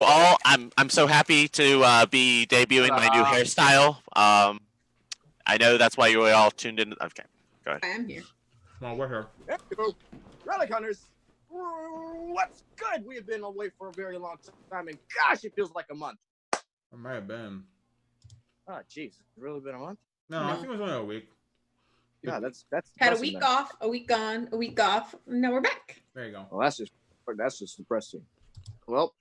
All I'm so happy to be debuting my new hairstyle. I know that's why you were all tuned in. Okay, go ahead. I am here. Well, we're here. Relic Hunters, what's good? We have been away for a very long time, and gosh, it feels like a month. It might have been. Oh, jeez, it's really been a month? No, I think it was only a week. Yeah, that's had a week off, a week gone, a week off. Now we're back. There you go. Well, that's just depressing. Well,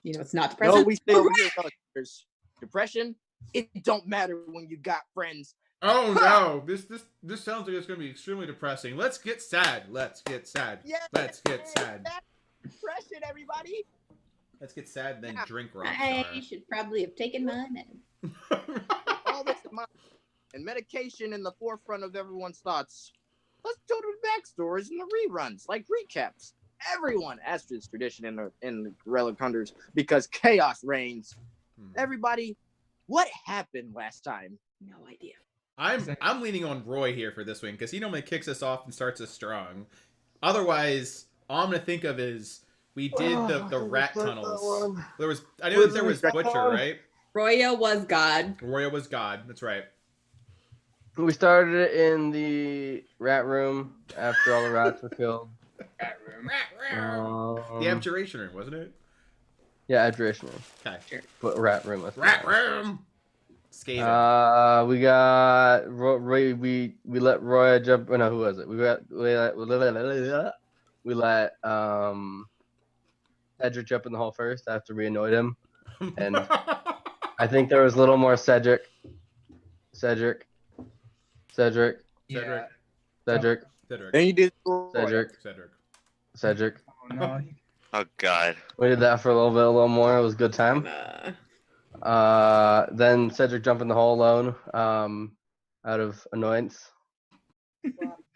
you know it's not depressing. No, we stay over here. There's depression. It don't matter when you got friends. Oh no! This sounds like it's gonna be extremely depressing. Let's get sad. Let's get sad. Yeah, let's get sad. Depression, everybody. Let's get sad, then drink Rockstar. I should probably have taken my med. All this in mind, and medication in the forefront of everyone's thoughts. Let's do the backstories and the reruns, like recaps. Everyone asks for this tradition in the Relic Hunters because chaos reigns. Everybody, what happened last time? No idea. I'm leaning on Roy here for this one because he normally kicks us off and starts us strong. Otherwise, all I'm gonna think of is we did the rat tunnels. I knew that there was Butcher, right? Roya was God. Roya was God. That's right. We started it in the rat room after all the rats were killed. Rat room. The abjuration room, wasn't it? Yeah, abjuration room. Okay. Sure. But rat room. Rat room. Skating. We got Roy. We let Roy jump. No, who was it? We let Cedric jump in the hole first after we annoyed him, and I think there was a little more Cedric. Yeah. Then you did Cedric. Oh no. Oh God. We did that for a little more. It was a good time. Then Cedric jumped in the hole alone, out of annoyance.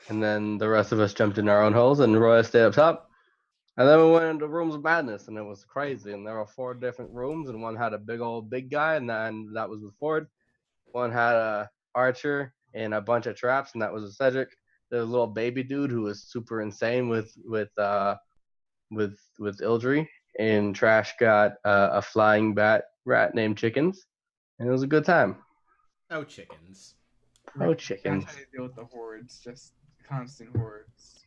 And then the rest of us jumped in our own holes, and Roy stayed up top. And then we went into Rooms of Madness, and it was crazy. And there were 4 different rooms, and one had a big guy, and then that was with Ford. One had a archer and a bunch of traps, and that was with Cedric. There was a little baby dude who was super insane with Ildry, and Trash got a flying rat named Chickens, and it was a good time. Oh, chickens. Oh, chickens. That's how you deal with the hordes, just constant hordes.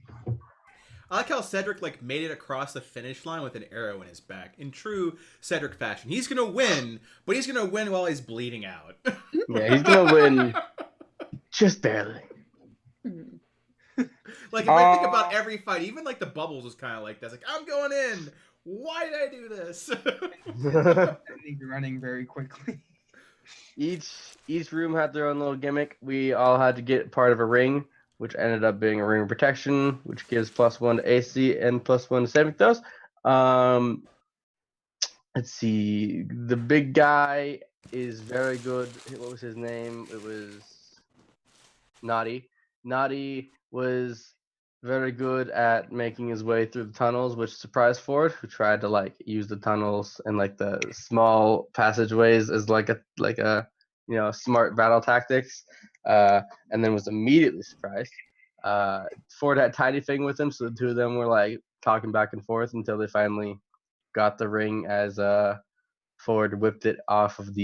I like how Cedric made it across the finish line with an arrow in his back. In true Cedric fashion. He's gonna win, but he's gonna win while he's bleeding out. Yeah, he's gonna win just barely. If I think about every fight, even the bubbles was kind of like that. It's I'm going in. Why did I do this? I think running very quickly. Each room had their own little gimmick. We all had to get part of a ring, which ended up being a ring of protection, which gives +1 to AC and +1 to saving throws. Let's see. The big guy is very good. What was his name? It was Naughty. Naughty was very good at making his way through the tunnels, which surprised Ford, who tried to use the tunnels and the small passageways as a smart battle tactics, and then was immediately surprised. Ford had Tiny Thing with him, so the two of them were talking back and forth until they finally got the ring as Ford whipped it off of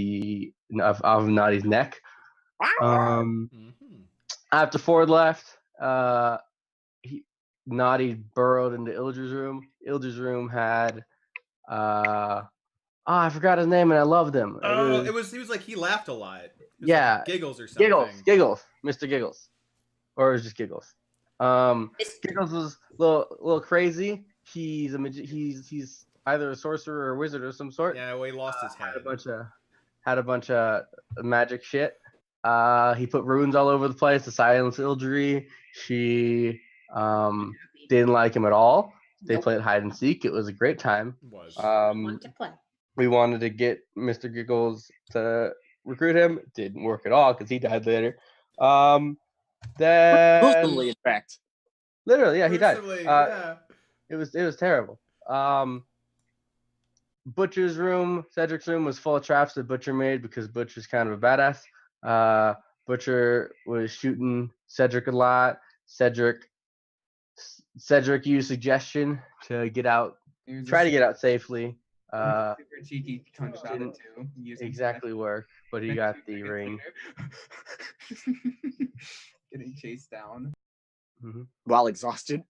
Naughty's neck. After Ford left, Naughty burrowed into Ildry's room. Ildry's room had I forgot his name and I loved him. He was he laughed a lot. Yeah. Giggles or something. Giggles. Mr. Giggles. Or it was just Giggles. Giggles was a little crazy. He's either a sorcerer or a wizard of some sort. Yeah, well, he lost his head. Had a bunch of magic shit. He put runes all over the place to silence Ildry. She didn't like him at all. They played hide and seek. It was a great time. It was. Want to play. We wanted to get Mr. Giggles to recruit him. It didn't work at all because he died later. Then Personally, in fact. Literally, yeah, he died. Yeah. It was terrible. Butcher's room, Cedric's room was full of traps that Butcher made because Butcher's kind of a badass. Butcher was shooting Cedric a lot. Cedric used suggestion to get out, try to get out safely. Super cheeky kind of shot it didn't too. Using exactly work, but he got the ring. Getting chased down. Hmm. While exhausted.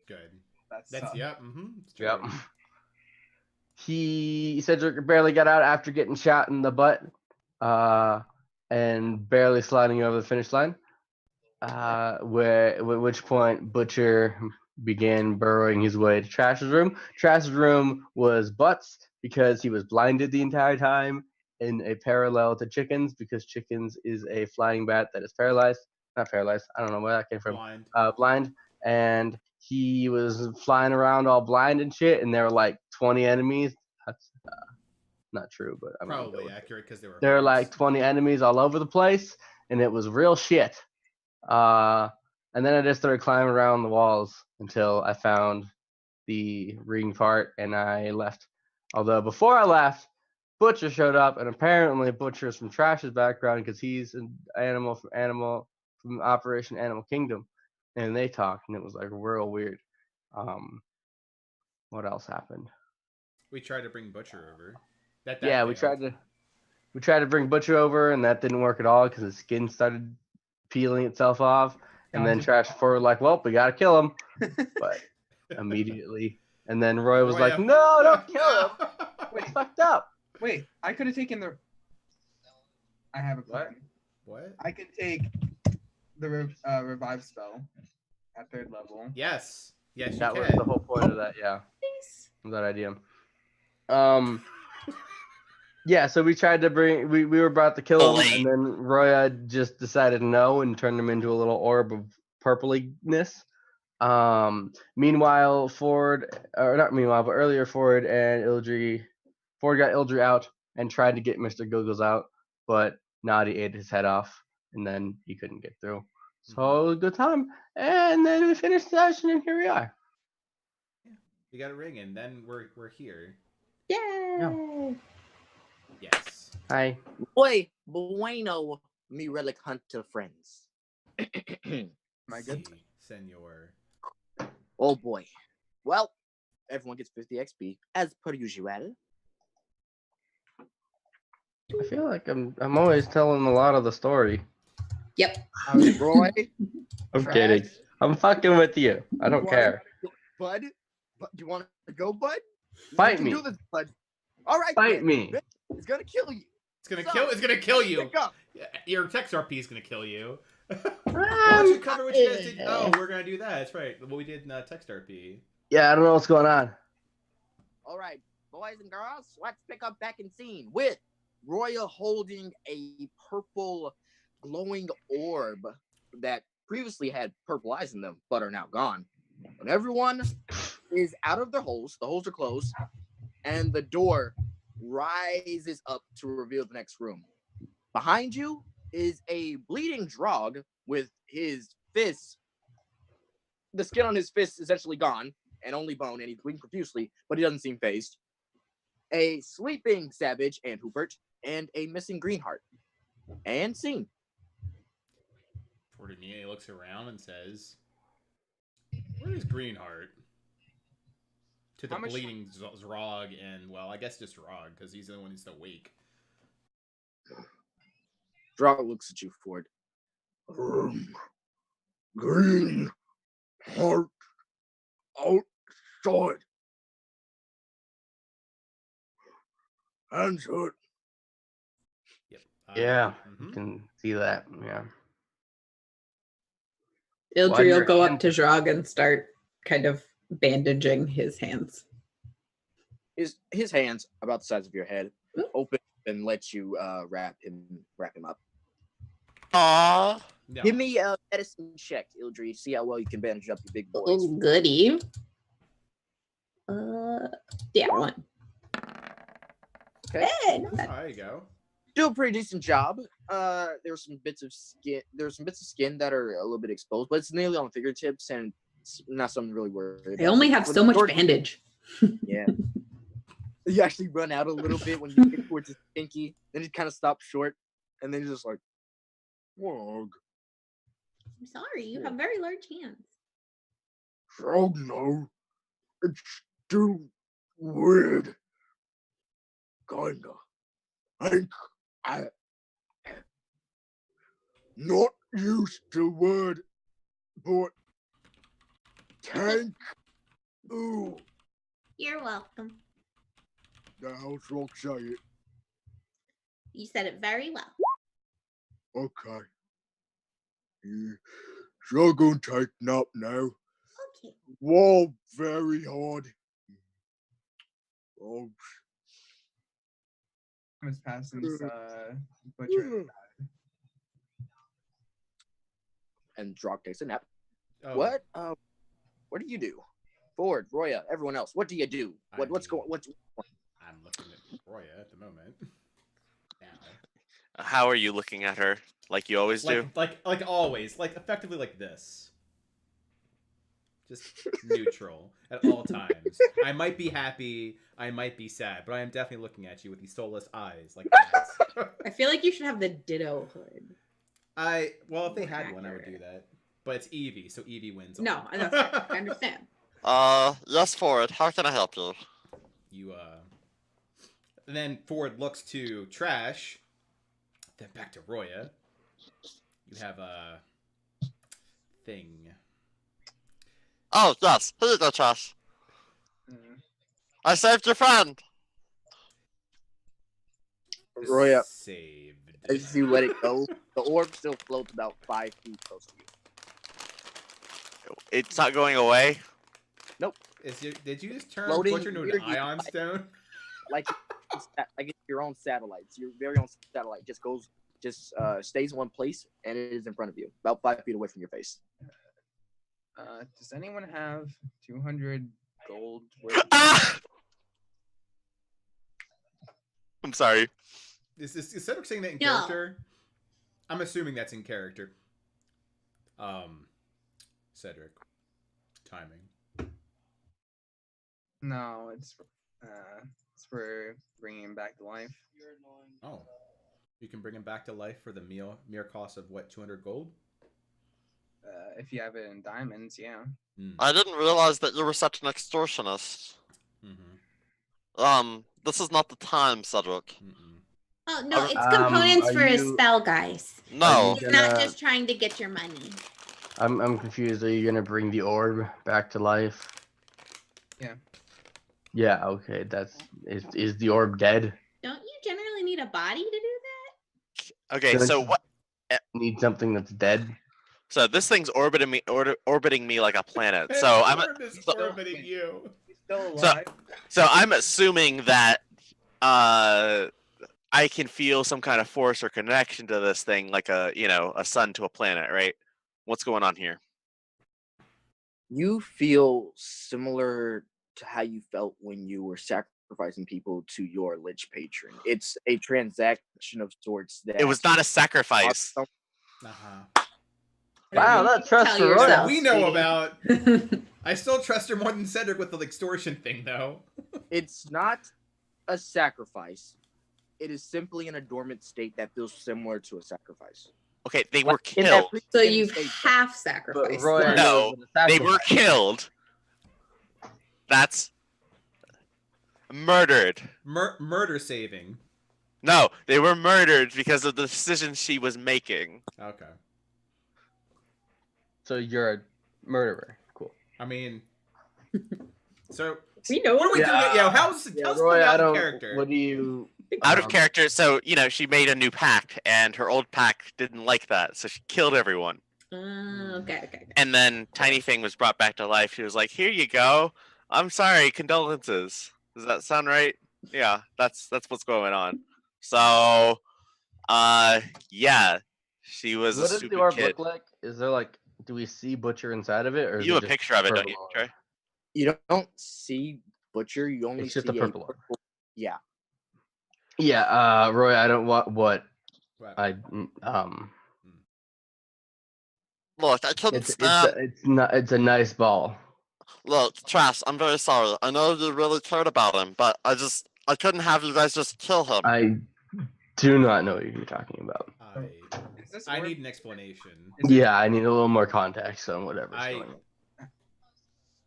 Good. That's That's yep. It's true. Yep. Cedric barely got out after getting shot in the butt, and barely sliding over the finish line. At which point Butcher began burrowing his way to Trash's room. Trash's room was butts because he was blinded the entire time, in a parallel to Chickens, because Chickens is a flying bat that is paralyzed. Not paralyzed. I don't know where that came from. Blind. Blind. And he was flying around all blind and shit, and there were like 20 enemies. That's not true, but I'm Probably accurate because they were. there were hordes. like 20 enemies all over the place, and it was real shit. And then I just started climbing around the walls until I found the ring part, and I left. Although before I left, Butcher showed up, and apparently Butcher's from Trash's background because he's an animal from Operation Animal Kingdom, and they talked, and it was like real weird. What else happened? We tried to bring Butcher over. That Yeah, failed. we tried to bring Butcher over, and that didn't work at all because his skin started peeling itself off. And then Trash for like, well, we gotta kill him, but immediately. And then Roy was like, no, don't kill him. It's fucked up. Wait, I could have taken the. I have a What? plan. What? I can take the revive spell at 3rd level. Yes. Yes, you That can. was the whole point of that. Yeah, Nice. that idea. Yeah, so we tried to bring, we were about to kill him, and then Roya just decided no and turned him into a little orb of purpliness. Meanwhile, Ford, or not meanwhile, but earlier Ford and Ford got Ildry out and tried to get Mr. Googles out, but Naughty ate his head off, and then he couldn't get through. So it was a good time, and then we finished the session, and here we are. We got a ring, and then we're here. Yay! Yes. Hi. Boy, bueno, mi relic hunter friends. Am I good? Si, senor. Oh boy. Well, everyone gets 50 XP as per usual. I feel like I'm always telling a lot of the story. Yep. Roy, I'm Trash, kidding. I'm fucking with you. I don't Bud, care. Bud, do you want to go, Bud? Fight You me. can do this, Bud. All right, Fight then. me. It's gonna kill you. It's gonna kill you. Pick up. Your text RP is gonna kill you. Why Um, don't you cover what you guys did? Oh, we're gonna do that. That's right. What we did in text RP. Yeah, I don't know what's going on. All right, boys and girls, let's pick up back in scene with Roya holding a purple glowing orb that previously had purple eyes in them, but are now gone. When everyone is out of their holes, the holes are closed, and the door rises up to reveal the next room. Behind you is a bleeding Drog with his fists. The skin on his fist essentially gone, and only bone, and he's bleeding profusely, but he doesn't seem phased. A sleeping Savage and Hubert, and a missing Greenheart. And scene. Ford immediately looks around and says, "Where is Greenheart?" To the How much- bleeding Zrog, and well, I guess just Zrog because he's the one who's awake. Drog looks at you, Ford. Greenheart outside. Hands hurt. Yep. Yeah, you mhm. can see that. Yeah. Ildry will your go up hand- to Drog and start kind of bandaging his hands. His hands about the size of your head open and let you wrap him up. Aww. No. Give me a medicine check, Ildry. See how well you can bandage up your big boys. Oh, goody. Yeah, 1. Okay. Hey, not bad. There you go. Do a pretty decent job. There's some bits of skin. There's some bits of skin that are a little bit exposed, but it's nearly on the fingertips, and it's not something really worried. I only have so much bandage. Yeah. You actually run out a little bit when you get towards his pinky, then you kind of stop short, and then you're just like, "Wog, I'm sorry, you have very large hands. oh no, it's too weird. Kinda. Think I not used to word, but tank. Ooh, You're welcome. the hell's wrong say it. You said it very well. Okay. Yeah. So I'm gonna take nap now. Okay. Whoa, very hard. Oh, Miss Passon's butcher. and Drock takes a nap. Oh, What do you do? Ford, Roya, everyone else. What do you do? What's going? What's I'm looking at Roya at the moment. Now. How are you looking at her? Like you always do? Like always, like effectively like this. Just neutral at all times. I might be happy, I might be sad, but I am definitely looking at you with these soulless eyes, like that. I feel like you should have the ditto hood. Well, if they had one, I would do that. But it's Eevee, so Eevee wins. No, all. that's fair. I understand. Yes, Ford. How can I help you? You and then Ford looks to Trash, then back to Roya. You have a thing. Oh, yes. Here you go, Trash. Mm. I saved your friend. Roya, Saved. as you let it go, the orb still floats about 5 feet close to you. It's not going away. Did you just turn Floating Butcher into near an you. ion stone? Like it's your own satellites. Your very own satellite just stays in one place and it is in front of you, about 5 feet away from your face. Does anyone have 200 gold worth? Ah! I'm sorry. Is Cedric saying that in No. character? I'm assuming that's in character. Cedric. Timing. No, it's for bringing him back to life. Oh. You can bring him back to life for the mere cost of what, 200 gold? If you have it in diamonds, yeah. I didn't realize that you were such an extortionist. Mm-hmm. This is not the time, Cedric. Mm-mm. Oh no, it's Um, components are for his you- spell, guys. No. He's not just trying to get your money. I'm confused. Are you gonna bring the orb back to life? Yeah. Yeah. Okay. Is the orb dead? Don't you generally need a body to do that? Okay, Don't so you what? Need something that's dead. So this thing's orbiting me like a planet. So I'm Orb is orbiting you. He's still So- alive. so I'm assuming that I can feel some kind of force or connection to this thing, like a sun to a planet, right? What's going on here? You feel similar to how you felt when you were sacrificing people to your lich patron. It's a transaction of sorts that It was not a sacrifice. Uh-huh. Wow, that trust Tell for What yourself. do we know sweetie. about? I still trust her more than Cedric with the extortion thing, though. It's not a sacrifice. It is simply in a dormant state that feels similar to a sacrifice. Okay, they were In that killed. So pre-beginning you've state, half But sacrificed. Roy, I them. No, know it was a They were sacrifice. killed. That's murdered. Murder saving. No, they were murdered because of the decision she was making. Okay. So you're a murderer. Cool. I mean, so We know. what are we Yeah. doing? Yeah, how's Yeah, how's Roy, put I out in don't. character? What do you? Out of character, so she made a new pact, and her old pact didn't like that, so she killed everyone. Okay. And then Tiny Thing was brought back to life. She was like, "Here you go. I'm sorry. Condolences." Does that sound right? Yeah, that's what's going on. So, yeah, she was What a does stupid the orb kid. look like? Is there like? Do we see Butcher inside of it, or is You it have a just picture of it, don't purple you, orb? Trey? you don't see Butcher. You only It's just see a purple orb. Yeah. Yeah. Roy, I don't want what Right. Look, I couldn't It's stand. it's not. It's a nice ball. Look, Trash, I'm very sorry. I know you really cared about him, but I couldn't have you guys just kill him. I do not know what you're talking about. Is this I orb- need an explanation. is it, Yeah, I need a little more context on whatever's I- going on.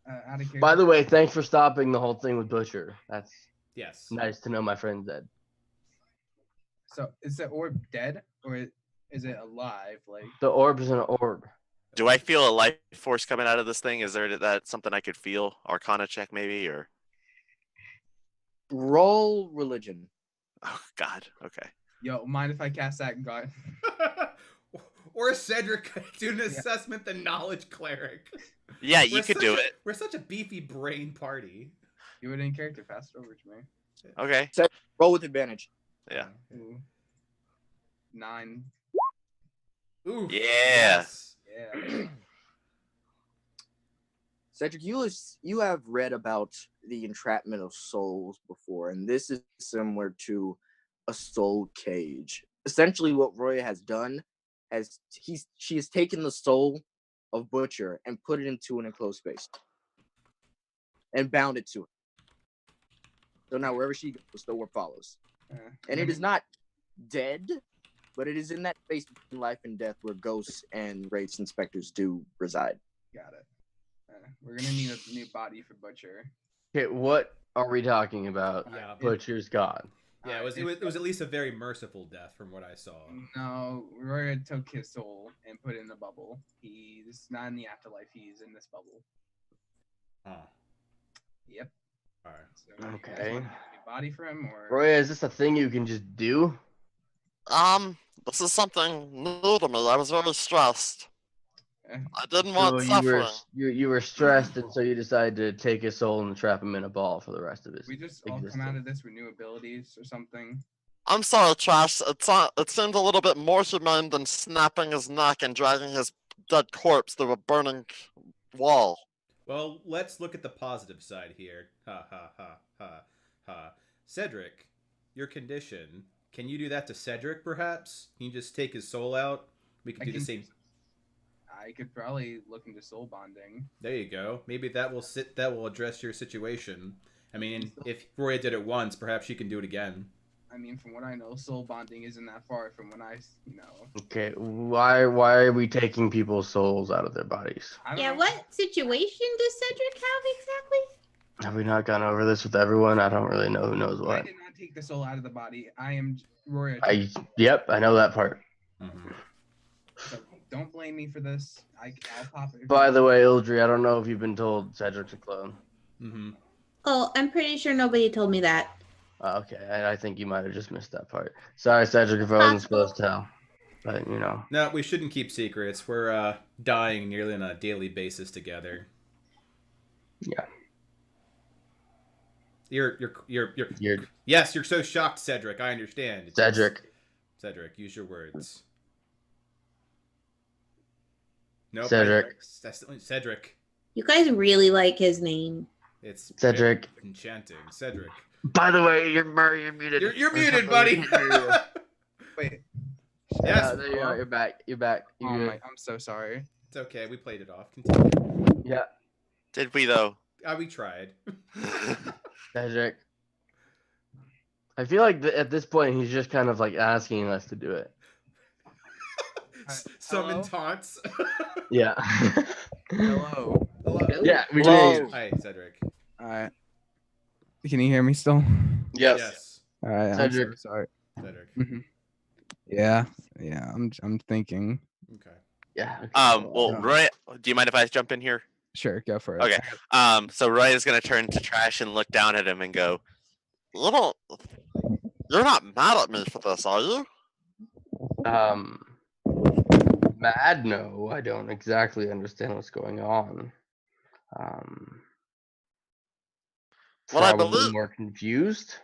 out of By the character? way, thanks for stopping the whole thing with Butcher. That's Yes. Nice to know my friend's dead. So is the orb dead or is it alive? Like The orb is an orb. Do I feel a life force coming out of this thing? Is there that something I could feel? Arcana check maybe, or Roll religion. oh god, okay. yo, mind if I cast that god? Or Cedric could do an assessment, the knowledge cleric. Yeah, you We're could such do a- it. We're such a beefy brain party. You would in character, pass it over to me. Okay. Roll with advantage. Yeah. Ooh. 9. Ooh. Yeah. Yes. Yeah. Cedric, you have read about the entrapment of souls before, and this is similar to a soul cage. Essentially, what Roya has done she has taken the soul of Butcher and put it into an enclosed space and bound it to it. So now wherever she goes, the orb follows. And it is not dead, but it is in that space between life and death where ghosts and wraiths and specters do reside. Got it. We're gonna need a new body for Butcher. Okay, what are we talking about? Yeah. Butcher's gone. Yeah, it was at least a very merciful death from what I saw. No, Roya took his soul and put it in a bubble. He's not in the afterlife. He's in this bubble. Huh. Yep. All right. So, you guys Okay. want a new body for him, or Roya, is this a thing you can just do? This is something new to me. I was very stressed. I didn't want So suffering. you were stressed, and so you decided to take his soul and trap him in a ball for the rest of his we just all existence. come out of this with new abilities or something? I'm sorry, Trash. It seemed a little bit more humane than snapping his neck and dragging his dead corpse through a burning wall. Well, let's look at the positive side here. Ha ha ha ha ha. Cedric, your condition. Can you do that to Cedric, perhaps? Can you just take his soul out? We can do the same. I could probably look into soul bonding. There you go. Maybe that will address your situation. I mean, if Roya did it once, perhaps she can do it again. I mean, from what I know, soul bonding isn't that far from when I. Okay, why are we taking people's souls out of their bodies? I don't Yeah, know. what situation does Cedric have exactly? Have we not gone over this with everyone? I don't really know who knows I what. did not take the soul out of the body. I am Roya. Yep, I know that part. Mm-hmm. So don't blame me for this. I'll pop it. By the way, Ildri, I don't know if you've been told Cedric's a clone. Mm-hmm. Oh, I'm pretty sure nobody told me that. Okay, I think you might have just missed that part. Sorry, Cedric, if I wasn't supposed to tell. But, you know. No, we shouldn't keep secrets. We're dying nearly on a daily basis together. Yeah. You're Yes, you're so shocked, Cedric. I understand. Cedric. Cedric, use your words. Nope. Cedric. That's Cedric. You guys really like his name. It's Cedric. Enchanting. Cedric. By the way, you're muted. You're muted, buddy. Wait. Yes. There you are. You're back. You're back. You're Oh good. my, I'm so sorry. It's okay. We played it off. Continue. Yeah, Did we though? We tried. Cedric. I feel like at this point he's just kind of like asking us to do it. Summon Hello? taunts. Yeah. Hello. Hello. Yeah, we Hello. do. Hi, Cedric. All right. Can you hear me still? Yes. All right. Cedric. I'm so sorry. Cedric. Yeah. I'm thinking. Okay. Yeah. Okay. Well, Roy, do you mind if I jump in here? Sure, go for it. Okay. So Roy is gonna turn to Trash and look down at him and go, You're not mad at me for this, are you? Mad? No, I don't exactly understand what's going on. What I Probably believe- more confused.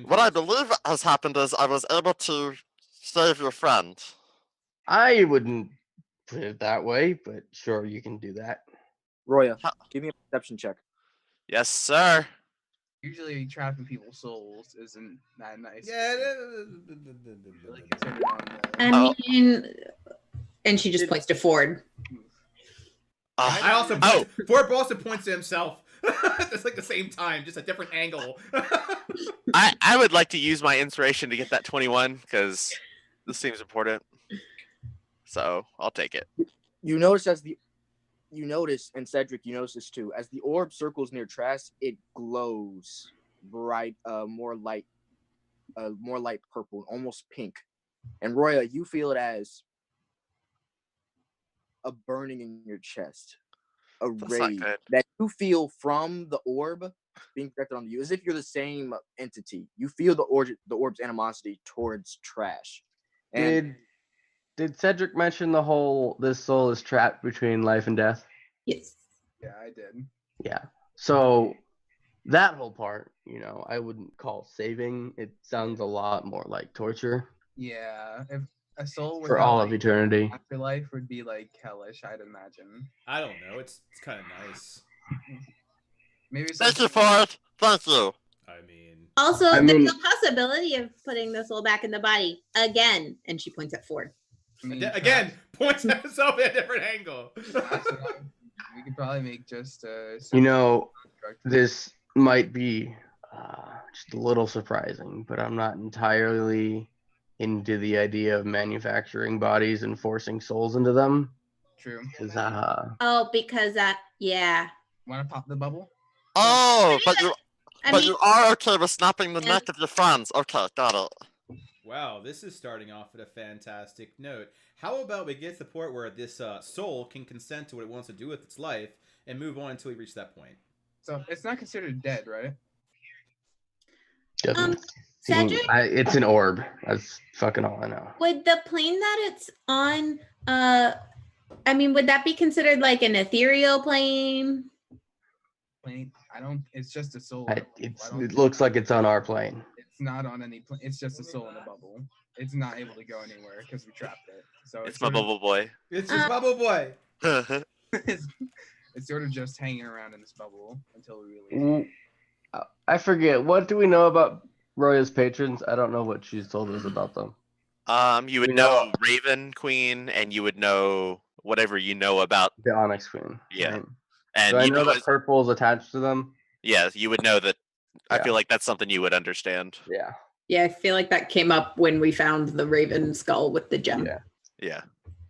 What I believe has happened is I was able to save your friend. I wouldn't put it that way, but sure, you can do that. Roya, give me a perception check. "Yes, sir." Usually trapping people's souls isn't that nice. Yeah. Really considered on the- I Oh. mean, and she just points to Ford. I also Oh. Ford also points to himself. It's like the same time, just a different angle. I would like to use my inspiration to get that 21 because this seems important. So I'll take it. You notice and Cedric, you notice this too. As the orb circles near Trask, it glows bright, more light purple, almost pink. And Roya, you feel it as a burning in your chest, a That's not rage good. that you feel from the orb being projected on you, as if you're the same entity. You feel the orb's animosity towards Trash. And Did Cedric mention the whole this soul is trapped between life and death? Yes. Yeah, I did. Yeah. So that whole part, I wouldn't call saving. It sounds a lot more like torture Yeah, if a soul for without all of eternity. afterlife would be like hellish, I'd imagine. I don't know. It's kind of nice. Maybe Thank you something for it. Thank you. I mean, Also, I there's mean- a possibility of putting the soul back in the body again. And she points at Ford. I mean, again, points at himself at a different angle. we could probably make just This might be just a little surprising, but I'm not entirely into the idea of manufacturing bodies and forcing souls into them. True. 'Cause, Oh, because yeah. Want to pop the bubble? Oh, I but mean, you are okay with snapping the Yeah. neck of your friends. Okay, got it. Wow, this is starting off at a fantastic note. How about we get to the point where this soul can consent to what it wants to do with its life and move on until we reach that point? So it's not considered dead, right? doesn't seem- Cedric, it's an orb. That's fucking all I know. would the plane that it's on, I mean, would that be considered like an ethereal plane? Plane. I don't. It's just a soul. It looks like it's on our plane. It's not on any plane. It's just a soul in a bubble. It's not able to go anywhere because we trapped it. So It's my bubble boy. It's just Bubble Boy. It's sort of just hanging around in this bubble until we release it. I forget. What do we know about Roya's patrons? I don't know what she's told us about them. You would We know- know Raven Queen, and you would know whatever you know about. The Onyx Queen. Yeah. right? And Do I you know know, that purple is attached to them? yeah, you would know that. I Yeah. feel like that's something you would understand. Yeah. Yeah, I feel like that came up when we found the raven skull with the gem. Yeah. Yeah.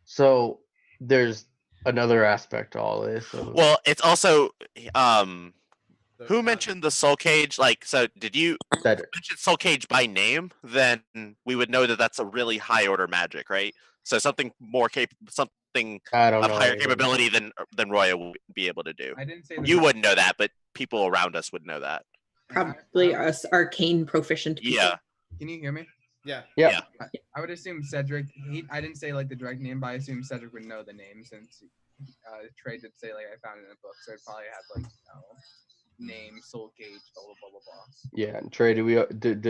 So there's another aspect to all this. of- Well, it's also The- who mentioned the soul cage? Like, so did you Cedric. mention soul cage by name? Then we would know that that's a really high order magic, right? So something more something I don't of know. higher anything. capability than Roya would be able to do. I didn't say that. You wouldn't know that, but people around us would know that. Probably us arcane proficient people. Yeah. Can you hear me? Yeah. Yeah. I would assume Cedric. I didn't say like the direct name, but I assume Cedric would know the name since Trey did say like I found it in a book, so it probably had like name, soul gauge, blah blah blah blah blah. Yeah. And Trey, do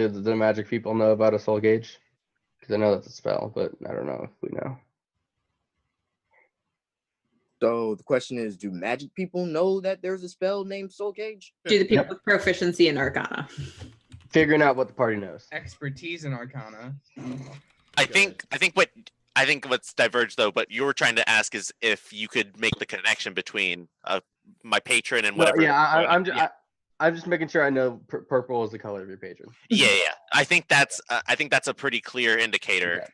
the magic people know about a soul gauge? Because I know that's a spell, but I don't know if we know. so the question is, do magic people know that there's a spell named Soul Cage? Do the people with proficiency in arcana. Figuring out what the party knows. Expertise in Arcana. I think what's diverged though, but you were trying to ask is if you could make the connection between my patron and whatever. I'm just making sure I know purple is the color of your patron. Yeah. I think that's a pretty clear indicator. Okay.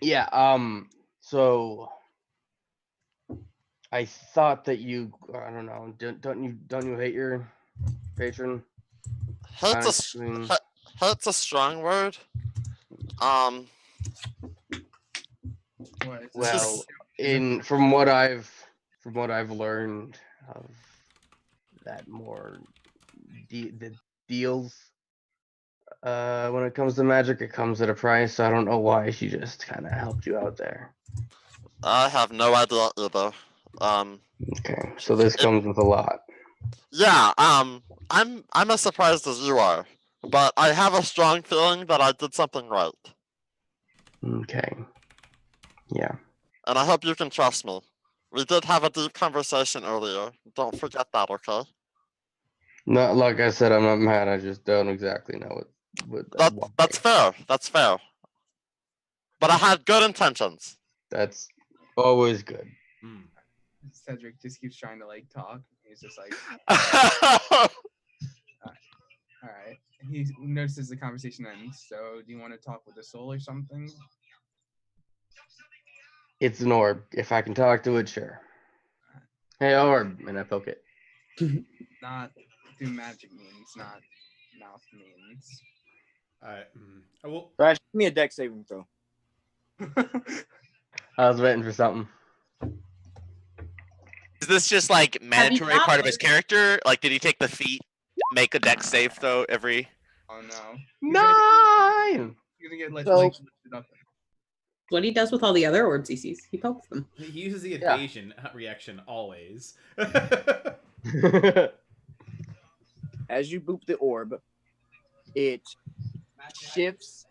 Yeah. So I thought that I don't know. Don't you hate your patron? Hate's a strong word. What? Well, from what I've learned of that more the deals when it comes to magic, it comes at a price. So I don't know why she just kind of helped you out there. I have no idea either. Okay, so this comes with a lot. Yeah, I'm as surprised as you are, but I have a strong feeling that I did something right, Okay. Yeah. and I hope you can trust me. We did have a deep conversation earlier. Don't forget that, okay? Not like I said, I'm not mad. I just don't exactly know what That's fair. That's fair. But I had good intentions. That's always good. Hmm. Cedric just keeps trying to like talk. He's just like, all right. He notices the conversation ends. So, do you want to talk with the soul or something? It's an orb. If I can talk to it, sure. Hey, orb, and I poke it. Not do magic means, not mouth means. I will. Crash, give me a deck saving throw. I was waiting for something. Is this just like mandatory part of his character? Like, did he take the feat, make a deck save though every? Oh no. 9. He's gonna get like So- lifted up. What he does with all the other orbs he sees. He pokes them. He uses the Yeah. evasion reaction always. As you boop the orb, it shifts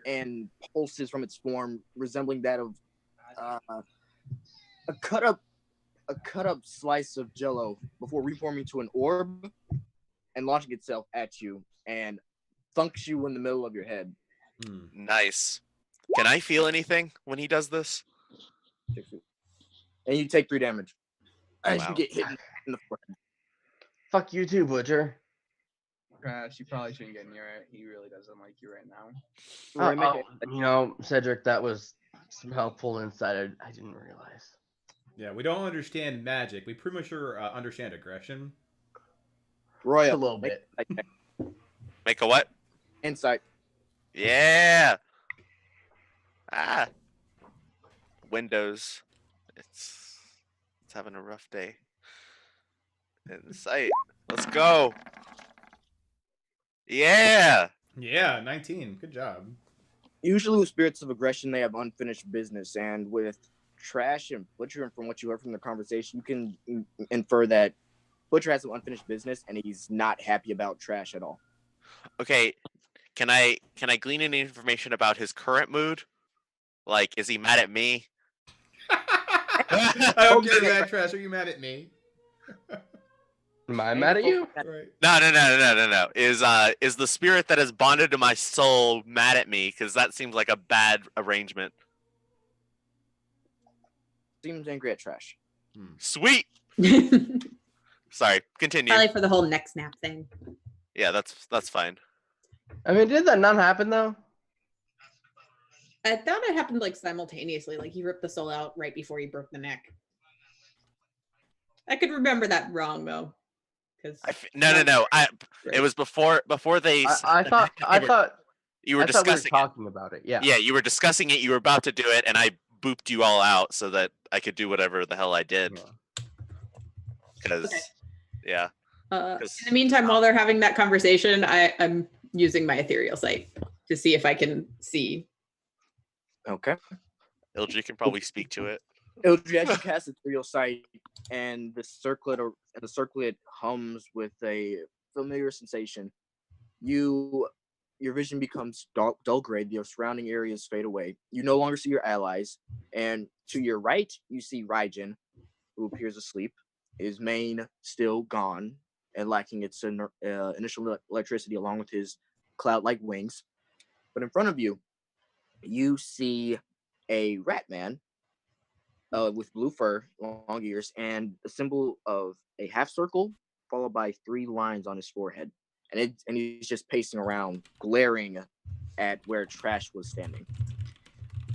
and pulses from its form, resembling that of a cut up slice of Jello before reforming to an orb and launching itself at you and thunks you in the middle of your head. Nice. Can I feel anything when he does this? And you take 3 damage as Wow. you get hit in the forehead. Fuck you too, Butcher. Crash, you probably shouldn't get near it. He really doesn't like you right now. Roy, make it- Cedric, that was some helpful insight. I didn't realize. Yeah, we don't understand magic. We pretty much understand aggression. Roy, Just a little make bit. it like Make a what? insight. Yeah. Ah. Windows. It's having a rough day. Insight. Let's go. Yeah. Yeah, 19. Good job. Usually with spirits of aggression, they have unfinished business, and with Trash and Butcher, and from what you heard from the conversation, you can infer that Butcher has some unfinished business, and he's not happy about Trash at all. Okay. Can I glean any information about his current mood? Like, is he mad at me? I don't care that trash. Are you mad at me? Am I mad at you? Right. No. Is the spirit that has bonded to my soul mad at me? Because that seems like a bad arrangement. Seems angry at Trash. Sweet. Sorry. Continue. Probably for the whole neck snap thing. Yeah, that's fine. I mean, did that not happen though? I thought it happened like simultaneously. Like he ripped the soul out right before he broke the neck. I could remember that wrong though. No. It was before they. I thought you were I thought we were discussing. talking about it. Yeah. Yeah, you were discussing it. You were about to do it, and I booped you all out so that I could do whatever the hell I did. Because, Okay. yeah. In the meantime, while they're having that conversation, I'm using my ethereal sight to see if I can see. Okay. LG can probably speak to it. Eldridge, as you cast ethereal sight, and the circlet hums with a familiar sensation. Your vision becomes dull gray. The surrounding areas fade away. You no longer see your allies, and to your right, you see Raijin, who appears asleep. His mane still gone and lacking its initial electricity, along with his cloud-like wings. But in front of you, you see a rat man with blue fur, long ears, and a symbol of a half circle followed by 3 lines on his forehead. And he's just pacing around, glaring at where Trash was standing.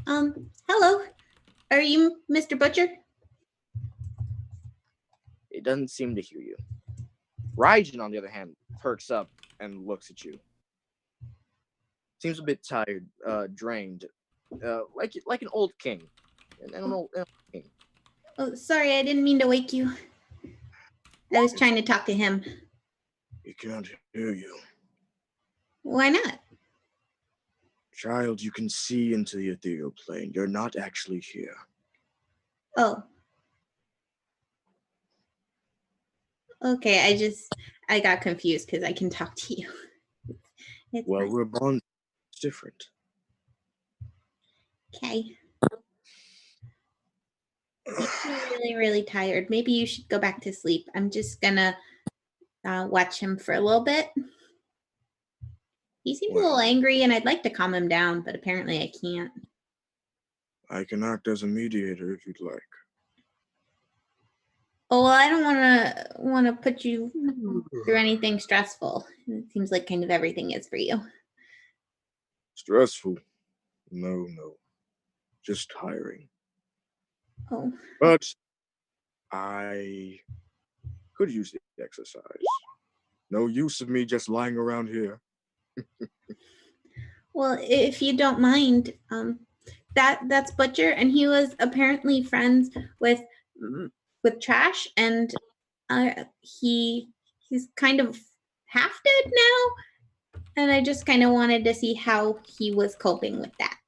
Hello. Are you Mr. Butcher? It doesn't seem to hear you. Raijin, on the other hand, perks up and looks at you. Seems a bit tired, drained, like an old king. An old king. Oh, sorry, I didn't mean to wake you. I was trying to talk to him. He can't hear you. Why not? Child, you can see into the ethereal plane. You're not actually here. Oh. Okay, I got confused because I can talk to you. It's Well, fine. we're born different. Okay. You seem really, really tired. Maybe you should go back to sleep. I'm just gonna watch him for a little bit. He seems a little angry, and I'd like to calm him down, but apparently I can't. I can act as a mediator if you'd like. Oh well, I don't want to put you through anything stressful. It seems like kind of everything is for you. Stressful? No. Just tiring. Oh, But I could use the exercise. No use of me just lying around here. Well, if you don't mind, that's Butcher, and he was apparently friends with Trash, and he's kind of half dead now, and I just kind of wanted to see how he was coping with that.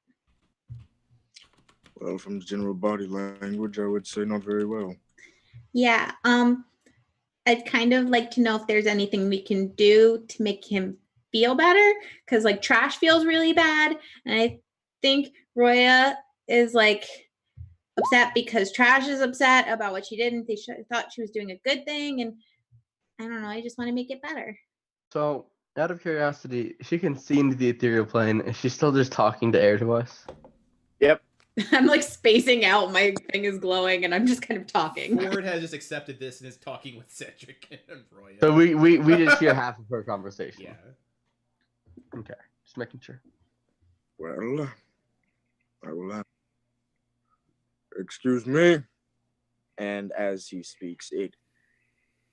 Well, from the general body language, I would say not very well. Yeah, I'd kind of like to know if there's anything we can do to make him feel better, because like Trash feels really bad, and I think Roya is like upset because Trash is upset about what she did, and they thought she was doing a good thing, and I don't know, I just want to make it better. So, out of curiosity, she can see into the ethereal plane. Is she still just talking to air to us? Yep. I'm like spacing out, my thing is glowing, and I'm just kind of talking. Ford has just accepted this and is talking with Cedric and Roya. So we just hear half of her conversation. Yeah. Okay, just making sure. Well, I will excuse me. And as he speaks, it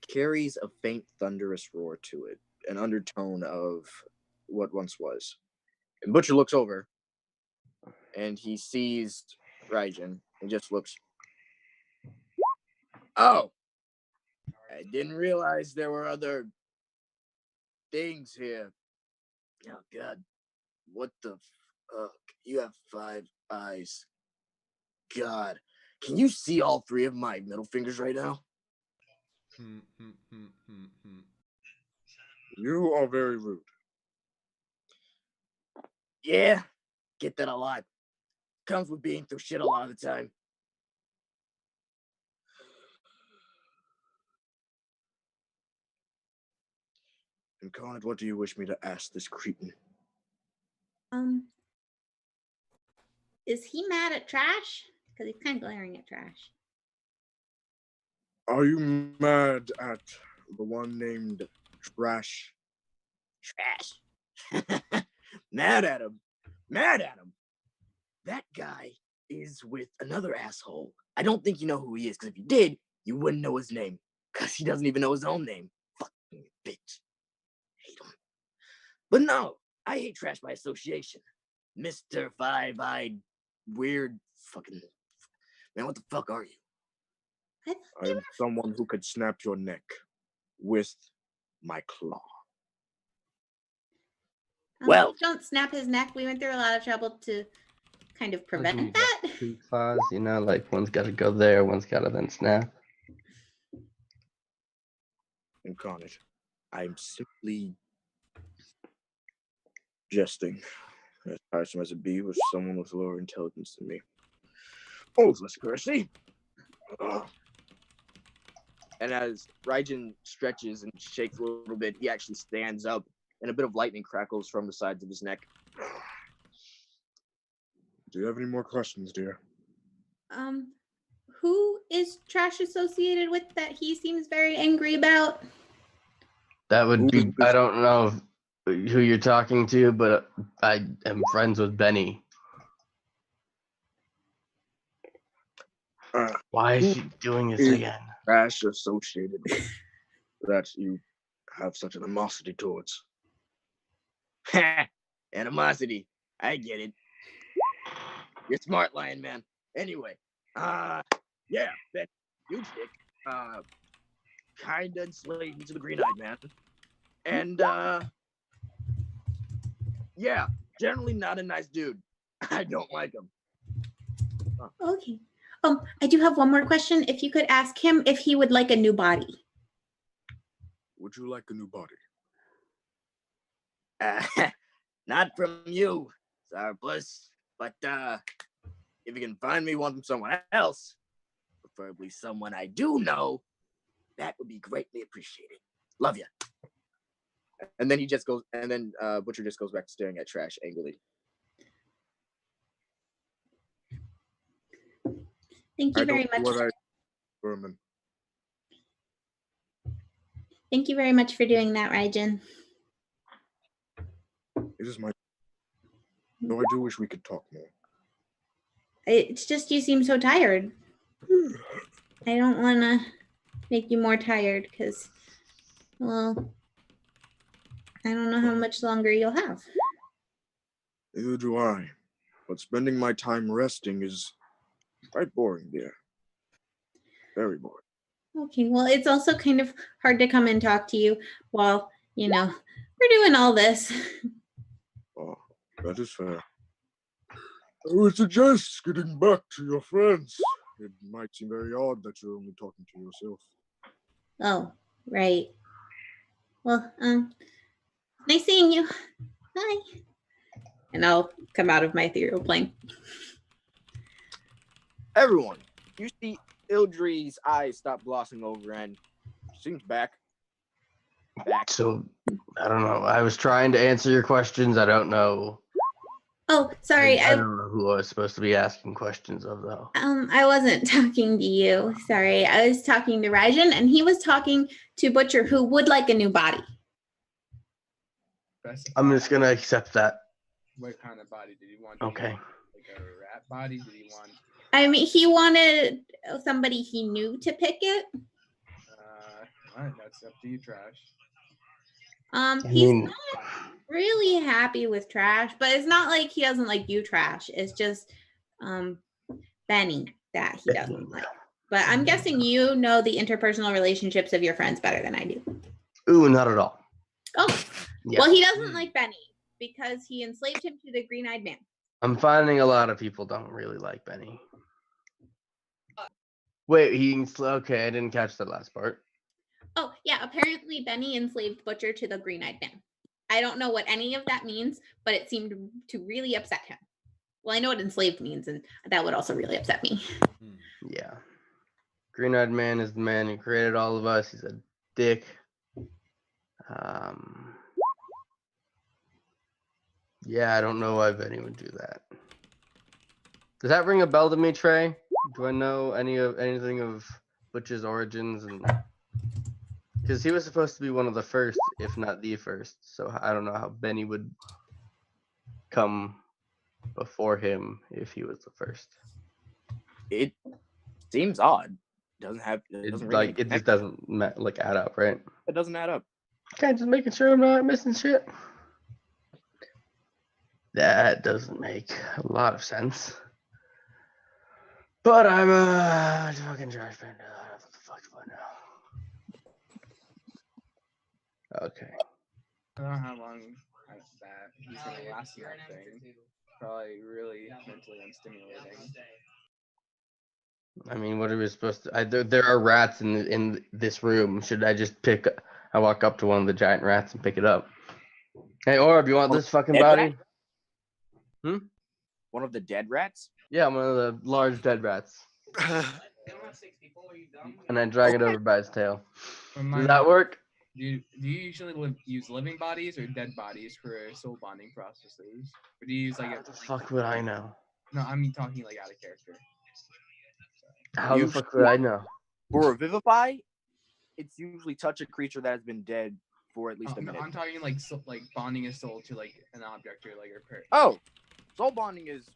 carries a faint thunderous roar to it, an undertone of what once was. And Butcher looks over, and he sees Raijin, and just looks. Oh! I didn't realize there were other things here. Oh, God. What the fuck? You have 5 eyes. God. Can you see all 3 of my middle fingers right now? You are very rude. Yeah, get that a lot. Comes with being through shit a lot of the time. Incarnate, what do you wish me to ask this cretin? Is he mad at Trash? Because he's kind of glaring at Trash. Are you mad at the one named Trash? Trash. Mad at him. Mad at him. That guy is with another asshole. I don't think you know who he is, because if you did, you wouldn't know his name. Because he doesn't even know his own name. Fucking bitch. Hate him. But no, I hate Trash by association. Mr. Five-Eyed, weird fucking... Man, what the fuck are you? I am someone who could snap your neck with my claw. Well, don't snap his neck. We went through a lot of trouble to kind of prevent that. 2 claws, you know, like one's got to go there, one's got to then snap. Incarnate, I'm simply jesting, as tiresome as it be with someone with lower intelligence than me. Oh, less courtesy. and as Raijin stretches and shakes a little bit, he actually stands up, and a bit of lightning crackles from the sides of his neck. Do you have any more questions, dear? Who is Trash associated with that he seems very angry about? That would be, I don't know who you're talking to, but I am friends with Benny. Why is she doing this again? Trash associated with that you have such an animosity towards. Ha! Animosity. I get it. You're smart, Lion Man. Anyway, yeah, that huge dick, kinda enslaved me to the green-eyed man. And, yeah, generally not a nice dude. I don't like him. Okay. I do have one more question. If you could ask him if he would like a new body. Would you like a new body? Not from you, Zarpus, but, if you can find me one from someone else, preferably someone I do know, that would be greatly appreciated. Love you. And then he just goes, and then Butcher just goes back to staring at Trash angrily. Thank you very much. Thank you very much for doing that, Raijin. It is my... Though I do wish we could talk more. It's just you seem so tired. I don't want to make you more tired because, well, I don't know how much longer you'll have. Neither do I. But spending my time resting is quite boring, dear. Very boring. Okay, well, it's also kind of hard to come and talk to you while, we're doing all this. Oh, that is fair. I would suggest getting back to your friends. It might seem very odd that you're only talking to yourself. Oh, right. Well, nice seeing you. Bye. And I'll come out of my ethereal plane. Everyone, you see Ildri's eyes stop glossing over and seems back. So, I don't know. I was trying to answer your questions. I don't know. Oh, sorry. I don't know who I was supposed to be asking questions of, though. I wasn't talking to you. Sorry. I was talking to Rajan, and he was talking to Butcher, who would like a new body. I'm just going to accept that. What kind of body did he want? Okay. Like a rat body? Did he want? I mean, he wanted somebody he knew to pick it. All right, that's up to you, Trash. He's not really happy with Trash, but it's not like he doesn't like you, Trash. It's just Benny that he doesn't like. But I'm guessing you know the interpersonal relationships of your friends better than I do. Ooh, not at all. Oh, yeah. Well, he doesn't like Benny because he enslaved him to the green-eyed man. I'm finding a lot of people don't really like Benny. Wait, okay, I didn't catch that last part. Oh, yeah, apparently Benny enslaved Butcher to the green-eyed man. I don't know what any of that means, but it seemed to really upset him. Well, I know what enslaved means, and that would also really upset me. Yeah. Green-eyed man is the man who created all of us. He's a dick. Yeah, I don't know why Benny would do that. Does that ring a bell to me, Trey? Do I know anything of Butch's origins? And because he was supposed to be one of the first, if not the first, so I don't know how Benny would come before him if he was the first. It seems odd. It just doesn't add up, right? It doesn't add up. Okay, just making sure I'm not missing shit. That doesn't make a lot of sense. But I'm a fucking trash fan. What the fuck do I know? Okay. I don't know how long that he's gonna last in that thing. Probably really mentally unstimulating. I mean, what are we supposed to? There are rats in this room. Should I just I walk up to one of the giant rats and pick it up? Hey, Orb, you want this fucking body? Rat? One of the dead rats? Yeah, one of the large dead rats. And I drag it over by its tail. Does that work? Do you usually use living bodies or dead bodies for soul bonding processes? Or do you use What the fuck would I know? No, I mean talking like out of character. How the fuck would I know? For Revivify, it's usually touch a creature that has been dead for at least a minute. I'm talking like bonding a soul to like an object or like a person. Oh, soul bonding is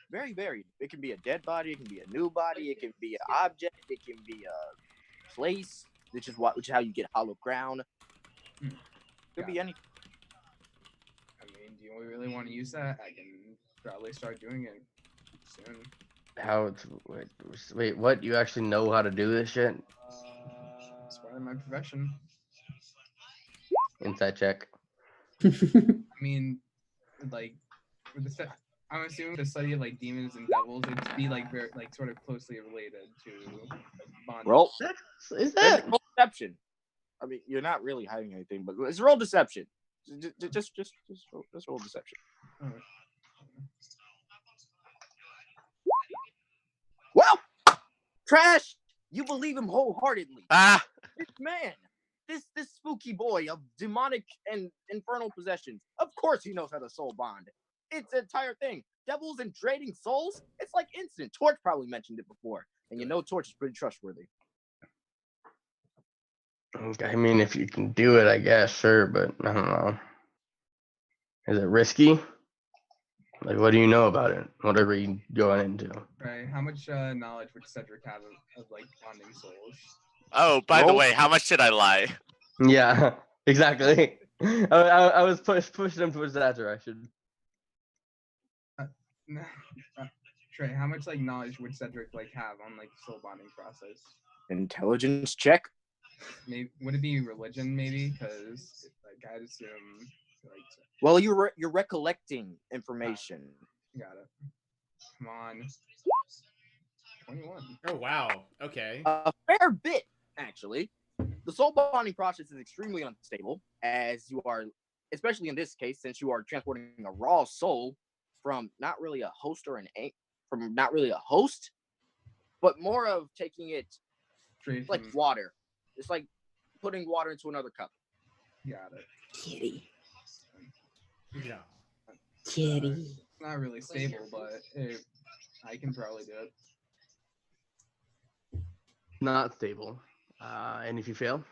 very varied. It can be a dead body, it can be a new body, it can be an object, it can be a place, which is how you get hollow ground. Could be anything. I mean, do you really want to use that? I can probably start doing it soon. Wait, what? You actually know how to do this shit? It's part of my profession. Insight check. I mean, like, I'm assuming the study of like demons and devils would be like very sort of closely related to like, bonding. Roll. Is that roll deception? I mean, you're not really hiding anything, but it's roll deception. Just roll deception. Right. Well, Trash, you believe him wholeheartedly. This man, this spooky boy of demonic and infernal possessions, of course he knows how to soul bond. It's an entire thing. Devils and trading souls, it's like instant. Torch probably mentioned it before, and you know Torch is pretty trustworthy. I mean, if you can do it, I guess, sure, but I don't know. Is it risky? Like, what do you know about it? What are we going into? Right. How much knowledge would Cedric have of like bonding souls? Oh, by the way, how much did I lie? Yeah, exactly. I was pushing him towards that direction. Trey, how much like knowledge would Cedric like have on like the soul bonding process? Intelligence check. Maybe would it be religion? Maybe because like I'd assume like. Well, you're recollecting information. Got it. Come on. 21. Oh wow. Okay. A fair bit, actually. The soul bonding process is extremely unstable, as you are, especially in this case, since you are transporting a raw soul from not really a host but more of taking it Straight like from- water. It's like putting water into another cup. Got it. Kitty. Yeah. Kitty. It's not really stable, but I can probably do it. Not stable. And if you fail?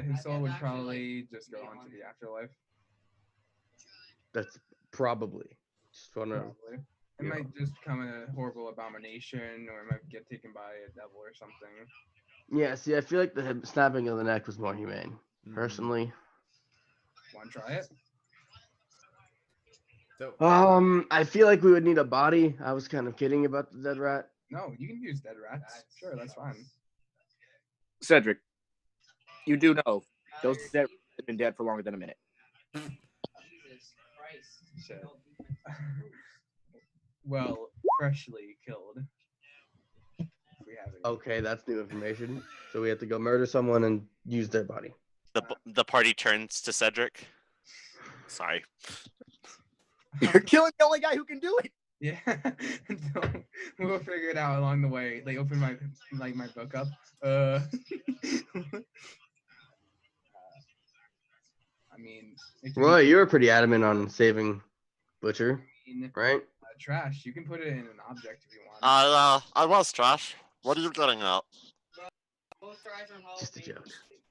His soul would probably just go on to the afterlife. That's probably. Just wanna. Probably. It might just become a horrible abomination, or it might get taken by a devil or something. Yeah. See, I feel like the snapping of the neck was more humane. Mm. Personally. Want to try it? So I feel like we would need a body. I was kind of kidding about the dead rat. No, you can use dead rats. Sure, that's fine. Cedric, you do know those dead have been dead for longer than a minute. Shit. Well, freshly killed. If we have any. Okay, that's new information. So we have to go murder someone and use their body. The party turns to Cedric. Sorry. You're killing the only guy who can do it. Yeah, we'll figure it out along the way. Like open my book up. I mean, it can Roy, be- you were pretty adamant on saving Butcher, I mean, right? trash. You can put it in an object if you want. I was trash. What are you getting at? Just a joke.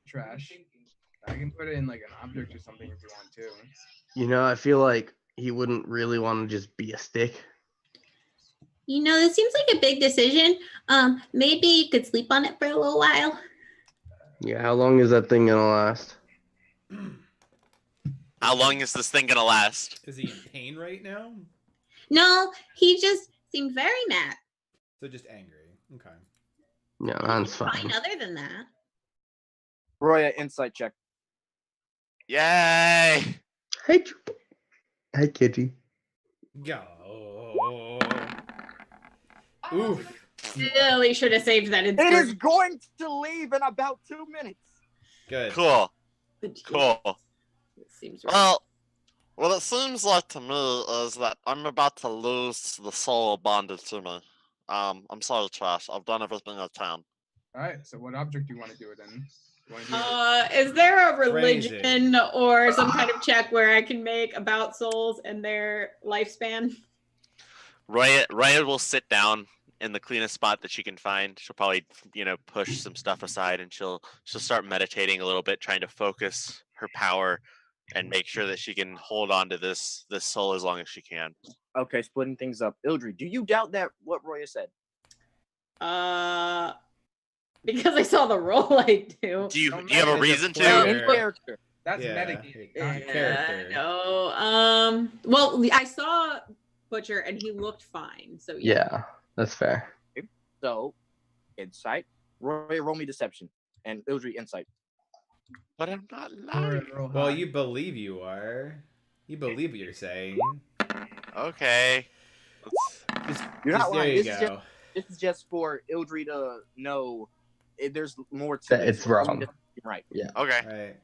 Trash. I can put it in like an object or something if you want to. You know, I feel like he wouldn't really want to just be a stick. You know, this seems like a big decision. Maybe you could sleep on it for a little while. Yeah, how long is that thing gonna last? How long is this thing gonna last? is he in pain right now? No, he just seemed very mad. So just angry. Okay. No, that's Fine. fine. Other than that, Roy, insight check. Yay! Hey, hey, Kitty. Go. Oof. really should have saved that. It is going to leave in about 2 minutes. Good. Cool. Cool. It seems right. Well, what it seems like to me is that I'm about to lose the soul bonded to me. I'm sorry, Trash. I've done everything I can. All right. So what object do you want to do it in? You want to do it? Is there a Crazy. religion or some kind of check where I can make about souls and their lifespan? Raya will sit down in the cleanest spot that she can find. She'll probably, push some stuff aside, and she'll start meditating a little bit, trying to focus her power and make sure that she can hold on to this soul as long as she can. Okay, splitting things up. Ildri, do you doubt that what Roy said? Because I saw the roll, I do. Do you Don't have a matter, reason it's a to? player. In character. That's Yeah, metagame. yeah. Character. No. Well, I saw Butcher and he looked fine. So Yeah, that's fair. So, insight. Roy, roll me deception. And Ildri, insight. But I'm not Or lying. roll Well, high. you believe you are. You believe what you're saying. Okay. Just, You're not just there lying. you This is go. This is just for Ildri to know there's more to That this. it's wrong. Right. Okay. Right.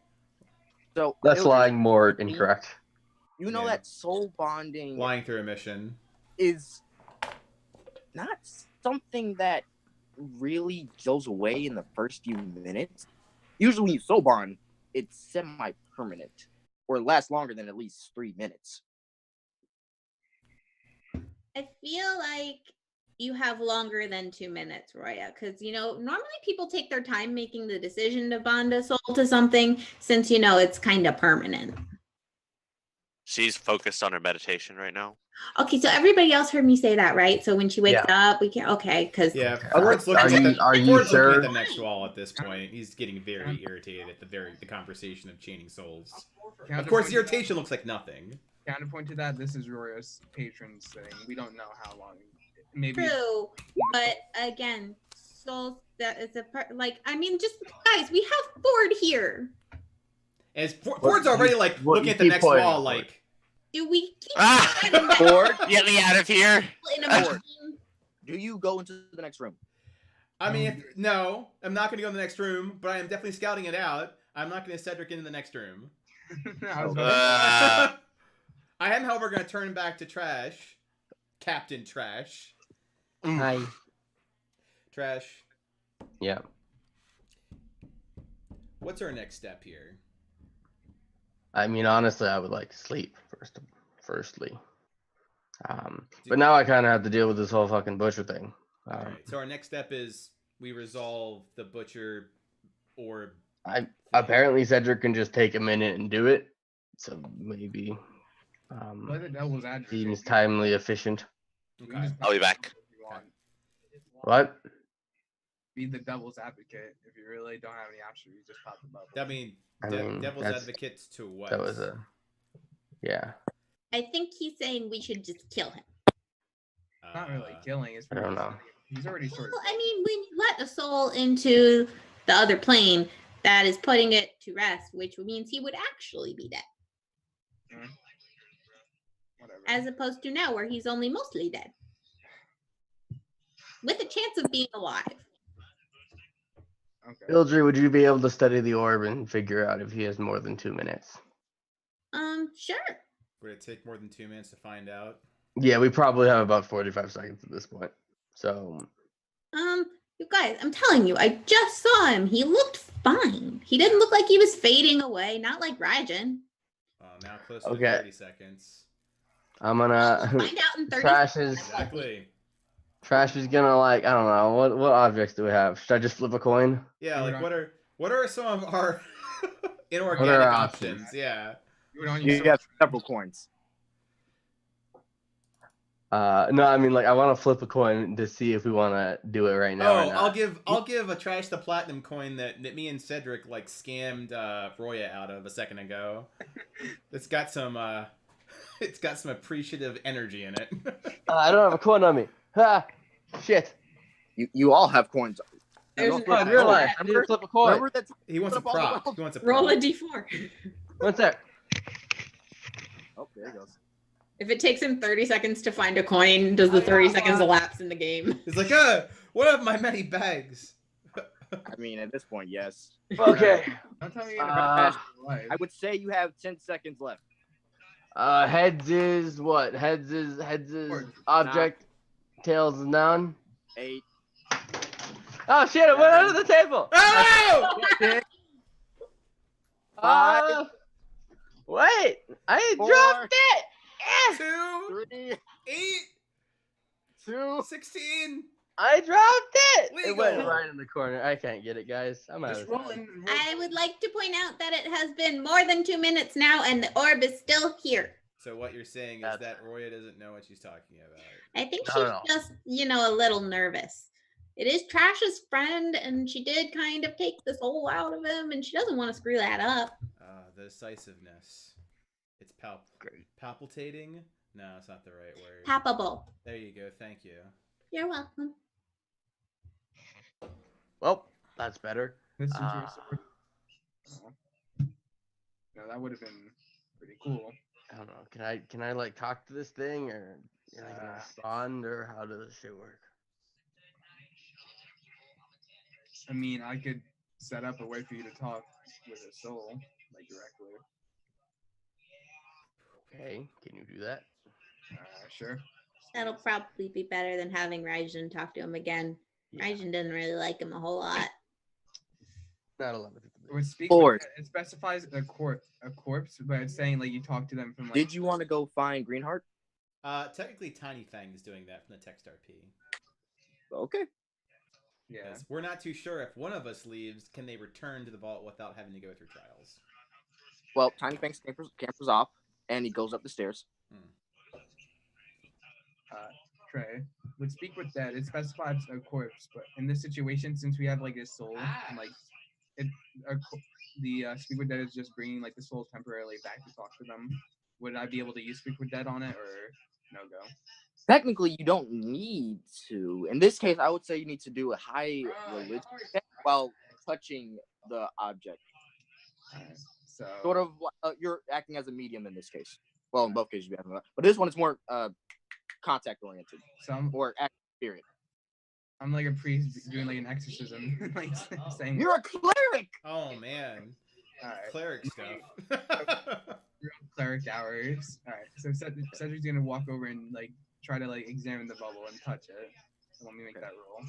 So, That's Ildri, lying more incorrect. You know Yeah. that soul bonding Lying through a mission. is not something that really goes away in the first few minutes. Usually when you soul bond, it's semi-permanent or lasts longer than at least 3 minutes. I feel like you have longer than 2 minutes, Roya, because normally people take their time making the decision to bond a soul to something, since it's kind of permanent. She's focused on her meditation right now. Okay, so everybody else heard me say that, right? So when she wakes up, we can because Yeah, Are Ford's looking, are you Ford's looking sure? at the next wall at this point. He's getting very irritated at the conversation of chaining souls. Of course, the irritation looks like nothing. Counterpoint to that, this is Roya's patron's thing. We don't know how long. Maybe. true, but again, souls that is a part. Like, I mean, just guys, we have Ford here. As Ford's already like looking at the next wall, like. Do we keep Ford, Get me out of here! in a Ford. machine? do you go into the next room? I mean, no, I'm not going to go in the next room, but I am definitely scouting it out. I'm not going to Cedric into the next room. I am, however, going to turn back to Trash. Captain Trash. Hi. Trash. Yeah. What's our next step here? I mean, honestly, I would like to sleep firstly. But now I kind of have to deal with this whole fucking butcher thing. Alright, so our next step is we resolve the butcher orb. Apparently Cedric can just take a minute and do it. So maybe Play the devil's advocate. seems timely efficient. Okay. I'll be back. If you want. What? Be the devil's advocate. If you really don't have any options, you just pop the bubble. I mean, I mean, devil's that's- advocate to what? That was a yeah. I think he's saying we should just kill him. Not really killing. It's I don't know. He's already sort of. Well, I mean, when you let a soul into the other plane, that is putting it to rest, which means he would actually be dead, Whatever. as opposed to now where he's only mostly dead, with a chance of being alive. Okay. Ildry, would you be able to study the orb and figure out if he has more than 2 minutes? Sure. Would it take more than 2 minutes to find out? Yeah, we probably have about 45 seconds at this point. So You guys, I'm telling you, I just saw him. He looked fine. He didn't look like he was fading away, not like Raijin. Now close to Okay. 30 seconds. I'm gonna Find out in 30 Trash is Exactly. Trash is gonna like, I don't know, what objects do we have? Should I just flip a coin? Yeah, What like are- what are some of our inorganic What are our options? options? Yeah. You have several coins. No, I mean like I want to flip a coin to see if we want to do it right now. Oh, or not. I'll give a Trash the platinum coin that me and Cedric like scammed Roya out of a second ago. It's got some appreciative energy in it. I don't have a coin on me. Ha! Shit. You all have coins. There's And a- I also- realized I need to flip a coin. Remember that He wants a Flip all the prop. rounds. He wants a Roll a prop. d4. What's that? Oh, there it goes. If it takes him 30 seconds to find a coin, does the 30 seconds elapse in the game? He's like, what of my many bags? I mean, at this point, yes. Okay. Don't tell me Uh, life. I would say you have 10 seconds left. Heads is what? Heads is object. Tails is noun. 8. Oh shit! It went under the table. Oh! 6. Wait! I 4, dropped it. 2, 3, 8, 2. 16. I dropped it. It Legal. went right in the corner. I can't get it, guys. I'm out Just of roll time. in. I would like to point out that it has been more than 2 minutes now and the orb is still here. So what you're saying is that Roya doesn't know what she's talking about. I think No, she's no. just, a little nervous. It is Trash's friend, and she did kind of take the soul out of him, and she doesn't want to screw that up. The decisiveness. It's Great. palpitating? No, it's not the right word. Palpable. There you go. Thank you. You're welcome. Well, that's better. This is your sword. No, that would have been pretty cool. I don't know. Can I like talk to this thing or can I respond or how does this shit work? I mean, I could set up a way for you to talk with a soul, like directly. Okay, can you do that? Sure. That'll probably be better than having Raijin talk to him again. Yeah. Raijin didn't really like him a whole lot. Not a lot of people It do. would speak. Ford. It specifies a corpse, but it's saying like you talk to them from. Like, Did you want to go find Greenheart? Technically, Tiny Fang is doing that from the text RP. Okay. Yeah. Because we're not too sure if one of us leaves, can they return to the vault without having to go through trials? Well, Tiny Fang scampers off. and he goes up the stairs. Trey would speak with dead. It specifies a corpse, but in this situation, since we have like his soul, and like the speak with dead is just bringing like the soul temporarily back to talk to them. Would I be able to use speak with dead on it, or no go? Technically, you don't need to. In this case, I would say you need to do a high religion check while touching the object. Alright, so Sort of, you're acting as a medium in this case. Well, in both cases, you have, but this one is more contact oriented, or active spirit. I'm like a priest doing like an exorcism, like saying You're a cleric. Oh man, Alright. cleric stuff. Real cleric hours. All right, so Cedric's gonna walk over and like try to like examine the bubble and touch it. So let me make that roll.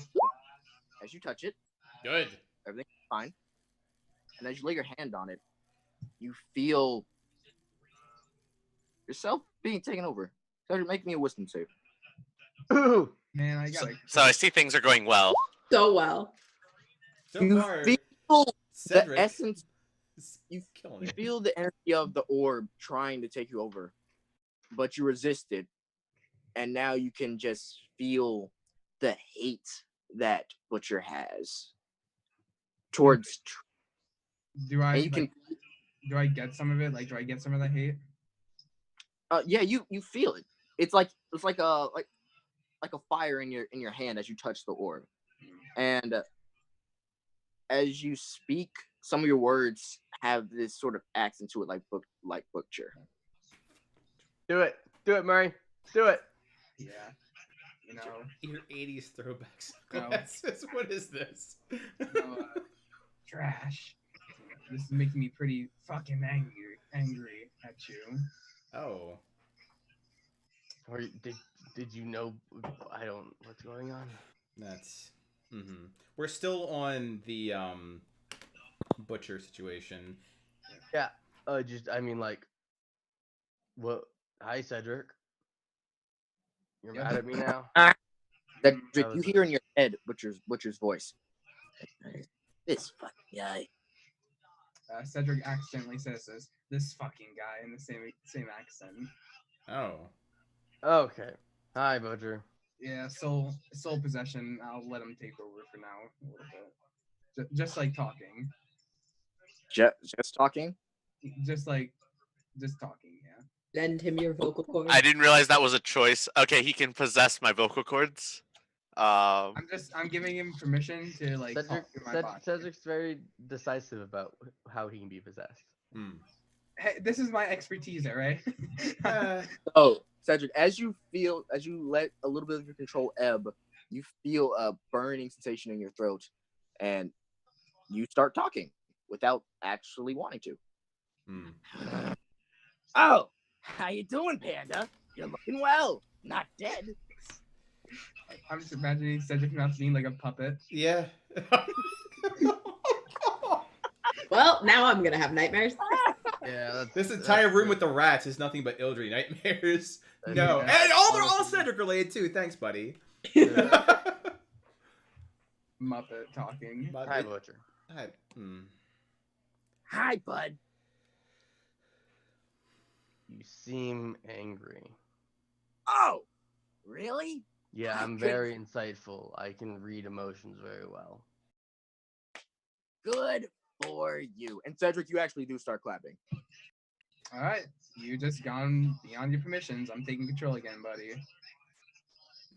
As you touch it, Good. everything's fine. And as you lay your hand on it, you feel yourself being taken over. Cedric, make me a wisdom save. Ooh. Man, I got So I see things are going well. So well. So You far, feel Cedric the essence. is You killing You it. feel the energy of the orb trying to take you over, but you resist it, and now you can just feel the hate that Butcher has towards. Do I And you like, do I get some of it? Like, do I get some of the hate? yeah, you feel it. It's like a fire in your hand as you touch the orb, and as you speak, some of your words have this sort of accent to it, like Butcher. Do it, Murray. Do it. Yeah. You know, Your 80s throwbacks. No. Glasses. What is this? trash. This is making me pretty fucking angry at you. Oh. Or did you know? I don't. What's going on? That's. We're still on the Butcher situation. Yeah. I mean, like. What? Hi, Cedric. You're mad at me now? That That you was hear in your head Butcher's voice. This fucking guy. Cedric accidentally says this fucking guy in the same accent. Oh. Okay. Hi, Butcher. Yeah, soul possession. I'll let him take over for now a little bit. Just like talking. Just talking. Just talking. Yeah. Lend him your vocal cords. I didn't realize that was a choice. Okay, he can possess my vocal cords. I'm giving him permission to like talk through my body. Cedric's very decisive about how he can be possessed. Hey, this is my expertise, all right? Oh, Cedric, as you let a little bit of your control ebb, you feel a burning sensation in your throat, and you start talking without actually wanting to. Oh, how you doing, Panda? You're looking well. Not dead. I'm just imagining Cedric not being like a puppet. Yeah. Well, now I'm gonna have nightmares. Yeah. This entire room with the rats is nothing but Ildry nightmares. No. Yeah. And they're all Cedric related too. Thanks, buddy. Muppet talking. Hi, Butcher. Hi, bud. You seem angry. Oh, really? Yeah, I'm very insightful. I can read emotions very well. Good for you. And Cedric, you actually do start clapping. All right, you just gone beyond your permissions. I'm taking control again, buddy.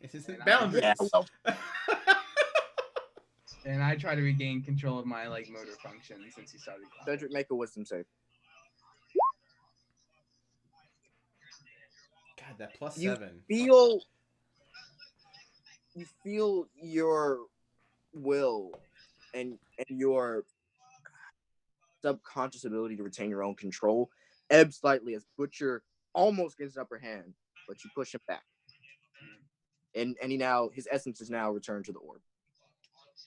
This isn't And boundaries. Yeah, well, And I try to regain control of my like motor function since he started clapping. Cedric, make a wisdom save. God, that plus You 7. You feel your will and your subconscious ability to retain your own control ebb slightly as Butcher almost gets an upper hand, but you push him back. And his essence is now returned to the orb.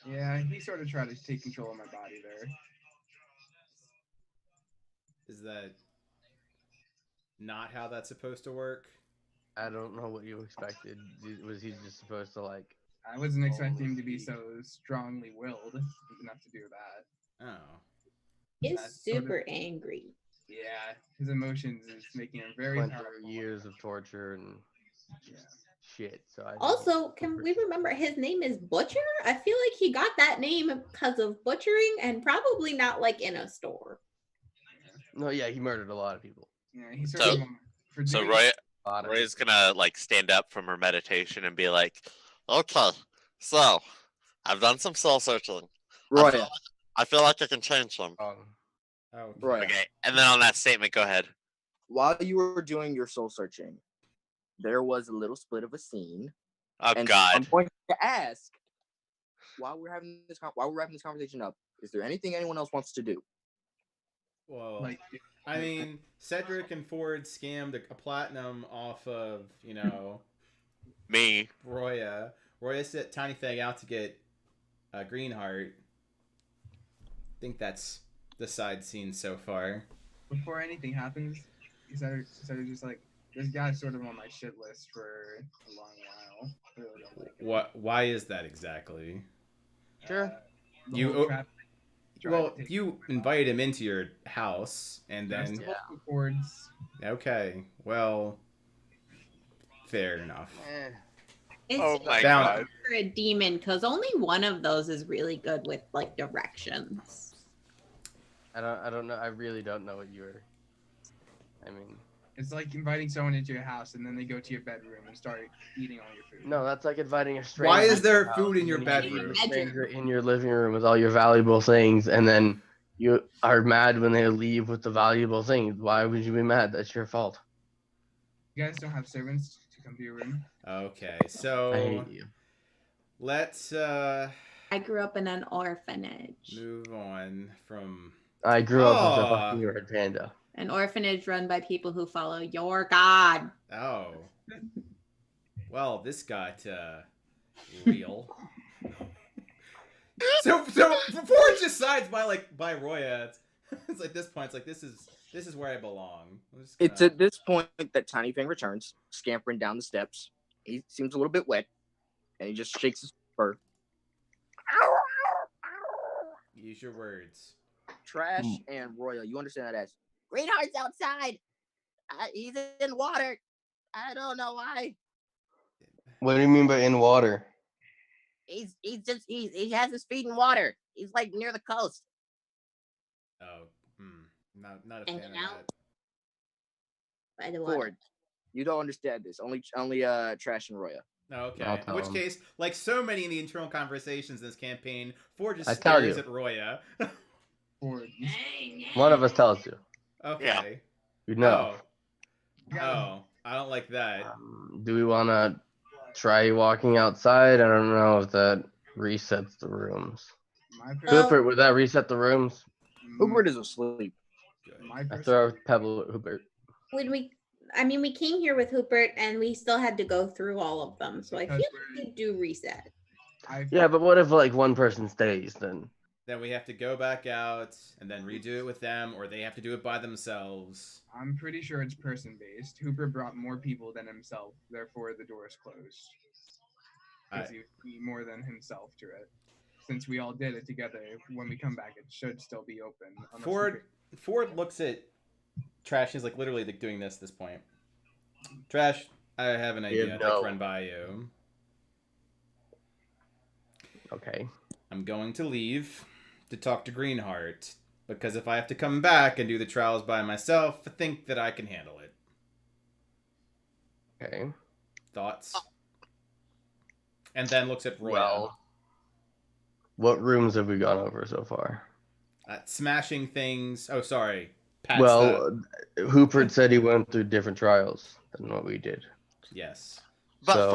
Yeah, he sort of tried to take control of my body there. Is that not how that's supposed to work? I don't know what you expected. Was he just supposed to like? I wasn't expecting him to be so strongly willed enough to do that. Oh. He's That's sort of- super angry. Yeah, his emotions is making him very Went powerful. through years of torture and shit. So I think Also, can we remember his name is Butcher? I feel like he got that name because of butchering and probably not like in a store. no, yeah, he murdered a lot of people. Yeah, he's So- sort of for So doing Roy, A lot of Roy's gonna like stand up from her meditation and be like, Okay, so I've done some soul searching. Roya, I feel like I can change him. people. Oh, Roya. okay. And then on that statement, go ahead. While you were doing your soul searching, there was a little split of a scene. Oh And I'm God. going to ask, while we're having this conversation up, is there anything anyone else wants to do? well, like I mean, Cedric and Ford scammed a platinum off of, Me. Roya. Roya sent Tiny Fang out to get Greenheart. I think that's the side scene so far. before anything happens, he's just like, this guy's sort of on my shit list for a long while. I really don't like him. What? Why is that exactly? Sure. The You- whole trap thing, Well, tried to take you over my invited him into your house, and life. then There's multiple chords. okay, well, fair enough. It's Oh my Down- God. for a demon because only one of those is really good with like directions. I don't know. I really don't know what you're. I mean, It's like inviting someone into your house and then they go to your bedroom and start eating all your food. no, that's like inviting a stranger. Why is to there your food house in your and then you bedroom? invite a stranger in your living room with all your valuable things, and then you are mad when they leave with the valuable things. Why would you be mad? That's your fault. You guys don't have servants to come to your room? Okay, I so hate you. let's I grew up in an orphanage. move on from. I grew up with a Oh. fucking red panda. An orphanage run by people who follow your God. Oh, well, this got real. so before it just sides by Roya, it's like this point. It's like this is where I belong. I'm just It's gonna- at this point that Tiny Fang returns, scampering down the steps. He seems a little bit wet, and he just shakes his fur. Use your words. Trash and Royal, you understand that as Greenheart's outside. He's in water. I don't know why. What do you mean by in water? He has his feet in water. He's like near the coast. Oh, not a Hanging fan of out. that. By the way, Ford, you don't understand this. Only Trash and Roya. Okay. I'll In tell which him. case, like so many in the internal conversations in this campaign, Ford just I tell stares you. at Roya. Or One of us tells you. Okay. You know. Oh, I don't like that. Do we want to try walking outside? I don't know if that resets the rooms. my Well- Hooper, would that reset the rooms? Hubert is asleep. Good. my I person- throw a pebble at Hooper. we came here with Hubert and we still had to go through all of them. So I feel Because like we do reset. Yeah, but what if like one person stays then? Then we have to go back out and then redo it with them, or they have to do it by themselves. I'm pretty sure it's person based. Hooper brought more people than himself, therefore the door is closed. Because he beat more than himself to it. Since we all did it together, when we come back, it should still be open. unless Ford looks at Trash. He's like literally like doing this at this point. Trash, I have an idea. I'd like no. to run by you. Okay. I'm going to leave to talk to Greenheart because if I have to come back and do the trials by myself, I think that I can handle it. Okay. Thoughts? And then looks at Roya. Well, what rooms have we gone over so far? Smashing things. Oh, sorry. Pat's Well, Hooper said he went through different trials than what we did. yes. But So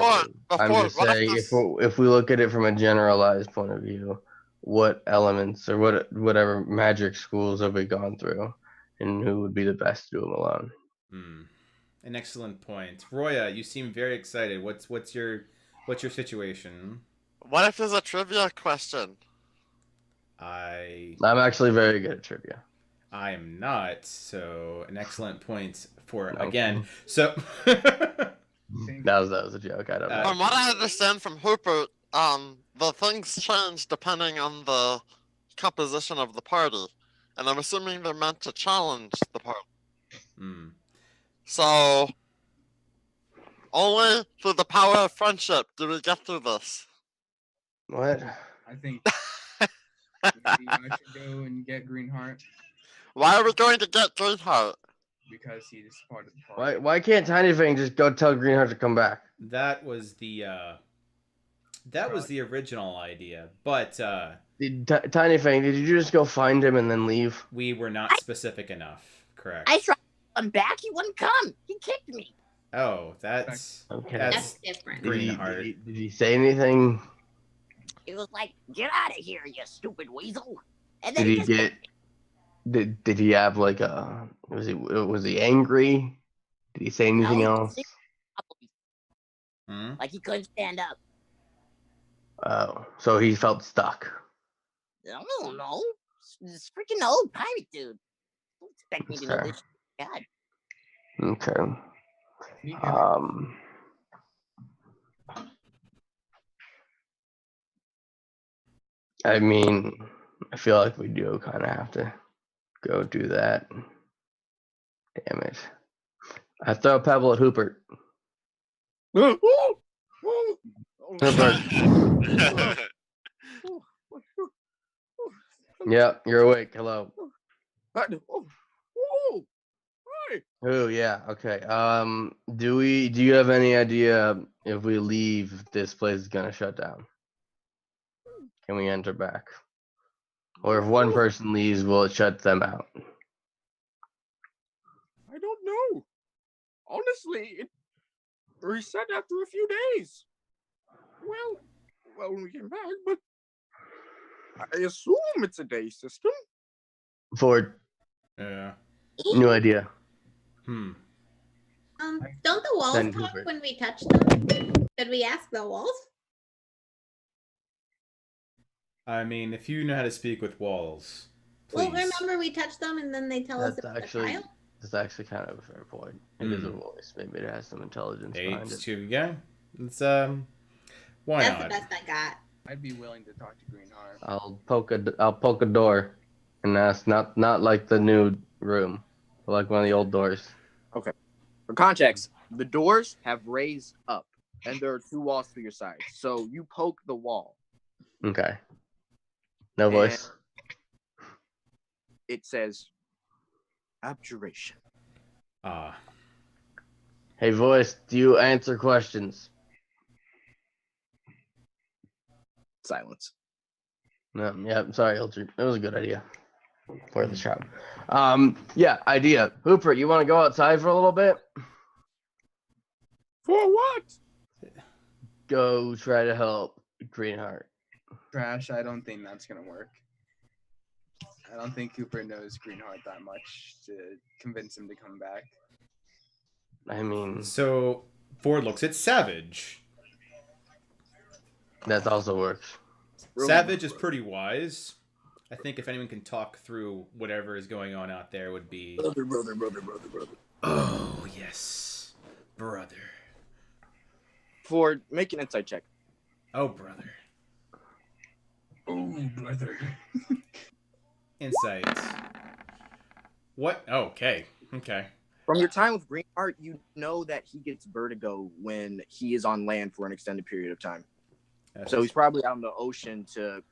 before I'm just saying, if we look at it from a generalized point of view, what elements or whatever magic schools have we gone through, and who would be the best to do them alone? An excellent point. Roya, you seem very excited. What's your situation? What if there's a trivia question? I I'm actually very good at trivia. am not, so an excellent point for No. again. So That was a joke. I don't know. From what I understand from Hooper, the things change depending on the composition of the party. and I'm assuming they're meant to challenge the Parliament. Hmm. So, only through the power of friendship do we get through this. What? I think maybe I should go and get Greenheart Why are we going to get Greenheart? because he's part of the party. Why can't Tiny Fang just go tell Greenheart to come back? That was the original idea, but Tiny Fang, did you just go find him and then leave? we were not specific enough. Correct. I tried to come back. He wouldn't come. He kicked me. Oh, that's Okay. That's different. Greenheart. Did he say anything? He was like, "Get out of here, you stupid weasel!" And Did then he just get? Did he have like a? Was he angry? Did he say anything No, else? Hmm? like he couldn't stand up. Oh, so he felt stuck. I don't know. This freaking old pirate dude. Don't expect me to know Okay. this. God. Okay. Can you hear me? I mean, I feel like we do kind of have to go do that. Damn it. I throw a pebble at Hoopert. Hoopert. Yep, you're awake. Hello. Oh yeah, okay. Do you have any idea if we leave, this place is gonna shut down? Can we enter back? Or if one person leaves, will it shut them out? I don't know. Honestly, it reset after a few days. Well, when we came back, but I assume it's a day system. Ford, Yeah. no idea. Hmm. Don't the walls Send talk Hubert. when we touch them? Did we ask the walls? I mean, if you know how to speak with walls, please. Well, remember we touched them and then they tell us That's about actually the file? that's actually kind of a fair point. It is a voice. Maybe it has some intelligence behind it. H2, yeah. It's why That's the not? best I got. I'd be willing to talk to Greenheart. I'll poke a door, and ask not like the new room, but like one of the old doors. For context, the doors have raised up, and there are two walls to your side. So you poke the wall. Okay. No voice. It says, "Abjuration." Ah. Hey, voice. Do you answer questions? Silence. No. Yeah. Sorry, Ilter. It was a good idea for the shop. Yeah. Idea. Hooper, you want to go outside for a little bit? For what? Go try to help Greenheart. Trash, I don't think that's gonna work. I don't think Cooper knows Greenheart that much to convince him to come back. I mean, So Ford looks at Savage. that also works. Savage is pretty wise. I think if anyone can talk through whatever is going on out there, would be. Brother. Oh yes, brother. For make an insight check. Oh brother. Oh, brother. Insights. What? Oh, okay. Okay. From your time with Greenheart, you know that he gets vertigo when he is on land for an extended period of time. So he's probably out in the ocean to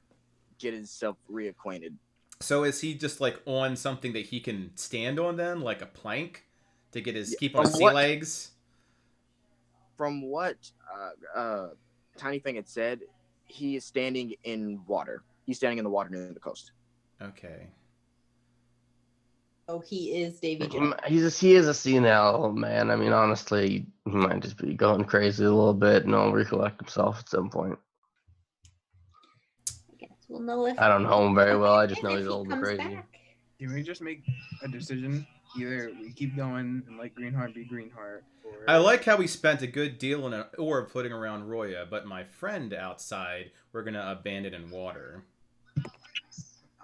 get himself reacquainted. So is he just like on something that he can stand on then, like a plank, to get his keep on his sea legs? From what Tiny Thing had said, he is standing in water. He's standing in the water near the coast. Okay. Oh, he is Davy Jones. He is a senile man. I mean, honestly, he might just be going crazy a little bit, and he'll recollect himself at some point. I guess we'll know if I don't know him very well. I just know if he's he old and comes crazy. back. Can we just make a decision? Either we keep going and let Greenheart be Greenheart, or I like how we spent a good deal in an orb floating around Roya, but my friend outside we're gonna abandon in water.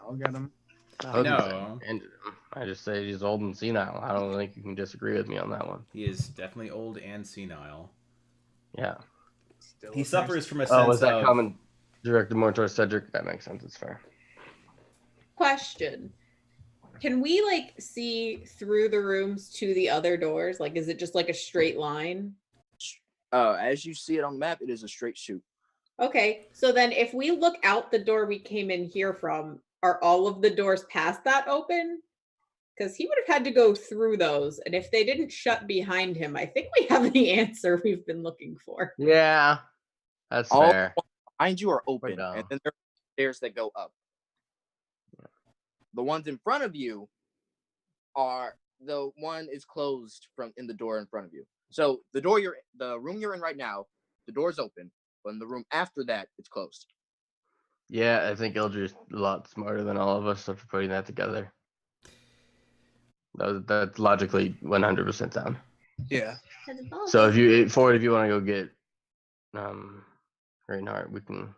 I'll get him. No. I just say he's old and senile. I don't think you can disagree with me on that one. He is definitely old and senile. Yeah. Still He a suffers from a Oh, sense was that of... comment directed more towards Cedric? That makes sense. It's fair. Question. Can we like see through the rooms to the other doors? Like, is it just like a straight line? As you see it on the map, it is a straight shoot. Okay, so then if we look out the door we came in here from, are all of the doors past that open? Because he would have had to go through those, and if they didn't shut behind him, I think we have the answer we've been looking for. Yeah, that's All fair. behind you are open, dumb. and then there are stairs that go up. The ones in front of you are the one is closed from in the door in front of you. So the room you're in right now, the door's open, but in the room after that, it's closed. Yeah, I think Eldridge is a lot smarter than all of us after putting that together. That's logically 100% sound. Yeah. So if you want to go get Reinhardt, we can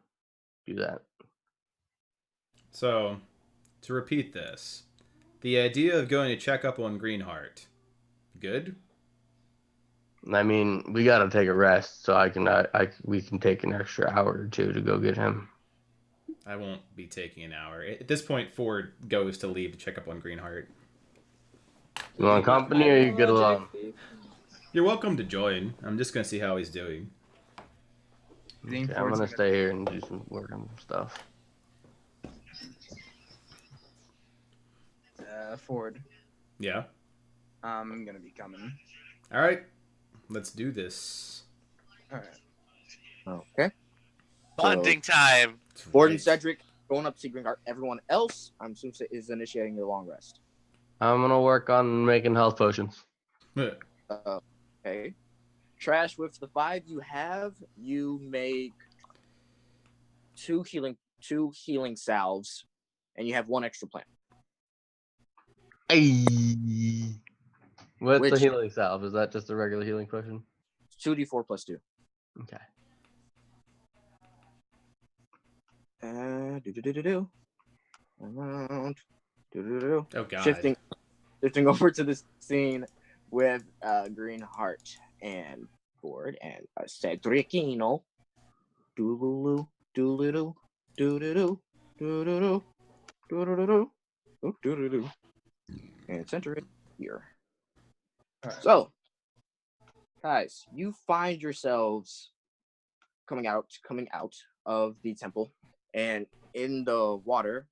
do that. So, to repeat this, the idea of going to check up on Greenheart, good? I mean, we gotta take a rest, so we can take an extra hour or two to go get him. I won't be taking an hour. At this point, Ford goes to leave to check up on Greenheart. You want company or you get along? You're welcome to join. I'm just gonna see how he's doing. Okay, I'm gonna stay here and do some work on some stuff. Ford. Yeah. I'm gonna be coming. All right. Let's do this. All right. Okay. Bonding time. Ford and Cedric going up to see Greenheart. Everyone else, I'm assuming, is initiating your long rest. I'm gonna work on making health potions. Okay. Trash, with the 5 you have, you make 2 healing salves, and you have 1 extra plant. Hey. What's the healing salve? Is that just a regular healing potion? 2d4 plus 2. Okay. Oh god. Shifting over to this scene with Greenheart and Ford and Cedricino. Doodaloo, doodaloo, doodaloo, doodaloo, doodaloo, doodaloo, and center it here. Right. So, guys, you find yourselves coming out of the temple, and in the water,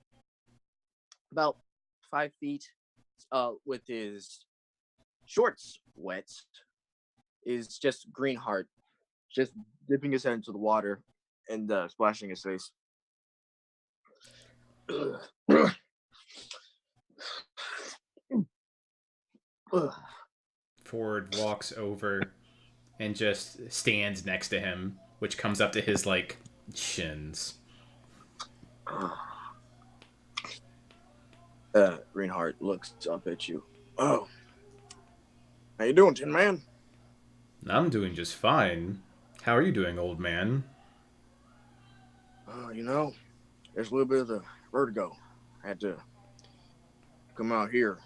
about 5 feet, with his shorts wet, is just Greenheart, just dipping his head into the water and splashing his face. Ford walks over and just stands next to him, which comes up to his like shins. Greenheart looks up at you. Oh, how you doing, Tin Man? I'm doing just fine. How are you doing, old man? You know, there's a little bit of the vertigo. I had to come out here.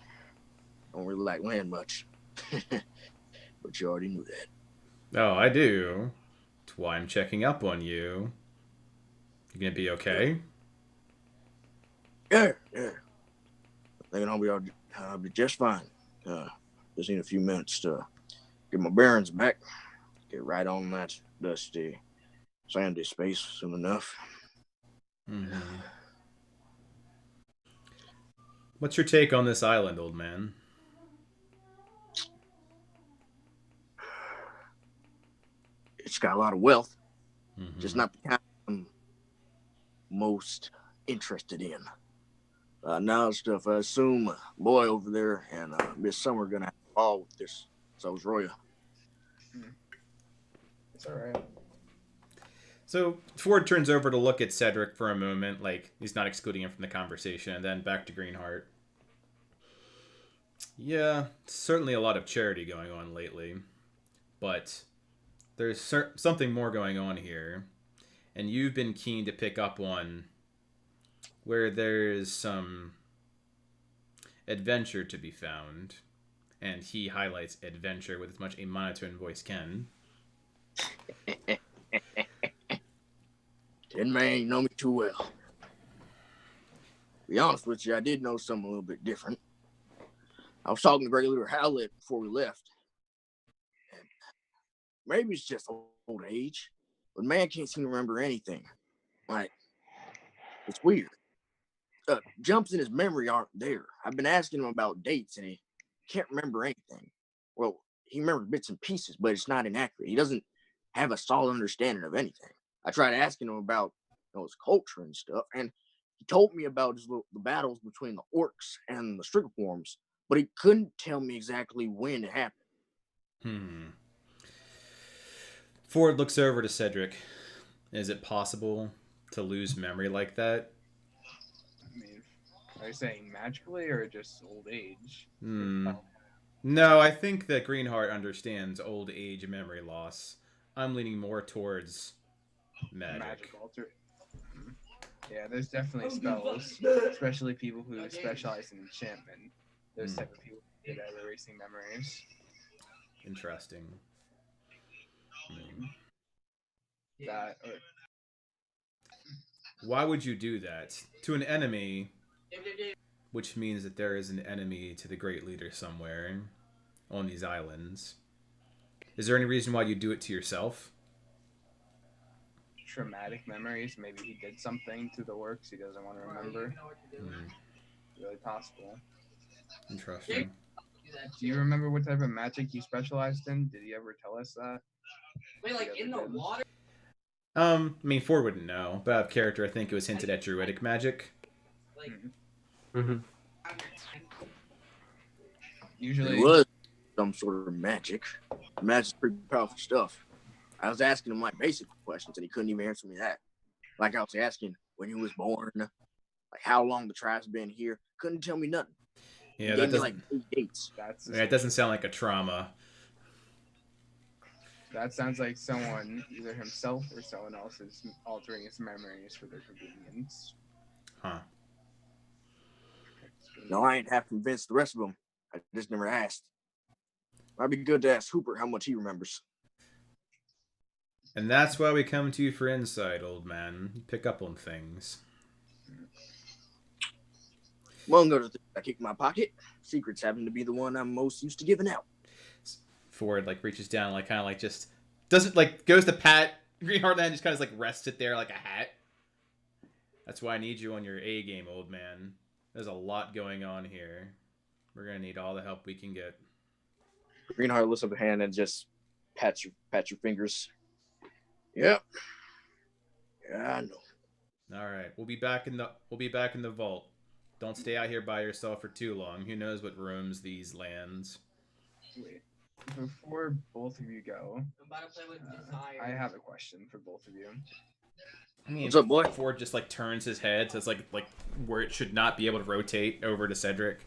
Don't really like land much. But you already knew that. Oh, I do. That's why I'm checking up on you. You gonna be okay? Yeah. I think I'll be just fine. Just need a few minutes to get my bearings back. Get right on that dusty, sandy space soon enough. Mm-hmm. What's your take on this island, old man? It's got a lot of wealth, Mm-hmm. just not the kind I'm most interested in. Now stuff, I assume Boy over there and Miss Summer are gonna have a ball with this. So is Roya. It's all right. So Ford turns over to look at Cedric for a moment, like he's not excluding him from the conversation, and then back to Greenheart. Yeah, certainly a lot of charity going on lately, but there's something more going on here, and you've been keen to pick up on where there's some adventure to be found, and he highlights adventure with as much a monotone voice can. Tin Man, you know me too well. To be honest with you, I did know something a little bit different. was talking to Great Leader Howlett before we left. And maybe it's just old age, but man can't seem to remember anything. Like, it's weird. Jumps in his memory aren't there. I've been asking him about dates, and he can't remember anything. Well, he remembers bits and pieces, but it's not inaccurate. He doesn't have a solid understanding of anything. I tried asking him about his culture and stuff, and he told me about the battles between the orcs and the strigoforms, but he couldn't tell me exactly when it happened. Ford looks over to Cedric. Is it possible to lose memory like that? I mean, are you saying magically or just old age? No, I think that Greenheart understands old age memory loss. I'm leaning more towards magic. Yeah, there's definitely spells, especially people who specialize in enchantment. Those type of people good at erasing memories. Interesting. Why would you do that to an enemy? Which means that there is an enemy to the Great Leader somewhere on these islands. Is there any reason why you do it to yourself? Traumatic memories. Maybe he did something to the works he doesn't want to remember. Really possible. Interesting. Do you remember what type of magic you specialized in? Did he ever tell us that? Wait, like in the water? I mean, Ford wouldn't know, but out of character, I think it was hinted at druidic magic. Usually, It was some sort of magic. Magic's pretty powerful stuff. I was asking him like basic questions, and he couldn't even answer me that. Like I was asking when he was born, like how long the tribe's been here. Couldn't tell me nothing. Yeah, that doesn't like 8 dates. It doesn't sound like a trauma. That sounds like someone, either himself or someone else, is altering his memories for their convenience. Huh. No, I ain't half convinced the rest of them. I just never asked. Might be good to ask Hooper how much he remembers. And that's why we come to you for insight, old man. You pick up on things. One other thing I kick in my pocket. Secrets happen to be the one I'm most used to giving out. Ford reaches down, kind of just doesn't goes to pat Greenheart and just kind of rests it there like a hat. That's why I need you on your A game, old man. There's a lot going on here. We're gonna need all the help we can get. Greenheart lifts up a hand and just pat your fingers. Yep. Yeah, I know. All right, we'll be back in the vault. Don't stay out here by yourself for too long. Who knows what roams these lands? Wait. Before both of you go, I have a question for both of you. I mean, what's up, boy? Ford just turns his head, so it's like where it should not be able to rotate over to Cedric,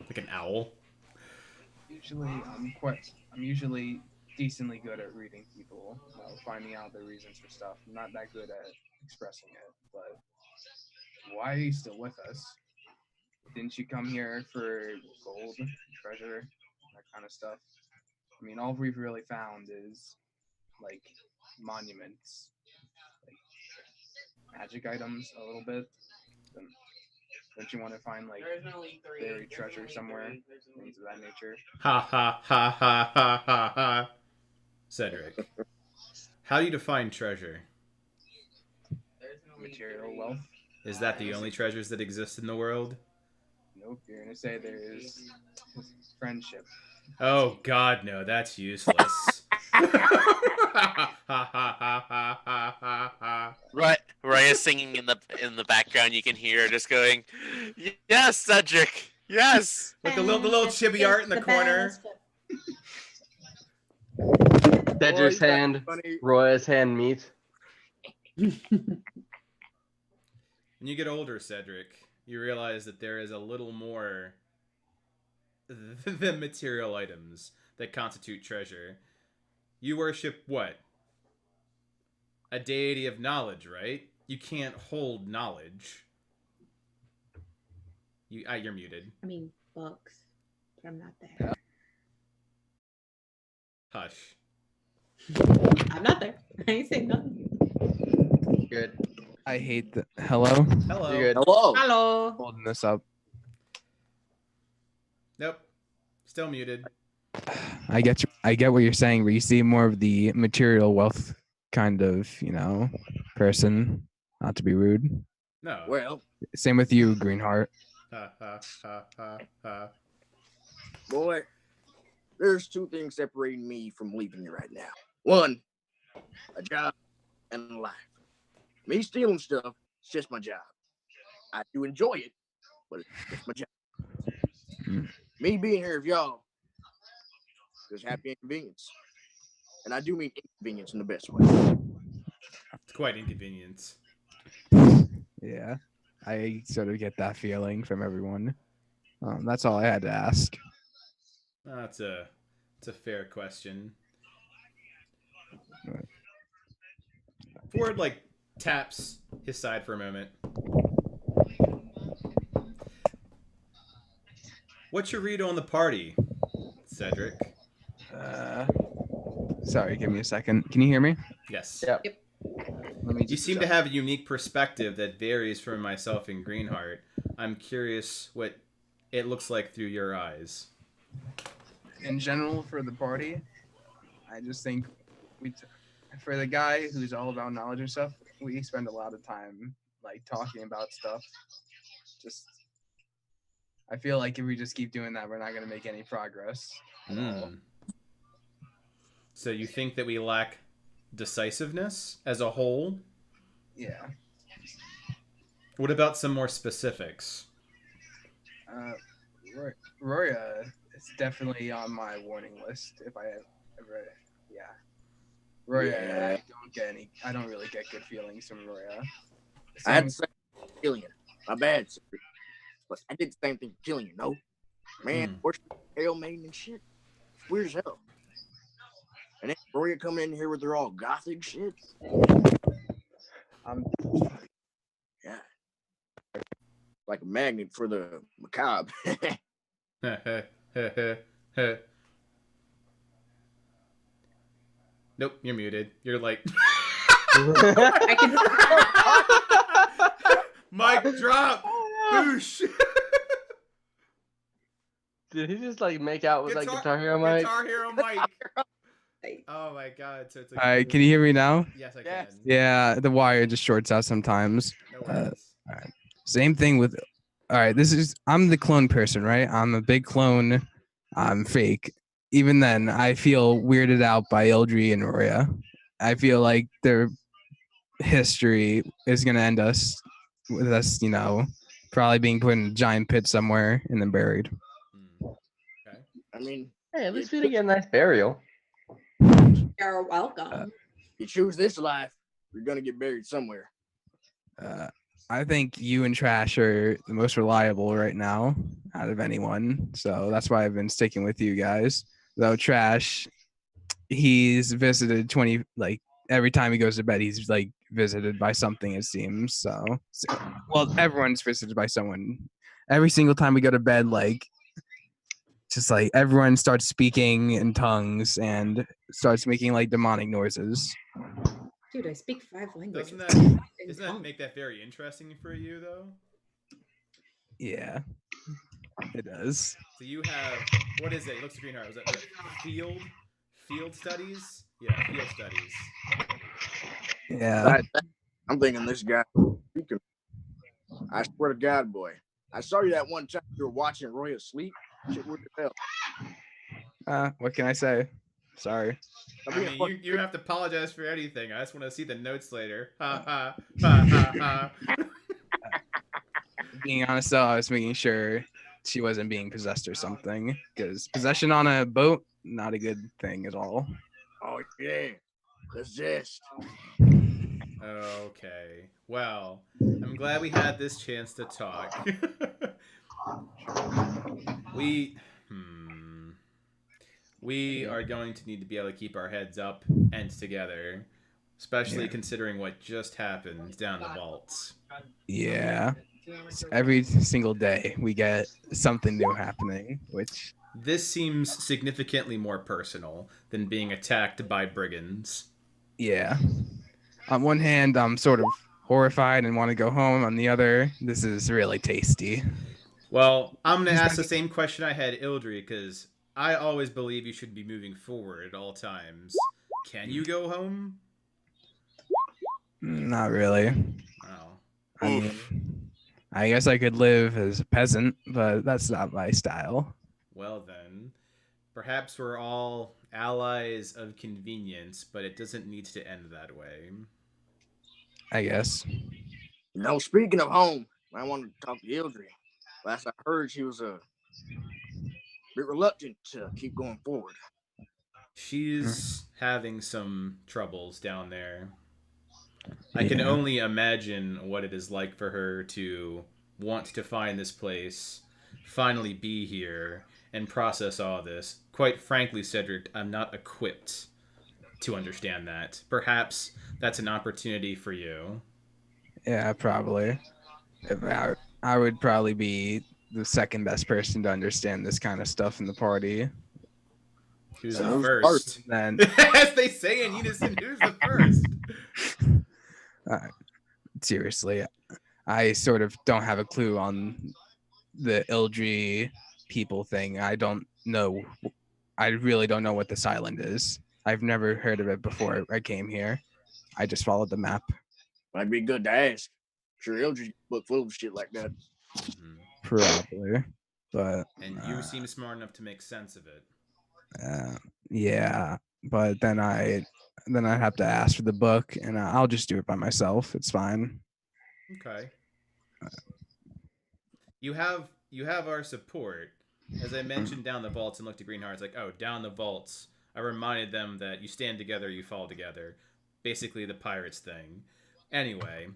like an owl. Usually, I'm usually decently good at reading people, finding out their reasons for stuff. I'm not that good at expressing it, but why are you still with us? Didn't you come here for gold, treasure, that kind of stuff? I mean, all we've really found is monuments, magic items a little bit. Don't you want to find buried treasure somewhere, things of that nature? Ha ha ha ha ha ha ha. Cedric, how do you define treasure? Material wealth. Is that the only treasures that exist in the world? Nope, you're gonna say there's friendship. Oh God, no, that's useless. Right, Raya singing in the background. You can hear her just going, "Yes, Cedric, yes." Like the little chibi art in the corner. Cedric's hand, Roya's hand meet. When you get older, Cedric, you realize that there is a little more than material items that constitute treasure. You worship what? A deity of knowledge, right? You can't hold knowledge. You're muted. I mean, books, but I'm not there. Hush. I'm not there. I ain't saying nothing. Good. I hate the hello. Hello. You good? Hello. Hello. Holding this up. Nope. Still muted. I get what you're saying, but you seem more of the material wealth kind of, person. Not to be rude. No. Well, Same with you, Greenheart. Ha ha ha ha ha. boy, there's two things separating me from leaving you right now. One, a job and a life. Me stealing stuff, it's just my job. I do enjoy it, but it's just my job. Me being here with y'all is happy inconvenience. And I do mean inconvenience in the best way. It's quite inconvenience. Yeah, I sort of get that feeling from everyone. That's all I had to ask. It's a fair question. Ford taps his side for a moment. What's your read on the party, Cedric? Sorry, give me a second. Can you hear me? Yes. Yep. You seem to have a unique perspective that varies from myself and Greenheart. I'm curious what it looks like through your eyes. In general, for the party, I just think for the guy who's all about knowledge and stuff, we spend a lot of time talking about stuff. I feel like if we just keep doing that, we're not going to make any progress. So you think that we lack decisiveness as a whole? Yeah. What about some more specifics? Roya is definitely on my warning list. If I ever, Roya, I don't really get good feelings from Roya. I had the same thing for Killian. My bad, sir. But I did the same thing for Killian, no? Man, worship Hail Maiden and shit. It's weird as hell. And then Roya coming in here with their all gothic shit. Yeah. Like a magnet for the macabre. Nope, you're muted. You're like... I can. Mic drop! Boosh! Did he just make out with Guitar Hero Mike? Guitar Hero Mike! Oh my god. So it's All right, can you hear me now? Yes, I can. Yeah, the wire just shorts out sometimes. No worries. All right. Same thing with. All right, I'm the clone person, right? I'm a big clone. I'm fake. Even then, I feel weirded out by Ildri and Roya. I feel like their history is gonna end with us, probably being put in a giant pit somewhere and then buried. Okay. I mean, Hey, at least we did get a nice burial. You're welcome. you choose this life, you're gonna get buried somewhere. I think you and Trash are the most reliable right now out of anyone. So that's why I've been sticking with you guys. Though Trash, he's visited every time he goes to bed, he's visited by something, it seems. So well, everyone's visited by someone. Every single time we go to bed, everyone starts speaking in tongues and starts making demonic noises. Dude, I speak 5 languages. Doesn't that make that very interesting for you, though? Yeah, it does. So you have, what is it? It looks like Greenheart. Was that field studies? Yeah, field studies. Yeah. I'm thinking this guy. I swear to God, boy. I saw you that one time you were watching Roya sleep. Shit, what the hell? What can I say? Sorry. I mean, you have to apologize for anything. I just want to see the notes later. Ha ha ha ha ha. Being honest, though, I was making sure she wasn't being possessed or something. Because possession on a boat, not a good thing at all. Oh, yeah. Possessed. Okay. Well, I'm glad we had this chance to talk. We are going to need to be able to keep our heads up and together, especially considering what just happened down the vaults. Yeah. Every single day we get something new happening, which... This seems significantly more personal than being attacked by brigands. Yeah. On one hand, I'm sort of horrified and want to go home. On the other, this is really tasty. Well, I'm gonna He's ask not- the same question I had Ildry, because I always believe you should be moving forward at all times. Can you go home? Not really. Oh. I mean, I guess I could live as a peasant, but that's not my style. Well then, perhaps we're all allies of convenience, but it doesn't need to end that way. I guess. Speaking of home, I wanted to talk to Ildry. Last I heard, she was a bit reluctant to keep going forward. She's having some troubles down there. I Yeah. can only imagine what it is like for her to want to find this place, finally be here, and process all this. Quite frankly, Cedric, I'm not equipped to understand that. Perhaps that's an opportunity for you. Yeah, probably. I would probably be the second best person to understand this kind of stuff in the party. Who's Who's the first? Then, As they say in unison, who's the first? seriously, I sort of don't have a clue on the Ildry people thing. I don't know. I really don't know what this island is. I've never heard of it before I came here. I just followed the map. Might be good to ask. Sure, Ildry's book full of shit like that. Probably. But And you seem smart enough to make sense of it. yeah, but then I have to ask for the book, and I'll just do it by myself. It's fine. Okay. You have our support. As I mentioned down the vaults and looked at Greenheart, it's like, oh, down the vaults. I reminded them that you stand together, you fall together. Basically the pirates thing. Anyway,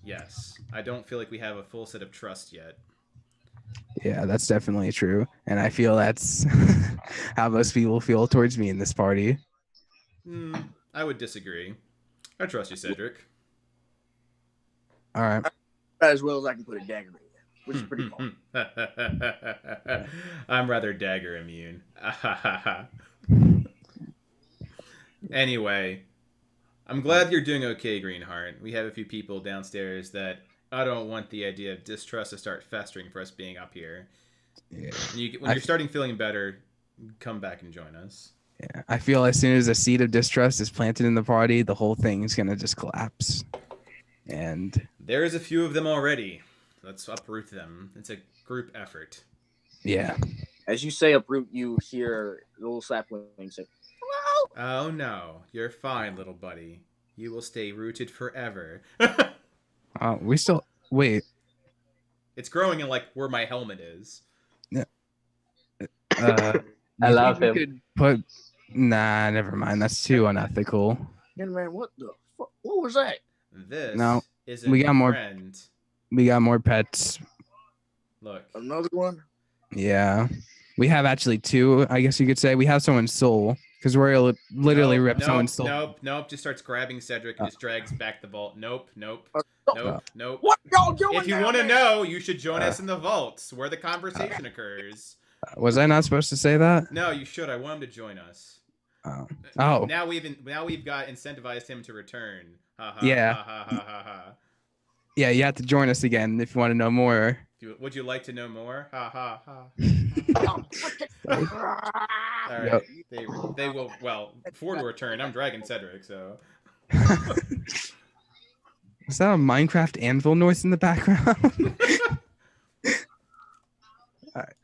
yes. I don't feel like we have a full set of trust yet. Yeah, that's definitely true, and I feel that's how most people feel towards me in this party. I would disagree. I trust you, Cedric. All right. As well as I can put a dagger in it, which is pretty cool. I'm rather dagger immune. Anyway, I'm glad you're doing okay, Greenheart. We have a few people downstairs that I don't want the idea of distrust to start festering for us being up here. Yeah. When you're starting feeling better, come back and join us. Yeah, I feel as soon as a seed of distrust is planted in the party, the whole thing is gonna just collapse. And there's a few of them already. Let's uproot them. It's a group effort. Yeah. As you say uproot, you hear the little sapling say, "Hello." Oh no, you're fine, little buddy. You will stay rooted forever. We still wait. It's growing in like where my helmet is. Yeah. I love him. Could put. Nah, never mind. That's too unethical. Young man, what the fuck? What was that? This No, is we got more. friend. We got more pets. Look. Another one? Yeah, we have actually two. I guess you could say we have someone's soul because Royal literally ripped someone's soul. Nope. Just starts grabbing Cedric and just drags back the vault. Nope. What y'all doing? If you want to know, you should join us in the vaults where the conversation occurs. Was I not supposed to say that? No, you should. I want him to join us. Oh. Now we've got incentivized him to return. Ha, ha, Yeah. Ha, ha, ha, ha, ha. Yeah, you have to join us again if you want to know more. Would you like to know more? Ha ha ha. All right. Yep. They will. Well, before to return. I'm dragging Cedric, so. Is that a Minecraft anvil noise in the background? All right.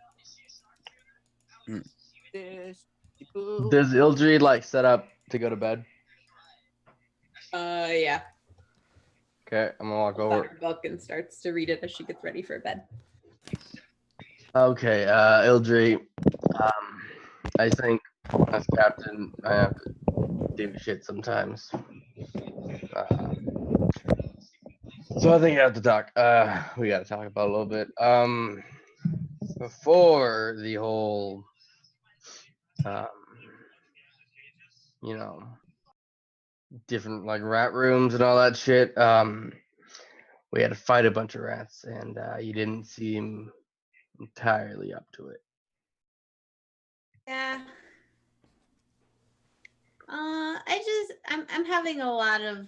Does Ildry like set up to go to bed? Yeah. Okay, I'm gonna walk over. Vulcan starts to read it as she gets ready for bed. Okay, Ildry. I think as captain, I have to do shit sometimes. So I think I have to talk. We got to talk about it a little bit. Before the whole, different like rat rooms and all that shit. We had to fight a bunch of rats, and you didn't seem entirely up to it. Yeah. I'm having a lot of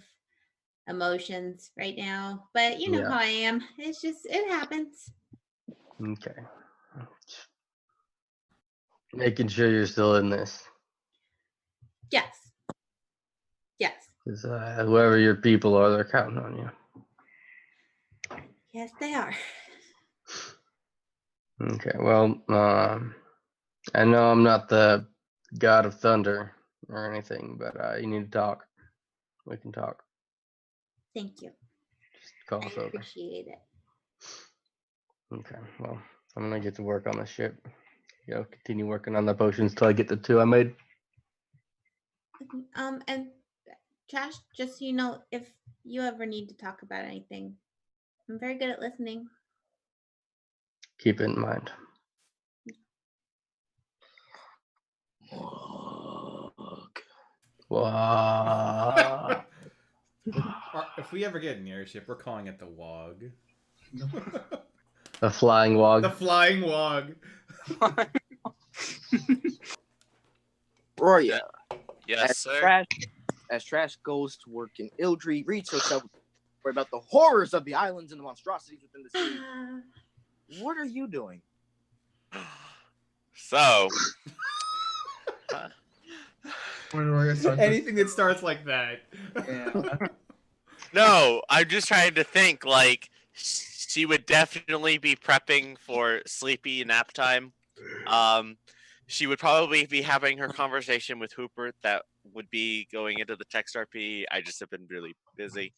emotions right now, but you know Yeah. how I am. It happens. Okay. Making sure you're still in this. Yes. Yes. Because whoever your people are, they're counting on you. Yes, they are. Okay, well, I know I'm not the god of thunder or anything, but you need to talk. We can talk. Thank you. Just call I us over. appreciate it. Okay, well, I'm gonna get to work on this ship. Continue working on the potions till I get the 2 I made. And Josh, just so you know, if you ever need to talk about anything, I'm very good at listening. Keep it in mind. Wow. If we ever get an airship, we're calling it the Wog. The flying wog. The flying Wog. Roya, Yes, as sir. Trash goes to work in Ildry, reads herself about the horrors of the islands and the monstrosities within the sea. What are you doing? So, Anything that starts like that. Yeah. no, I'm just trying to think. Like, she would definitely be prepping for sleepy nap time. She would probably be having her conversation with Hooper that would be going into the text RP. I just have been really busy,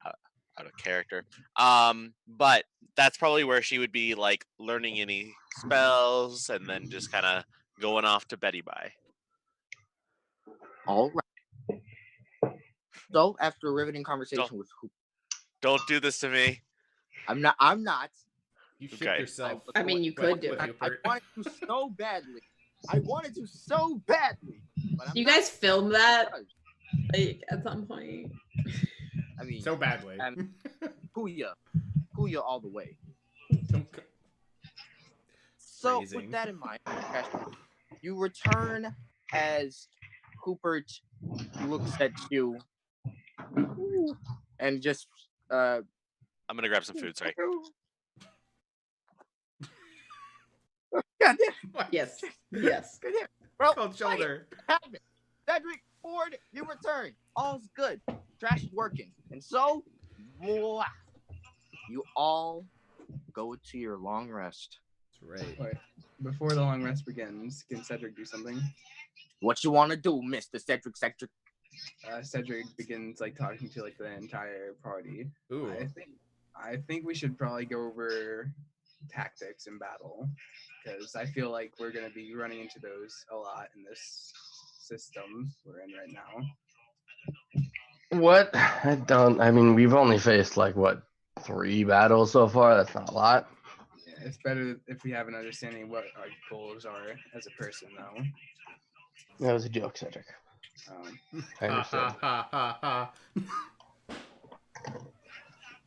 out of character. But that's probably where she would be like learning any spells and then just kind of going off to Betty Bye. All right. So, after a riveting conversation with Hooper, Don't do this to me. I'm not. You shit Okay. yourself. I mean, you could do it. I wanted to so badly. But I'm You not. guys film that like at some point. I mean, So badly. Kuya all the way. Don't co- So Phrasing. with that in mind, you return as Hoopert looks at you and just I'm gonna grab some food. Sorry. God damn. Yes. Yes. God damn. Bro, Cold shoulder. happened? Cedric, Ford, you return. All's good. Trash is working. And so, voila, you all go to your long rest. That's right. Wait, before the long rest begins, can Cedric do something? What you want to do, Mr. Cedric? Cedric begins like talking to like the entire party. Ooh. I think we should probably go over tactics in battle, because I feel like we're gonna be running into those a lot in this system we're in right now. What? I mean, we've only faced like, what, 3 battles so far? That's not a lot. Yeah, it's better if we have an understanding of what our goals are as a person, though. That was a joke, Cedric. I understand.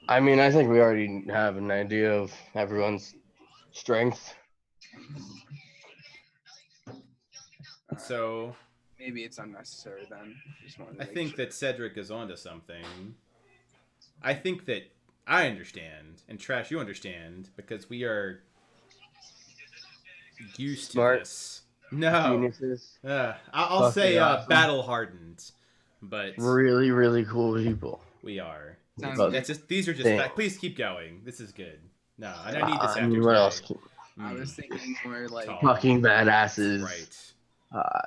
I mean, I think we already have an idea of everyone's strength. So Maybe it's unnecessary then. Just wanted to I make think sure. that Cedric is onto something. I think that I understand, and Trash, you understand, because we are used Smart. to this. No, Geniuses. I'll Fucking say awesome. battle hardened, but Really, really cool people. we are. Sounds But- That's just these are just Dang. fact. Please keep going. This is good. No, I don't need this I after mean, what today. else? I was thinking more like Tall. Fucking badasses. Right.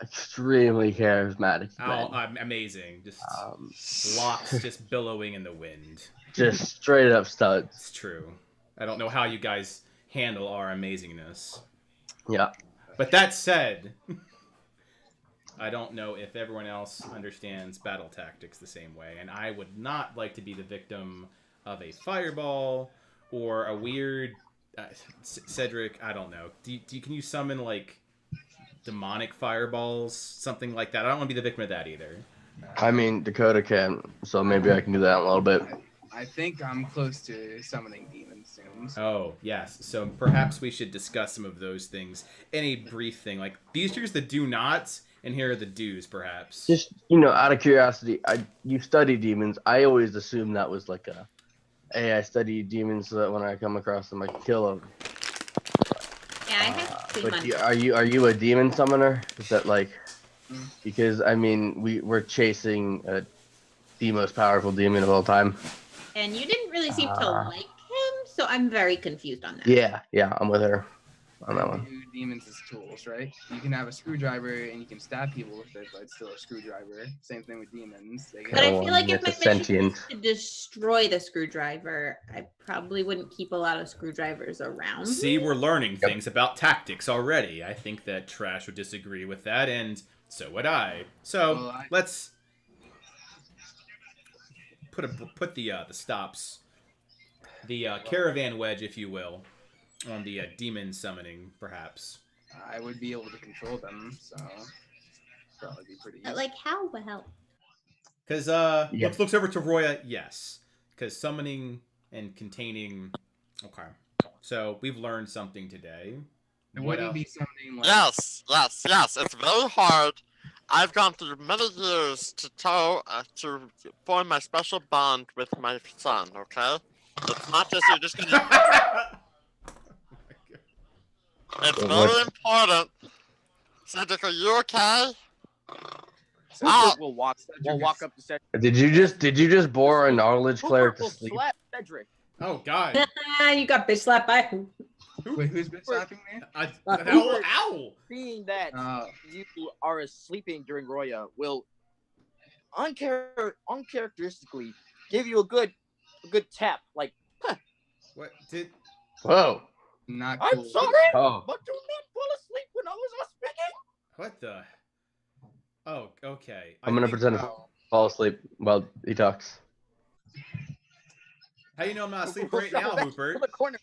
Extremely charismatic. Oh, men. amazing. Just Um, locks just billowing in the wind. just straight up studs. It's true. I don't know how you guys handle our amazingness. Yeah. But that said, I don't know if everyone else understands battle tactics the same way, and I would not like to be the victim of a fireball or a weird Cedric. I don't know. Can you summon like demonic fireballs, something like that? I don't want to be the victim of that either. I mean, Dakota can, so maybe I can do that in a little bit. I think I'm close to summoning demons soon. So Oh, yes. So perhaps we should discuss some of those things in a brief thing. Like, these here's the do nots, and here are the do's, perhaps. Just, out of curiosity, you study demons. I always assume that was like hey, I study demons so that when I come across them, I can kill them. Big But money. are you a demon summoner? Is that like? Because I mean, we're chasing the most powerful demon of all time. And you didn't really seem to like him, so I'm very confused on that. Yeah, I'm with her on that I one. view demons as tools, right? You can have a screwdriver and you can stab people with it, but it's still a screwdriver. Same thing with demons. They But I feel like if it's my a mission sentient. is to destroy the screwdriver, I probably wouldn't keep a lot of screwdrivers around. See, me. we're learning things about tactics already. I think that Trash would disagree with that, and so would I. So let's put the stops, the caravan wedge, if you will, on the demon summoning, perhaps. I would be able to control them, so probably be pretty easy. Like how well? Because looks over to Roya, yes. Because summoning and containing. Okay, so we've learned something today. It wouldn't be something like Yes. It's very hard. I've gone through many years to form my special bond with my son. Okay, it's not just you're just gonna. It's very important. Cedric, are you okay? Cedric will walk up to Cedric. Did you just bore a knowledge Claire Hooper to will sleep? slap Cedric. Oh God! You got bitch slapped by who? Wait, who's bitch slapping me? Ow! Seeing that you are sleeping during Roya will uncharacteristically give you a good tap, like, huh. What did? Whoa! Not I'm cool. sorry, Oh. but do not fall asleep when others are speaking. What the? Oh, okay. I'm gonna pretend to fall asleep while he talks. How you know I'm not asleep We'll right now, shuffle back Hooper? to the corner.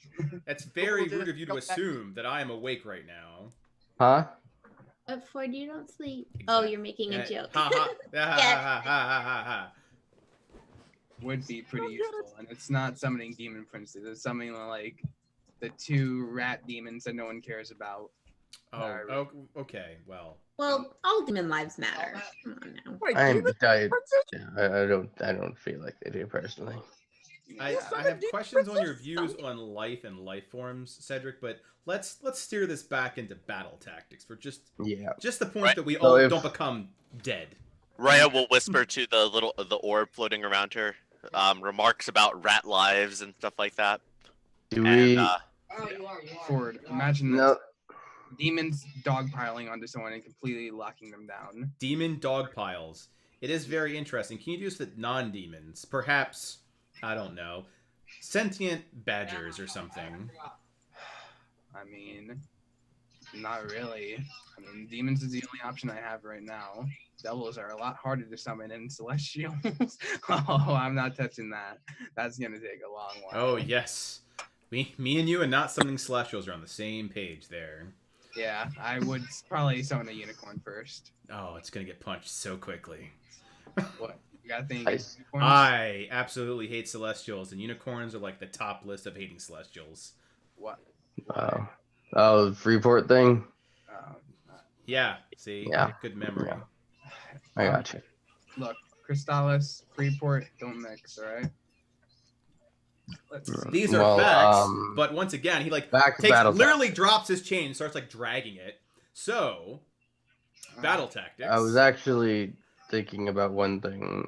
That's very We'll rude of you to just go back. assume that I am awake right now. Huh? Ford, you don't sleep. Oh, you're making a joke. Ha ha. Yes. Ha ha. Would be pretty useful, and it's not summoning demon princes. It's summoning like the 2 rat demons that no one cares about. Oh, okay. Well, Well, all demon lives matter. Come on now. Wait, I demon princess? I don't feel like they do personally. I have questions on your views on life and life forms, Cedric, but let's steer this back into battle tactics for just the point that we all don't become dead. Raya will whisper to the orb floating around her, remarks about rat lives and stuff like that. Do we? Ford, imagine this. Demons dogpiling onto someone and completely locking them down. Demon dogpiles. It is very interesting. Can you use the non-demons? Perhaps, I don't know, sentient badgers or something. I mean, not really. I mean, demons is the only option I have right now. Devils are a lot harder to summon than celestials. Oh, I'm not touching that. That's gonna take a long while. Oh yes, me and you and not summoning celestials are on the same page there. Yeah, I would probably summon a unicorn first. Oh, it's gonna get punched so quickly. What? You gotta think. I absolutely hate celestials, and unicorns are like the top list of hating celestials. What? Oh, Freeport thing. Yeah. See. Yeah. Good memory. Yeah. I got you. Look, Crystallis, Freeport, don't mix, all right? These are facts, but once again, he literally drops his chain and starts like dragging it. So, battle tactics. I was actually thinking about one thing.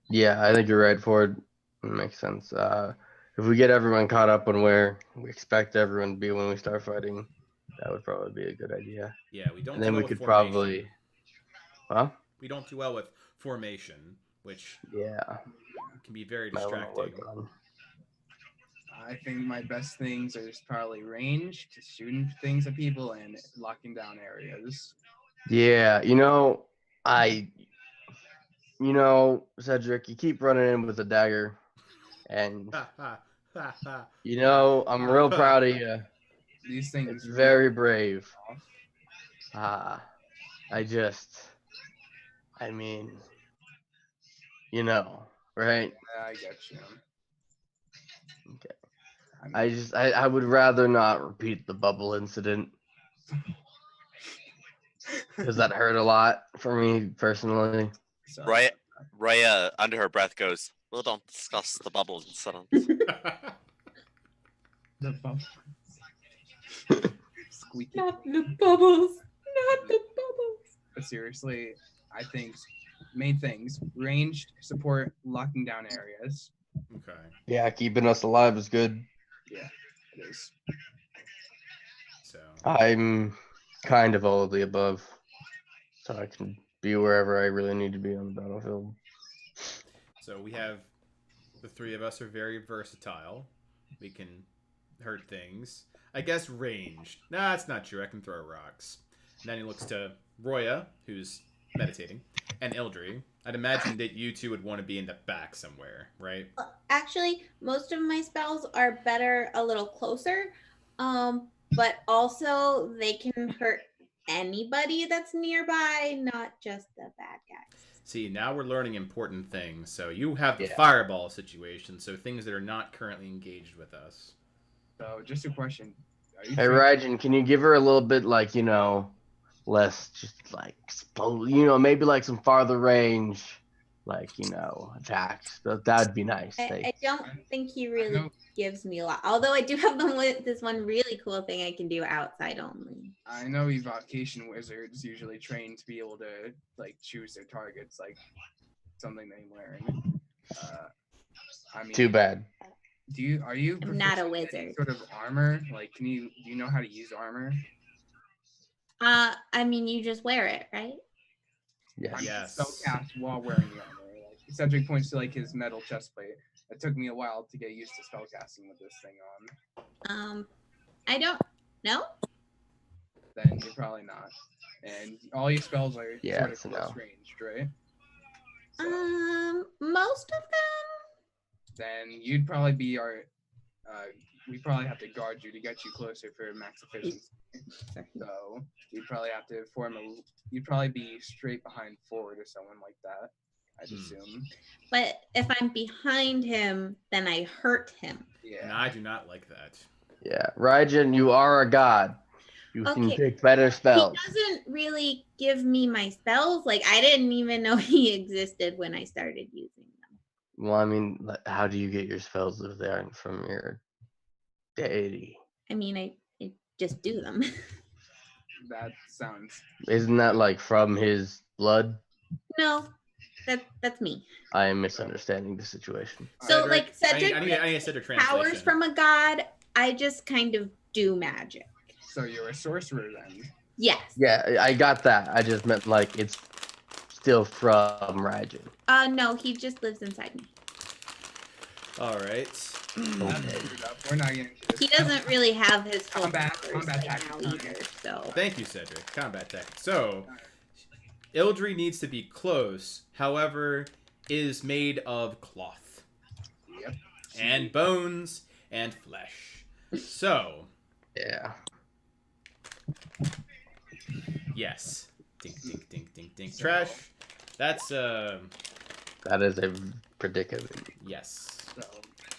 Yeah, I think you're right, Ford. It makes sense. If we get everyone caught up on where we expect everyone to be when we start fighting, that would probably be a good idea. Yeah, we don't. And then do we well could with formation. probably. Huh? We don't do well with formation, which can be very distracting. I think my best things are just probably range, just shooting things at people and locking down areas. Yeah, Cedric, you keep running in with a dagger, and I'm real proud of you. These things. It's very brave. Right? I get you. Okay. I would rather not repeat the bubble incident. Because that hurt a lot for me personally. Raya, under her breath, goes, "Well, don't discuss the bubble incident." The bubble. Squeaky. Not the bubbles. Not the bubbles. But seriously, I think main things: ranged support, locking down areas. Okay. Yeah, keeping us alive is good. Yeah, it is. So I'm kind of all of the above, so I can be wherever I really need to be on the battlefield. so we have the three of us are very versatile. We can hurt things. I guess ranged. Nah, that's not true. I can throw rocks. And then he looks to Roya, who's meditating, and Ildry. I'd imagine that you two would want to be in the back somewhere, right? Actually, most of my spells are better a little closer. But also they can hurt anybody that's nearby, not just the bad guys. See, now we're learning important things. So you have the Yeah. fireball situation, so things that are not currently engaged with us. So, just a question: are you Hey, trained- Raijin, can you give her a little bit, like, less, just like, maybe like some farther range, like, attacks? That'd be nice. I don't think he really know- gives me a lot. Although I do have this one really cool thing I can do outside only. I know evocation wizards usually train to be able to like choose their targets, like something they learn. I mean, Too bad. Are you I'm not a proficient in wizard. sort of armor? Like, do you know how to use armor? I mean, you just wear it, right? Yes. Yes. Spellcast while wearing the armor. Like, Cedric points to like his metal chest plate. It took me a while to get used to spellcasting with this thing on. I don't know. Then you're probably not. And all your spells are Yeah, sort of so close no. ranged, right? So, Most of then you'd probably be our. We probably have to guard you to get you closer for max efficiency. them. So you'd probably have to You'd probably be straight behind forward or someone like that. I'd assume. But if I'm behind him, then I hurt him. Yeah. And I do not like that. Yeah. Raijin, you are a god. You can Okay. pick better spells. He doesn't really give me my spells. Like, I didn't even know he existed when I started using them. Well, I mean, how do you get your spells if they aren't from your deity? I mean, I just do them. That sounds. Isn't that like from his blood? No, that's me. I am misunderstanding the situation. So, like, Cedric I need a Cedric translation. powers from a god. I just kind of do magic. So you're a sorcerer then. Yes. Yeah, I got that. I just meant like it's still from Raijin. No, he just lives inside me. All right. Okay. We're not getting to this. He doesn't really have his full Combat powers right tactics now time. either. So Thank you, Cedric. Combat tech. So, Ildry needs to be close. However, is made of cloth Yep. and bones and flesh. So, Yeah. yes. Dink, dink, dink, dink, dink. Trash. That's That is a predicament. yes. So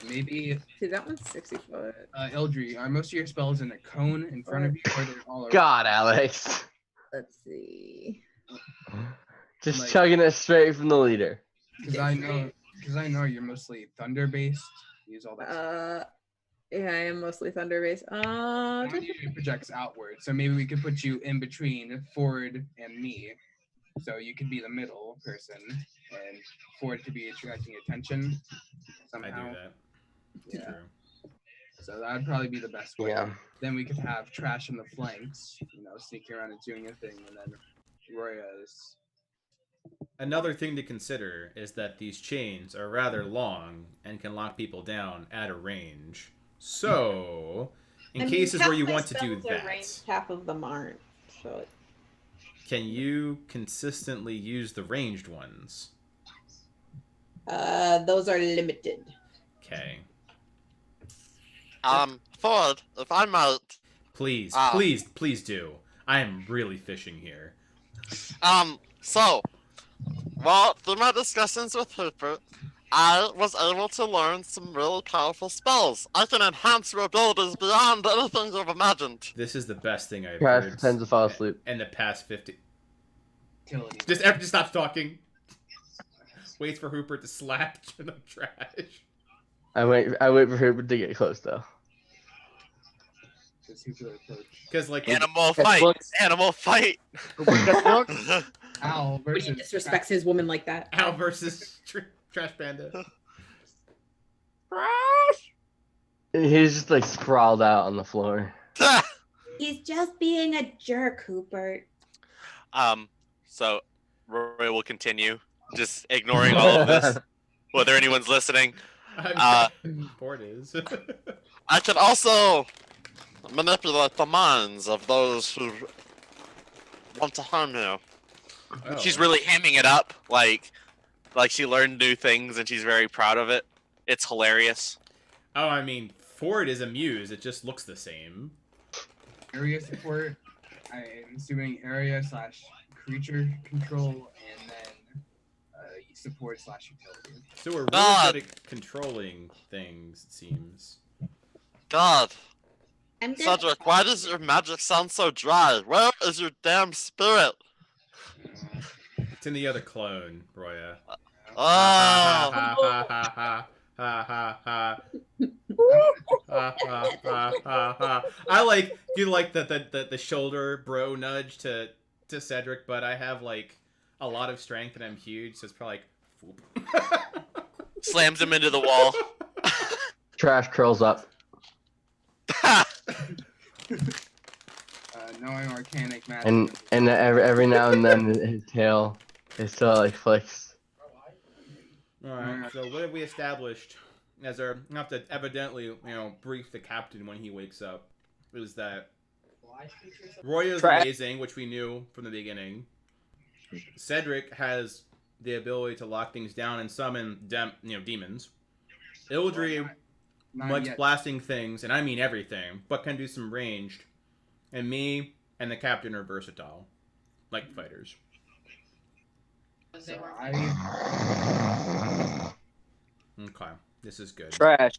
maybe See, that one's 60 foot. Eldry, are most of your spells in a cone in front of you, or they're all around? God, Alex. Let's see. Just Like- chugging it straight from the leader. Because I know you're mostly thunder based. Use all that. Yeah, I am mostly thunder based. Mine usually projects outward, so maybe we could put you in between Ford and me, so you could be the middle person, and Ford could be attracting attention I somehow. do that. Yeah. True. So that'd probably be the best way. Yeah. Then we could have Trash in the flanks, sneaking around and doing a thing, and then Roya is. Another thing to consider is that these chains are rather long and can lock people down at a range. So, in cases where you want to do that, Half of them aren't. So can you consistently use the ranged ones? those are limited. Okay. Ford, if I might, Please, Ah. please do. I am really fishing here. so, well, through my discussions with Hooper, I was able to learn some really powerful spells. I can enhance your abilities beyond anything you've imagined. This is the best thing I've Trash heard pretends to fall asleep. in the past 50. Utility. Just stops talking. Waits for Hooper to slap the trash. I wait for him to get close though. Does Hooper approach? Because like Animal Yes, fight. looks. Animal fight. Just looks. Al Nobody versus disrespects his woman like that. Al versus Trash Panda. Trash. He's just like sprawled out on the floor. He's just being a jerk, Hooper. So Roy will continue, just ignoring all of this, whether anyone's listening. Ford is. I can also manipulate the minds of those who want to harm you. Oh. She's really hamming it up, like she learned new things and she's very proud of it. It's hilarious. Oh, I mean, Ford is amused. It just looks the same. area support. I'm assuming area / creature control, and then support / utility. So we're really God. good at controlling things, it seems. God, I'm gonna, Cedric, why does your magic sound so dry? Where is your damn spirit? It's in the other clone, Roya. Oh, Ha ha ha ha ha ha ha. Ha, ha, ha, ha, ha. I do like the shoulder bro nudge to Cedric, but I have like a lot of strength and I'm huge, so it's probably like whoop. Slams him into the wall. Trash curls up. Knowing organic magic. And every now and then his tail is still like flicks. Alright, so what have we established as our have to evidently, brief the captain when he wakes up, is that Roya's amazing, which we knew from the beginning. Cedric has the ability to lock things down and summon demons. Ildry Not likes yet. blasting things, and I mean everything, but can do some ranged. And me and the captain are versatile, like fighters. So Okay, this is good. Trash.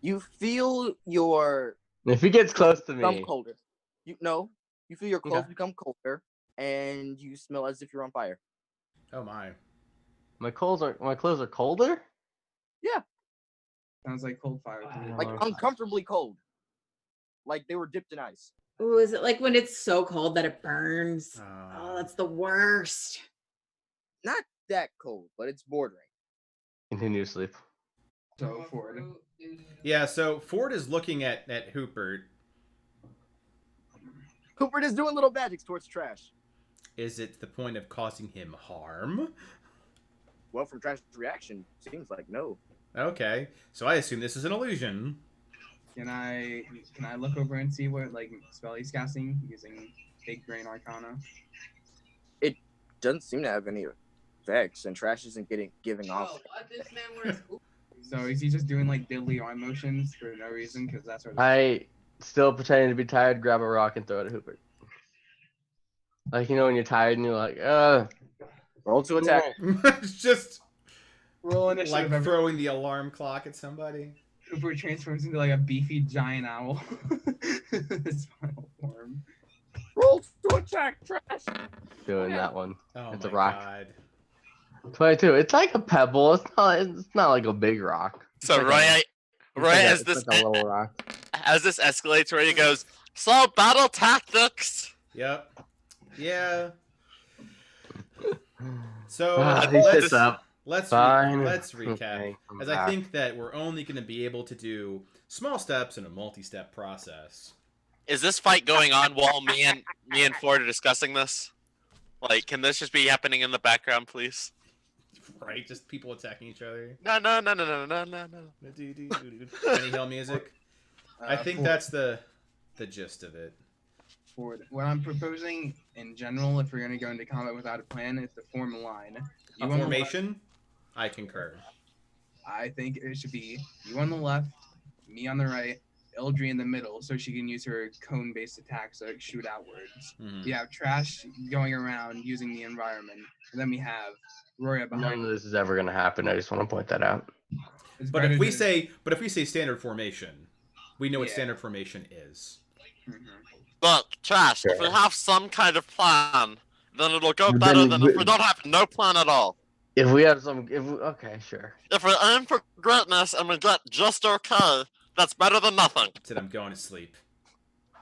You feel your If he gets close to become me, colder. You feel your clothes Okay. become colder, and you smell as if you're on fire. Oh my. my clothes are colder. sounds like cold fire. to me. Like uncomfortably cold. Like they were dipped in ice. Ooh, is it like when it's so cold that it burns? Uh, Oh, that's the worst. Not that cold, but it's bordering. Continue to sleep. So Ford. Yeah, so Ford is looking at Hoopert. Cooper is doing little magics towards trash. Is it the point of causing him harm? Well, from Trash's reaction, seems like no. Okay, so I assume this is an illusion. Can I look over and see what like spell he's casting using Big Brain Arcana? Doesn't seem to have any effects, and Trash isn't giving off. So is he just doing like diddly eye motions for no reason? Because that's what. I still pretending to be tired. Grab a rock and throw it at Hooper. Like when you're tired and you're like, Roll to attack. It's just Roll like initiative. throwing the alarm clock at somebody. Cooper transforms into like a beefy giant owl. His final form. Roll to attack, Trash. doing that one. Oh It's my a rock. god. 22. It's like a pebble. It's not like a big rock. It's So like Roy, it's like as it's this like a little rock. as this escalates, Roy goes, so battle tactics. Yep. Yeah. So He let's sits up. recap. Okay, I'm As I back. think that we're only going to be able to do small steps in a multi-step process. "Is this fight going on while me and Ford are discussing this? Like, can this just be happening in the background, please?" Right? Just people attacking each other. No. Benny Hill music. I think Ford- that's the gist of it. Ford. What I'm proposing in general, if we're gonna go into combat without a plan, is to form a line. A You on the formation? I concur. left- I think it should be you on the left, me on the right, Eldry in the middle, so she can use her cone-based attacks to shoot outwards. Mhm. We have Trash going around using the environment, and then we have Roya None behind. of this is ever gonna happen. I just want to point that out. It's But better if we to- say standard formation, we know what Yeah. standard formation is. Mhm. Look, Trash, if we Sure. have some kind of plan, then it'll go Then better than if we- we don't have no plan at all. If we have some, okay, sure. If we aim for greatness and we get just okay, that's better than nothing. Said I'm going to sleep.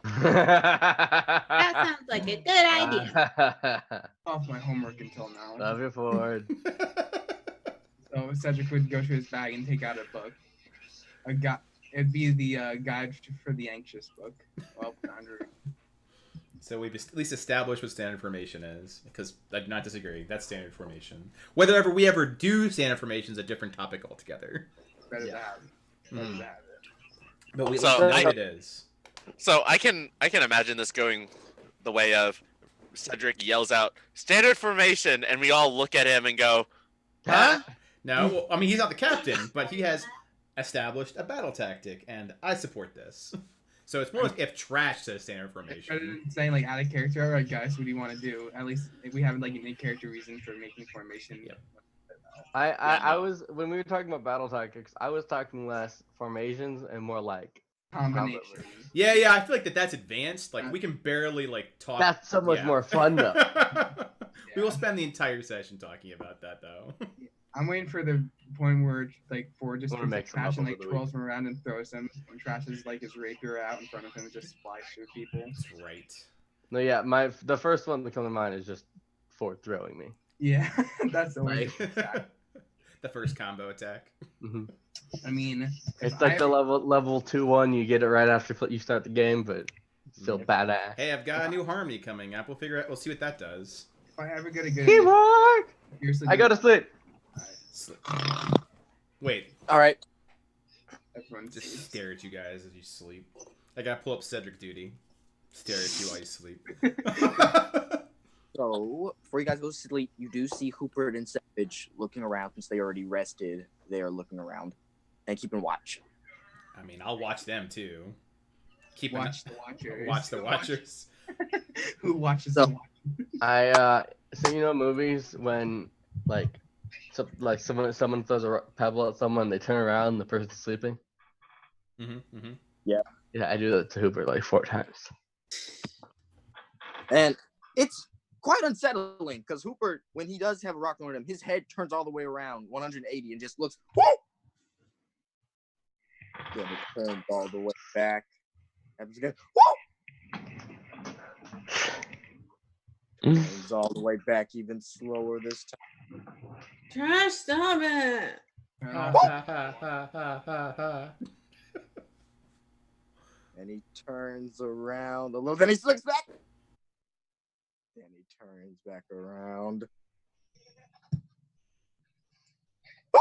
That sounds like a good idea. Off my homework until now. Love you, Ford. So Cedric would go to his bag and take out a book. It'd be the Guide for the Anxious book. Well, under. So we've at least established what standard formation is, because I do not disagree. That's standard formation. Whether we ever do standard formation is a different topic altogether. Better to have it. Better to have it. But we So know I- what it is. So I can imagine this going the way of Cedric yells out standard formation, and we all look at him and go, Huh? No, well, I mean he's not the captain, but he has established a battle tactic, and I support this. So it's more like if Trash says standard Rather formation. than saying like out of character, all right, guys, what do you want to do? At least if we have like a character reason for making formation. Yep. I was when we were talking about battle tactics, I was talking less formations and more like Combination. Yeah, I feel like that's advanced. Like we can barely like talk. That's so much more fun though. We will spend the entire session talking about that though. I'm waiting for the point where like Ford just Wanna picks make up some Trash and up like over the twirls him around and throws him. And Trash is like his rapier out in front of him and just flies through people. That's right. No, yeah, the first one that comes to mind is just Ford throwing me. Yeah, that's the way. The first combo attack. Mm-hmm. I mean, It's like the level 2-1. You get it right after you start the game, but it's still badass. Hey, I've got a new harmony coming up. We'll figure out. We'll see what that does. If I ever get a good, Teamwork! I go to sleep. Wait. All right. Everyone Just stare at you guys as you sleep. I gotta pull up Cedric duty. Stare at you while you sleep. So, before you guys go to sleep, you do see Hooper and Savage looking around since they already rested. They are looking around and keeping watch. I mean, I'll watch them too. Watch the Watchers. Watch the Watchers. Who watches So- the Watchers? So movies when someone throws a pebble at someone, they turn around, and the person's sleeping. Yeah, I do that to Hooper like 4 times. And it's quite unsettling because Hooper, when he does have a rock on him, his head turns all the way around 180 and just looks, whoo! Then it turns all the way back. Happens again, whoo! Turns all the way back even slower this time. Trash, stop it. And he turns around a little, then he looks back. Then he turns back around. Woo!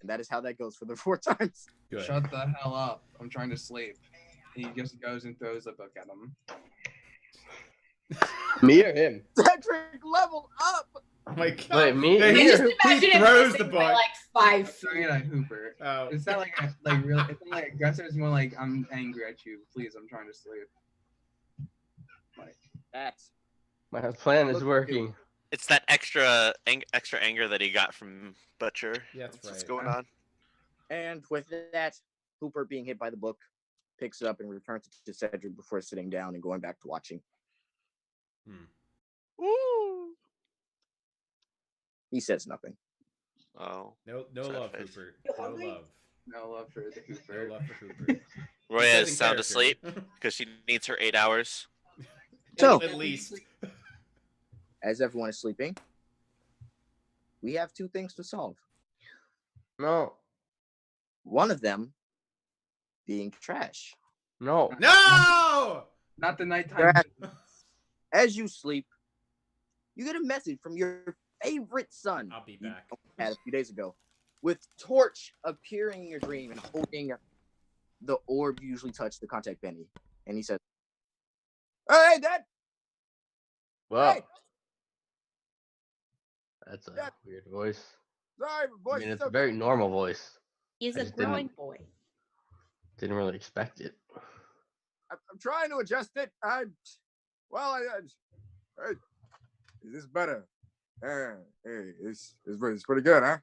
And that is how that goes for the 4 times. Good. Shut the hell up. I'm trying to sleep. He just goes and throws a book at him. Me or him? Cedric, level up! Oh my god. Wait, me? Hey, I he, just he imagine him throws missing the by book. like 5 Throwing feet. it at Hooper. Oh. It's not like really. It's not like aggressive. It's more like I'm angry at you. Please, I'm trying to sleep. That's My plan is Look, working. it's that extra anger that he got from Butcher. Yeah, that's What's right. going on? And with that, Hooper being hit by the book picks it up and returns it to Cedric before sitting down and going back to watching. Ooh. He says nothing. Oh. No Sad love, face. Hooper. You No hungry? love. No love for the No Hooper. love for Hooper. Roy He says is in sound character. asleep because she needs her 8 hours. So- at least. As everyone is sleeping, we have 2 things to solve. No. One of them being Trash. No. No! Not the nighttime. Trash. As you sleep, you get a message from your favorite son I'll be you back. had a few days ago, with Torch appearing in your dream and holding the orb you usually touch, the contact Benny. And he says, "Hey, Dad! Well, Hey! that's a Yeah. weird voice. Sorry, I voice mean, is it's so a very normal voice. He's I a just didn't- growing boy. Didn't really expect it. I'm trying to adjust it. Hey, is this better? Hey, it's pretty good, huh?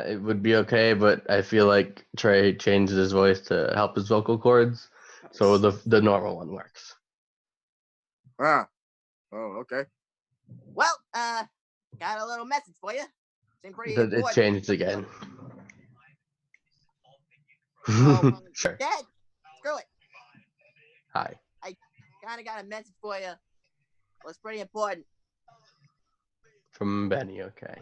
It would be okay, but I feel like Trey changed his voice to help his vocal cords, so the normal one works. Ah, oh, okay. Well, got a little message for you. Seemed pretty It important. changed again. Oh, Sure. Dad, screw it. Hi. I kind of got a message for you. Well, it's pretty important. From Benny, okay.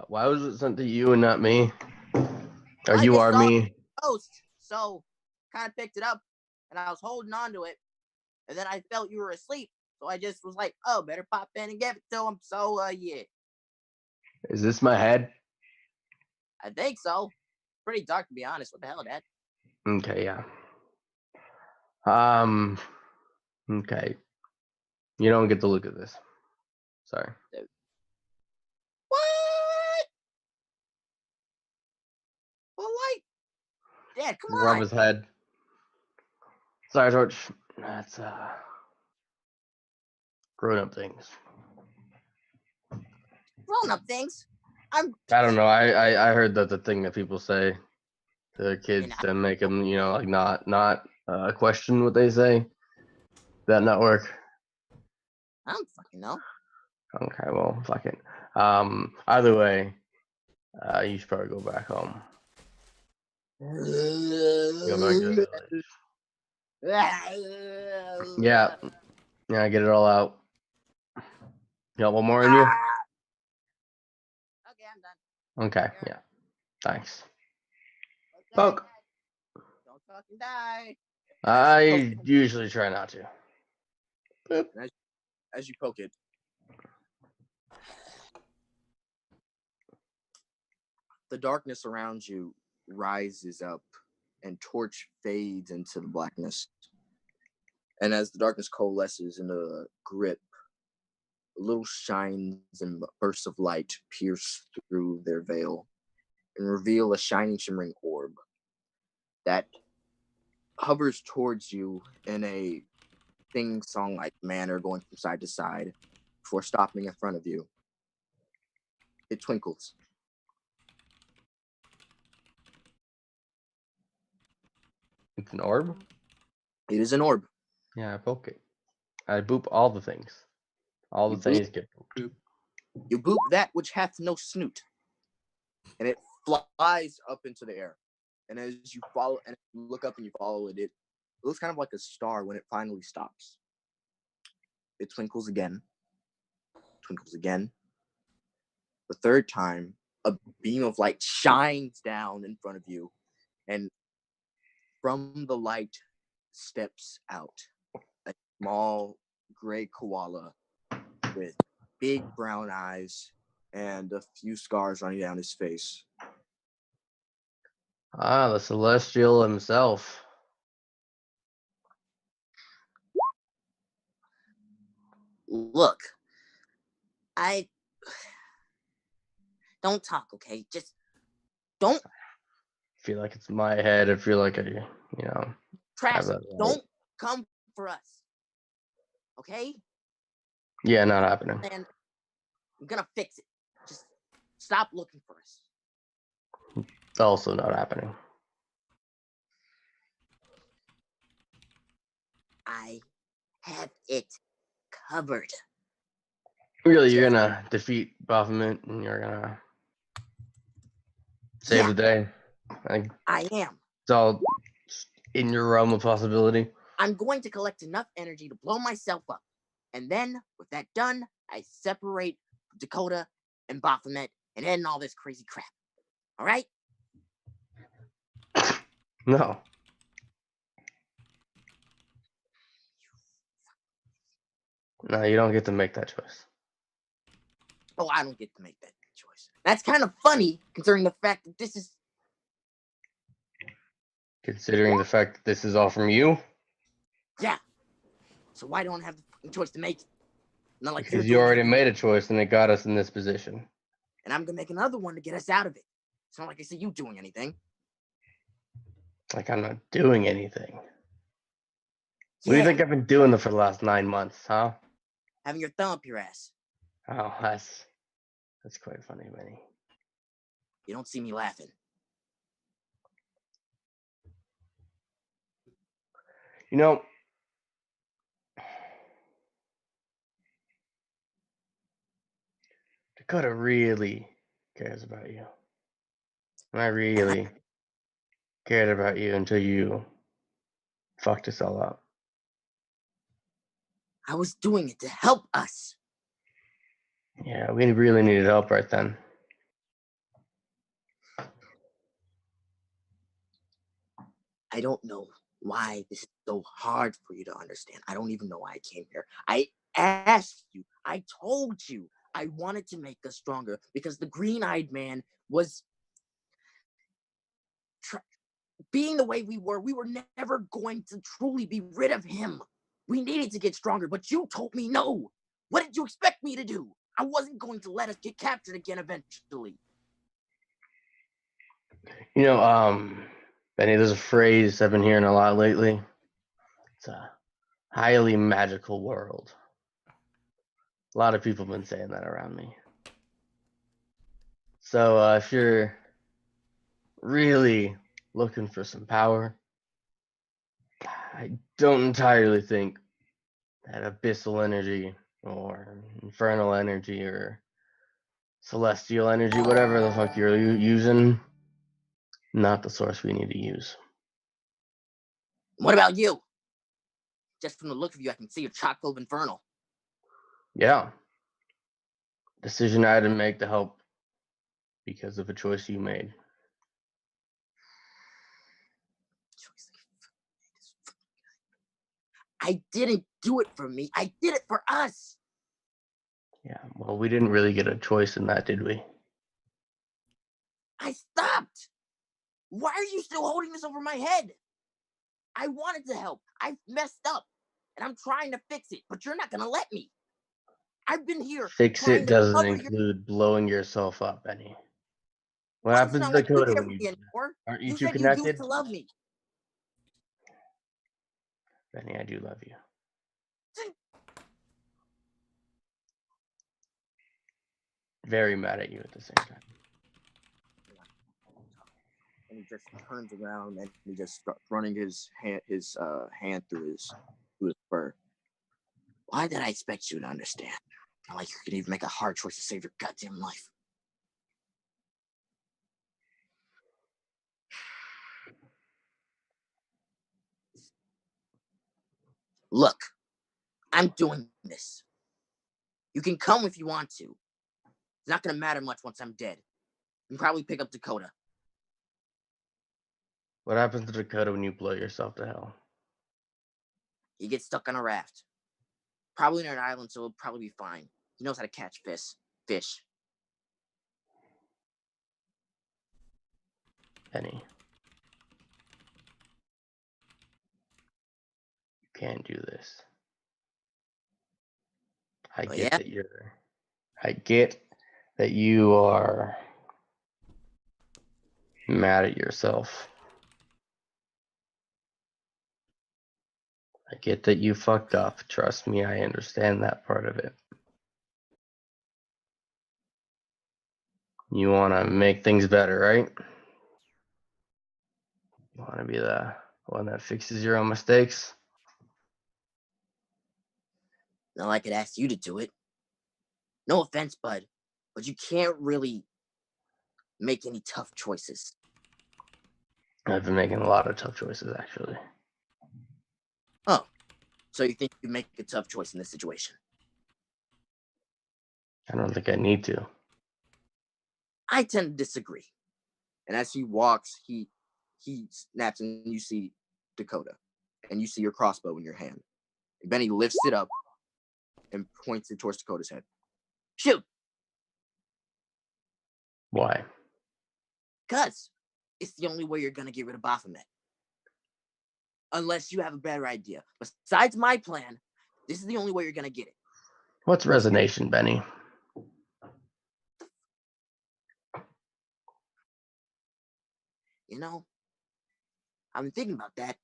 Why was it sent to you and not me? Or I you just are saw me? Post, so kind of picked it up, and I was holding on to it, and then I felt you were asleep, so I just was like, "Oh, better pop in and give it to him." So, yeah, Is this my head? I think so. Pretty dark, to be honest. What the hell, Dad? Okay, yeah. Okay. You don't get to look at this. Sorry. What? Well, like, Dad, come Rub on. his head. Sorry, Torch. That's grown-up things. Grown-up things. I don't know. I heard that the thing that people say to their kids And to make them, like not question what they say. That not work. I don't fucking know. Okay, well, fuck it. Either way, you should probably go back home. Go back to the village. Yeah, get it all out. You got one more in you? Okay, I'm done. Okay, yeah. Thanks. Okay, Poke. don't fucking die. I usually try not to. Boop. As you poke it, the darkness around you rises up, and Torch fades into the blackness. And as the darkness coalesces in a grip, little shines and bursts of light pierce through their veil and reveal a shining, shimmering orb that hovers towards you in a sing-song-like manner, going from side to side before stopping in front of you. It twinkles. It's an orb? It is an orb. Yeah, I poke it. I boop all the things. All the things get booped. You boop that which hath no snoot, and it flies up into the air. And as you follow, and you look up and you follow it, it looks kind of like a star when it finally stops. It twinkles again. Twinkles again. The third time, a beam of light shines down in front of you, and from the light steps out a small gray koala with big brown eyes and a few scars running down his face. Ah, the Celestial himself. Look, I don't talk, okay? Just don't Feel like it's my head. I feel like I, trash. have that right. Don't come for us, okay? Yeah, not happening. And I'm gonna fix it. Just stop looking for us. Also not happening. I have it covered. Really, you're gonna defeat Baphomet and you're gonna save the day. I am. It's all in your realm of possibility. I'm going to collect enough energy to blow myself up. And then, with that done, I separate Dakota and Baphomet and end all this crazy crap. All right? No. No, you don't get to make that choice. Oh, I don't get to make that choice. That's kind of funny, considering the fact that this is... Considering the fact that this is all from you? Yeah. So why don't I have the choice to make it? Not like Because you already made a choice and it got us in this position. And I'm going to make another one to get us out of it. It's not like I see you doing anything. Like I'm not doing anything. Yeah. What do you think I've been doing for the last 9 months, huh? Having your thumb up your ass. Oh, that's quite funny, Benny. You don't see me laughing. You know, Dakota really cares about you. And I really cared about you until you fucked us all up. I was doing it to help us. Yeah, we really needed help right then. I don't know why this is so hard for you to understand. I don't even know why I came here. I asked you. I told you I wanted to make us stronger because the green-eyed man was being the way we were never going to truly be rid of him. We needed to get stronger, but you told me no. What did you expect me to do? I wasn't going to let us get captured again eventually. You know, Benny, there's a phrase I've been hearing a lot lately. It's a highly magical world. A lot of people have been saying that around me. So if you're really looking for some power, I don't entirely think that abyssal energy or infernal energy or celestial energy, whatever the fuck you're using, not the source we need to use. What about you? Just from the look of you, I can see you're chock full of infernal. Yeah. Decision I had to make to help because of a choice you made. I didn't do it for me. I did it for us. Yeah, well, we didn't really get a choice in that, did we? I stopped. Why are you still holding this over my head? I wanted to help. I messed up. And I'm trying to fix it, but you're not going to let me. I've been here. Fix it doesn't include blowing yourself up, Benny. What happens to Dakota when you do that? Aren't you two said connected? You used to love me. Benny, I do love you. Very mad at you at the same time. And he just turns around and he just starts running his hand through his fur. Why did I expect you to understand? Not like you could even make a hard choice to save your goddamn life. Look, I'm doing this. You can come if you want to. It's not gonna matter much once I'm dead. You can probably pick up Dakota. What happens to Dakota when you blow yourself to hell? He gets stuck on a raft. Probably near an island, so he'll probably be fine. He knows how to catch fish. Benny. You can't do this. I get that you are mad at yourself. I get that you fucked up. Trust me, I understand that part of it. You want to make things better, right? You want to be the one that fixes your own mistakes? Now I could ask you to do it. No offense, bud, but you can't really make any tough choices. I've been making a lot of tough choices, actually. Oh, so you think you make a tough choice in this situation? I don't think I need to. I tend to disagree. And as he walks, he snaps, and you see Dakota, and you see your crossbow in your hand. And Benny lifts it up and points it towards Dakota's head. Shoot! Why? Because it's the only way you're going to get rid of Baphomet. Unless you have a better idea. Besides my plan, this is the only way you're going to get it. What's resonation, Benny? You know, I've been thinking about that.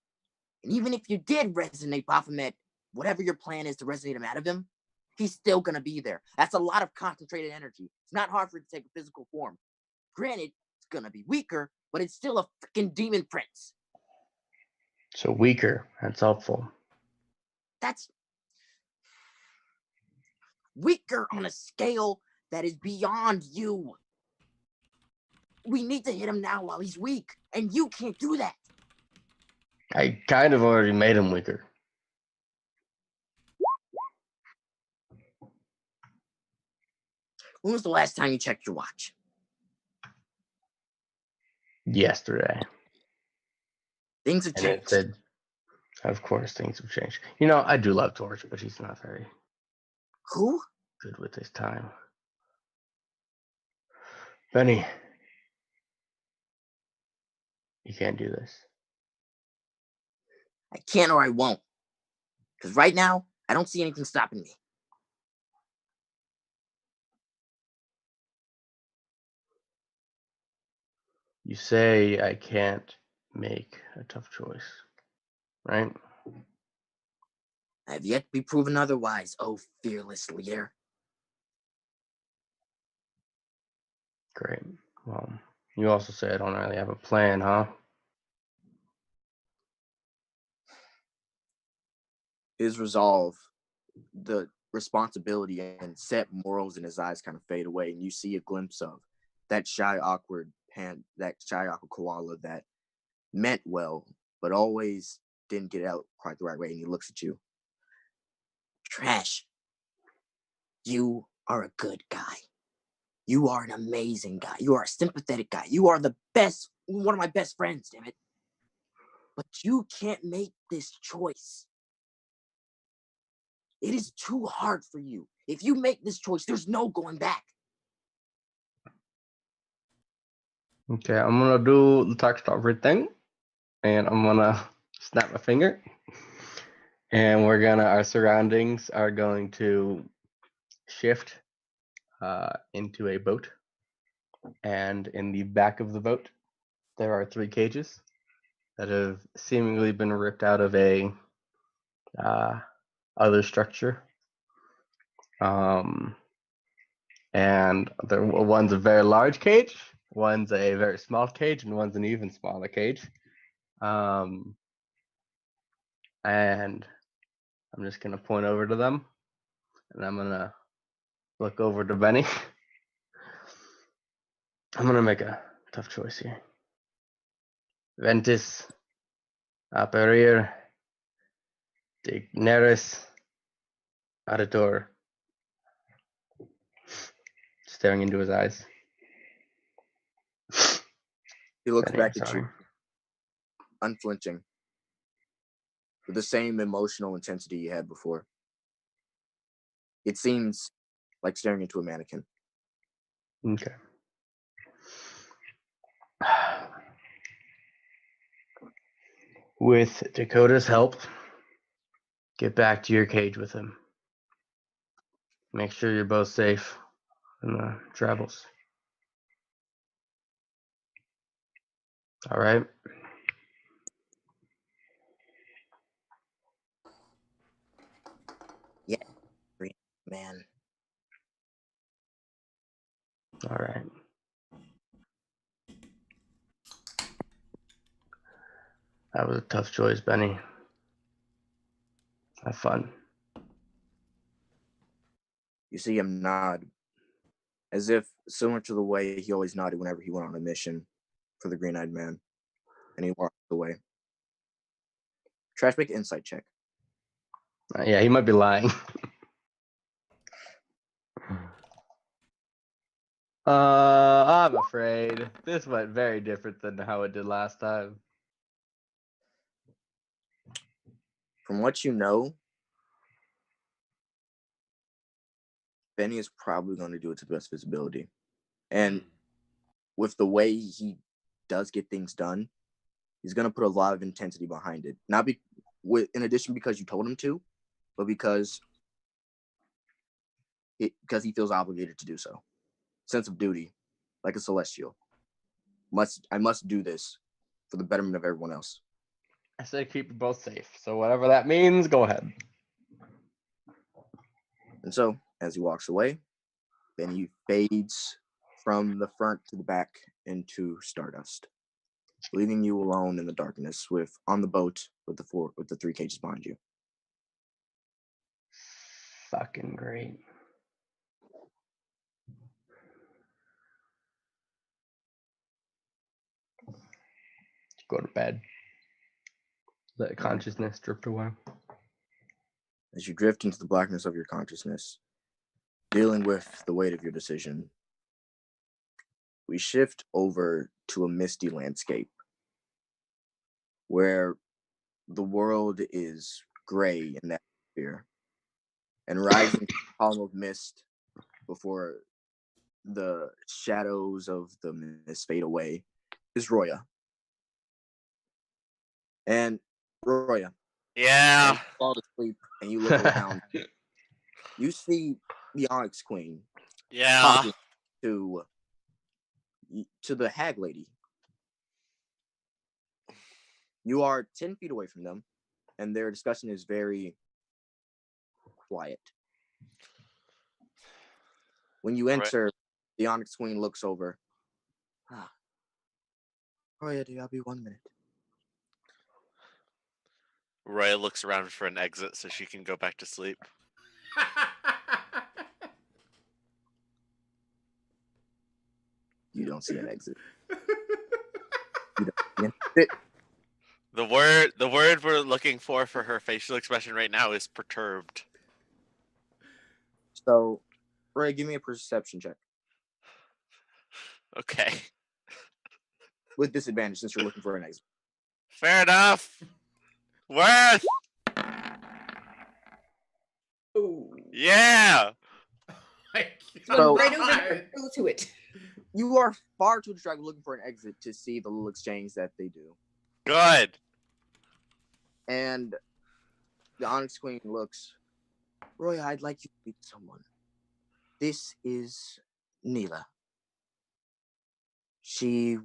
And even if you did resonate Baphomet, whatever your plan is to resonate him out of him, he's still going to be there. That's a lot of concentrated energy. It's not hard for it to take a physical form. Granted, it's going to be weaker, but it's still a freaking demon prince. So weaker. That's helpful. That's weaker on a scale that is beyond you. We need to hit him now while he's weak, and you can't do that. I kind of already made him weaker. When was the last time you checked your watch? Yesterday. Things have And it changed. said, of course, things have changed. You know, I do love Torch, but he's not very Who? good with his time. Benny, you can't do this. I can't or I won't. Because right now, I don't see anything stopping me. You say I can't make a tough choice, right? I have yet to be proven otherwise, oh fearless leader. Great. Well, you also say I don't really have a plan, huh? His resolve, the responsibility and set morals in his eyes kind of fade away, and you see a glimpse of that shy, awkward koala that meant well, but always didn't get out quite the right way, and he looks at you. Trash. You are a good guy. You are an amazing guy. You are a sympathetic guy. You are the best, one of my best friends, damn it. But you can't make this choice. It is too hard for you. If you make this choice, there's no going back. Okay, I'm gonna do the talk stopper thing, and I'm gonna snap my finger, and our surroundings are going to shift into a boat, and in the back of the boat, there are 3 cages that have seemingly been ripped out of a other structure. And one's a very large cage, one's a very small cage, and one's an even smaller cage. And I'm just gonna point over to them, and I'm gonna look over to Benny. I'm gonna make a tough choice here. Ventus, Aperir, Digneris, Auditor. Staring into his eyes. He looks Benny, back I'm at sorry. you, unflinching, with the same emotional intensity you had before. It seems like staring into a mannequin. Okay. With Dakota's help, get back to your cage with him. Make sure you're both safe in the travels. All right. Yeah, man. All right. That was a tough choice, Benny. Have fun. You see him nod, as if similar to the way he always nodded whenever he went on a mission for the Green-Eyed Man, and he walked away. Trash, make an insight check. Yeah, he might be lying. I'm afraid this went very different than how it did last time. From what you know, Benny is probably going to do it to the best of his ability. And with the way he does get things done, he's going to put a lot of intensity behind it. Not in addition because you told him to, but because he feels obligated to do so. Sense of duty, like a celestial. I must do this for the betterment of everyone else. I said keep you both safe. So whatever that means, go ahead. And so, as he walks away, then he fades from the front to the back into stardust, leaving you alone in the darkness on the boat with the 3 cages behind you. Fucking great. Go to bed. Let consciousness drift away. As you drift into the blackness of your consciousness, dealing with the weight of your decision, we shift over to a misty landscape where the world is gray in that atmosphere and rising column of mist before the shadows of the mist fade away is Roya. And Roya, Yeah. when you fall asleep and you look around, you see the Onyx Queen Yeah. talking to the hag lady. You are 10 feet away from them, and their discussion is very quiet. When you enter, the Onyx Queen looks over. Roya, do y'all be 1 minute? Roya looks around for an exit so she can go back to sleep. You don't see an exit. You don't see an exit. The word we're looking for her facial expression right now is perturbed. So, Roya, give me a perception check. Okay. With disadvantage since you're looking for an exit. Fair enough. Worth. Ooh. Yeah. So, Right over there. Go to it. You are far too distracted looking for an exit to see the little exchange that they do. Good. And the Onyx Queen looks, Roya, I'd like you to meet someone. This is Neela. She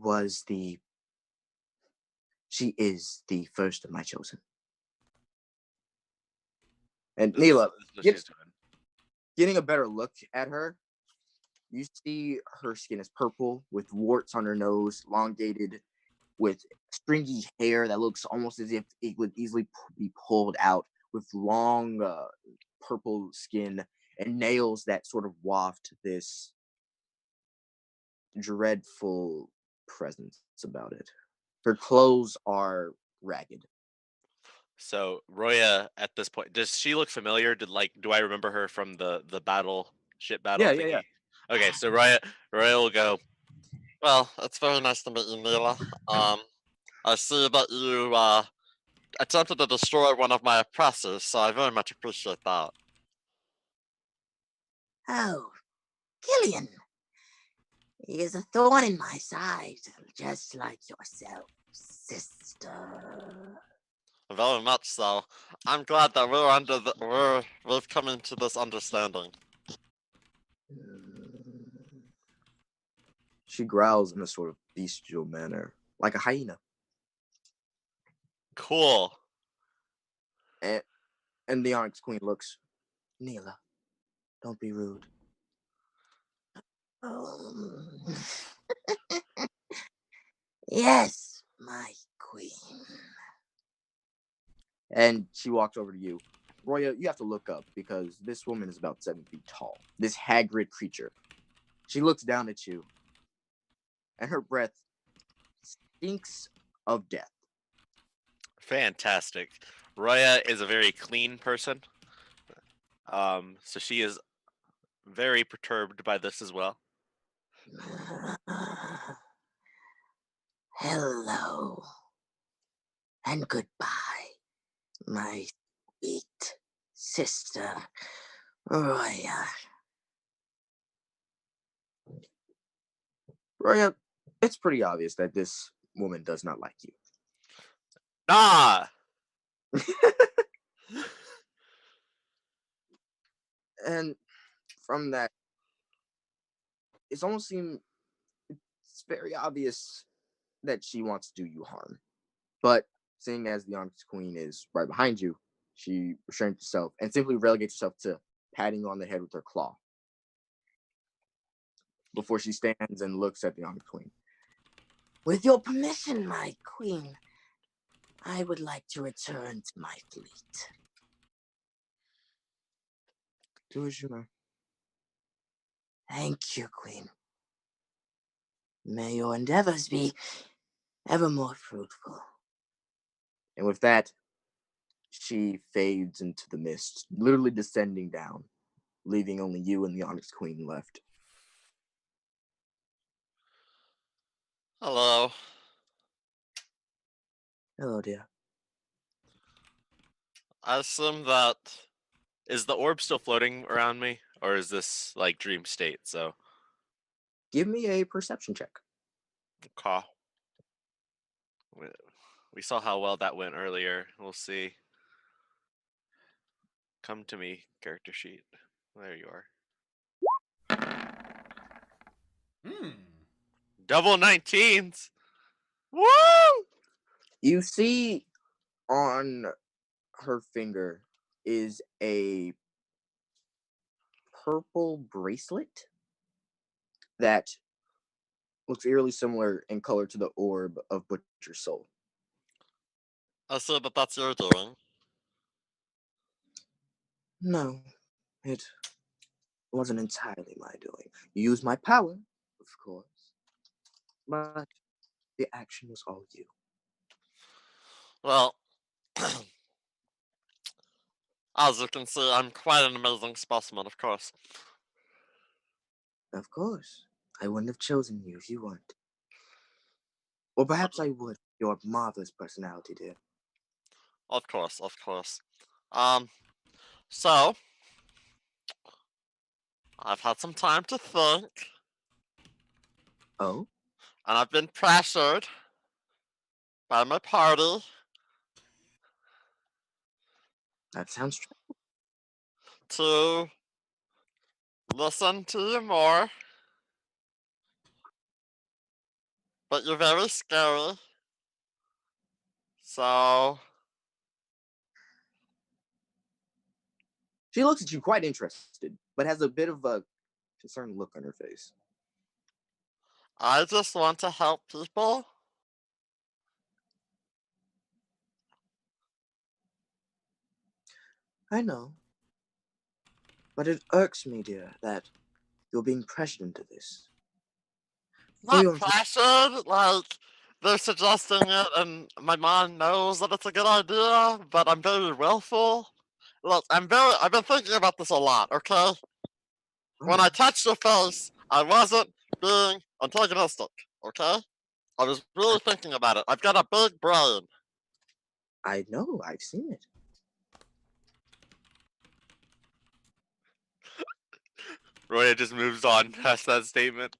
is the first of my chosen. And Neela, getting a better look at her, you see her skin is purple with warts on her nose, elongated, with stringy hair that looks almost as if it would easily be pulled out, with long purple skin and nails that sort of waft this dreadful presence about it. Her clothes are ragged. So Roya, at this point, does she look familiar? Do I remember her from the ship battle thingy? Yeah. Okay, so Roya will go. Well, it's very nice to meet you, Neela. I see that you attempted to destroy one of my oppressors, so I very much appreciate that. Oh, Killian. He is a thorn in my side, just like yourself, sister. Very much so. I'm glad that we've come into this understanding. She growls in a sort of bestial manner, like a hyena. Cool. And the Onyx Queen looks, Neela, don't be rude. Oh. Yes, my queen. And she walks over to you. Roya, you have to look up because this woman is about 7 feet tall. This Hagrid creature. She looks down at you, and her breath stinks of death. Fantastic. Roya is a very clean person. So she is very perturbed by this as well. Hello. And goodbye, my sweet sister, Roya. Roya, it's pretty obvious that this woman does not like you. Ah! And from that, it's very obvious that she wants to do you harm. But seeing as the Onyx Queen is right behind you, she restrains herself and simply relegates herself to patting you on the head with her claw before she stands and looks at the Onyx Queen. With your permission, my queen, I would like to return to my fleet. Do as you know. Thank you, queen. May your endeavors be ever more fruitful. And with that, she fades into the mist, literally descending down. leaving only you and the Onyx Queen left. Hello. Hello, dear. I assume that is the orb still floating around me, or is this like dream state? So, Give me a perception check. okay. We saw how well that went earlier. We'll see. Come to me, character sheet. There you are. Hmm. Double 19s. Woo! You see on her finger is a purple bracelet that looks eerily similar in color to the orb of Butcher's Soul. I said that that's your doing. No, it wasn't entirely my doing. You used my power, of course, but the action was all you. Well, as you can see, I'm quite an amazing specimen, of course. Of course. I wouldn't have chosen you if you weren't. Or perhaps I would. Your marvelous personality, dear. Of course, of course. So I've had some time to think, Oh? and I've been pressured by my party That sounds true. to listen to you more. But you're very scary. So She looks at you quite interested, but has a bit of a concerned look on her face. I just want to help people. I know. But it irks me, dear, that you're being pressured into this. For Not your pressured, like they're suggesting it and my mom knows that it's a good idea, but I'm very willful. Look, I've been thinking about this a lot, okay? When I touched your face, I wasn't being antagonistic, okay? I was really thinking about it. I've got a big brain. I know, I've seen it. Roya just moves on past that statement.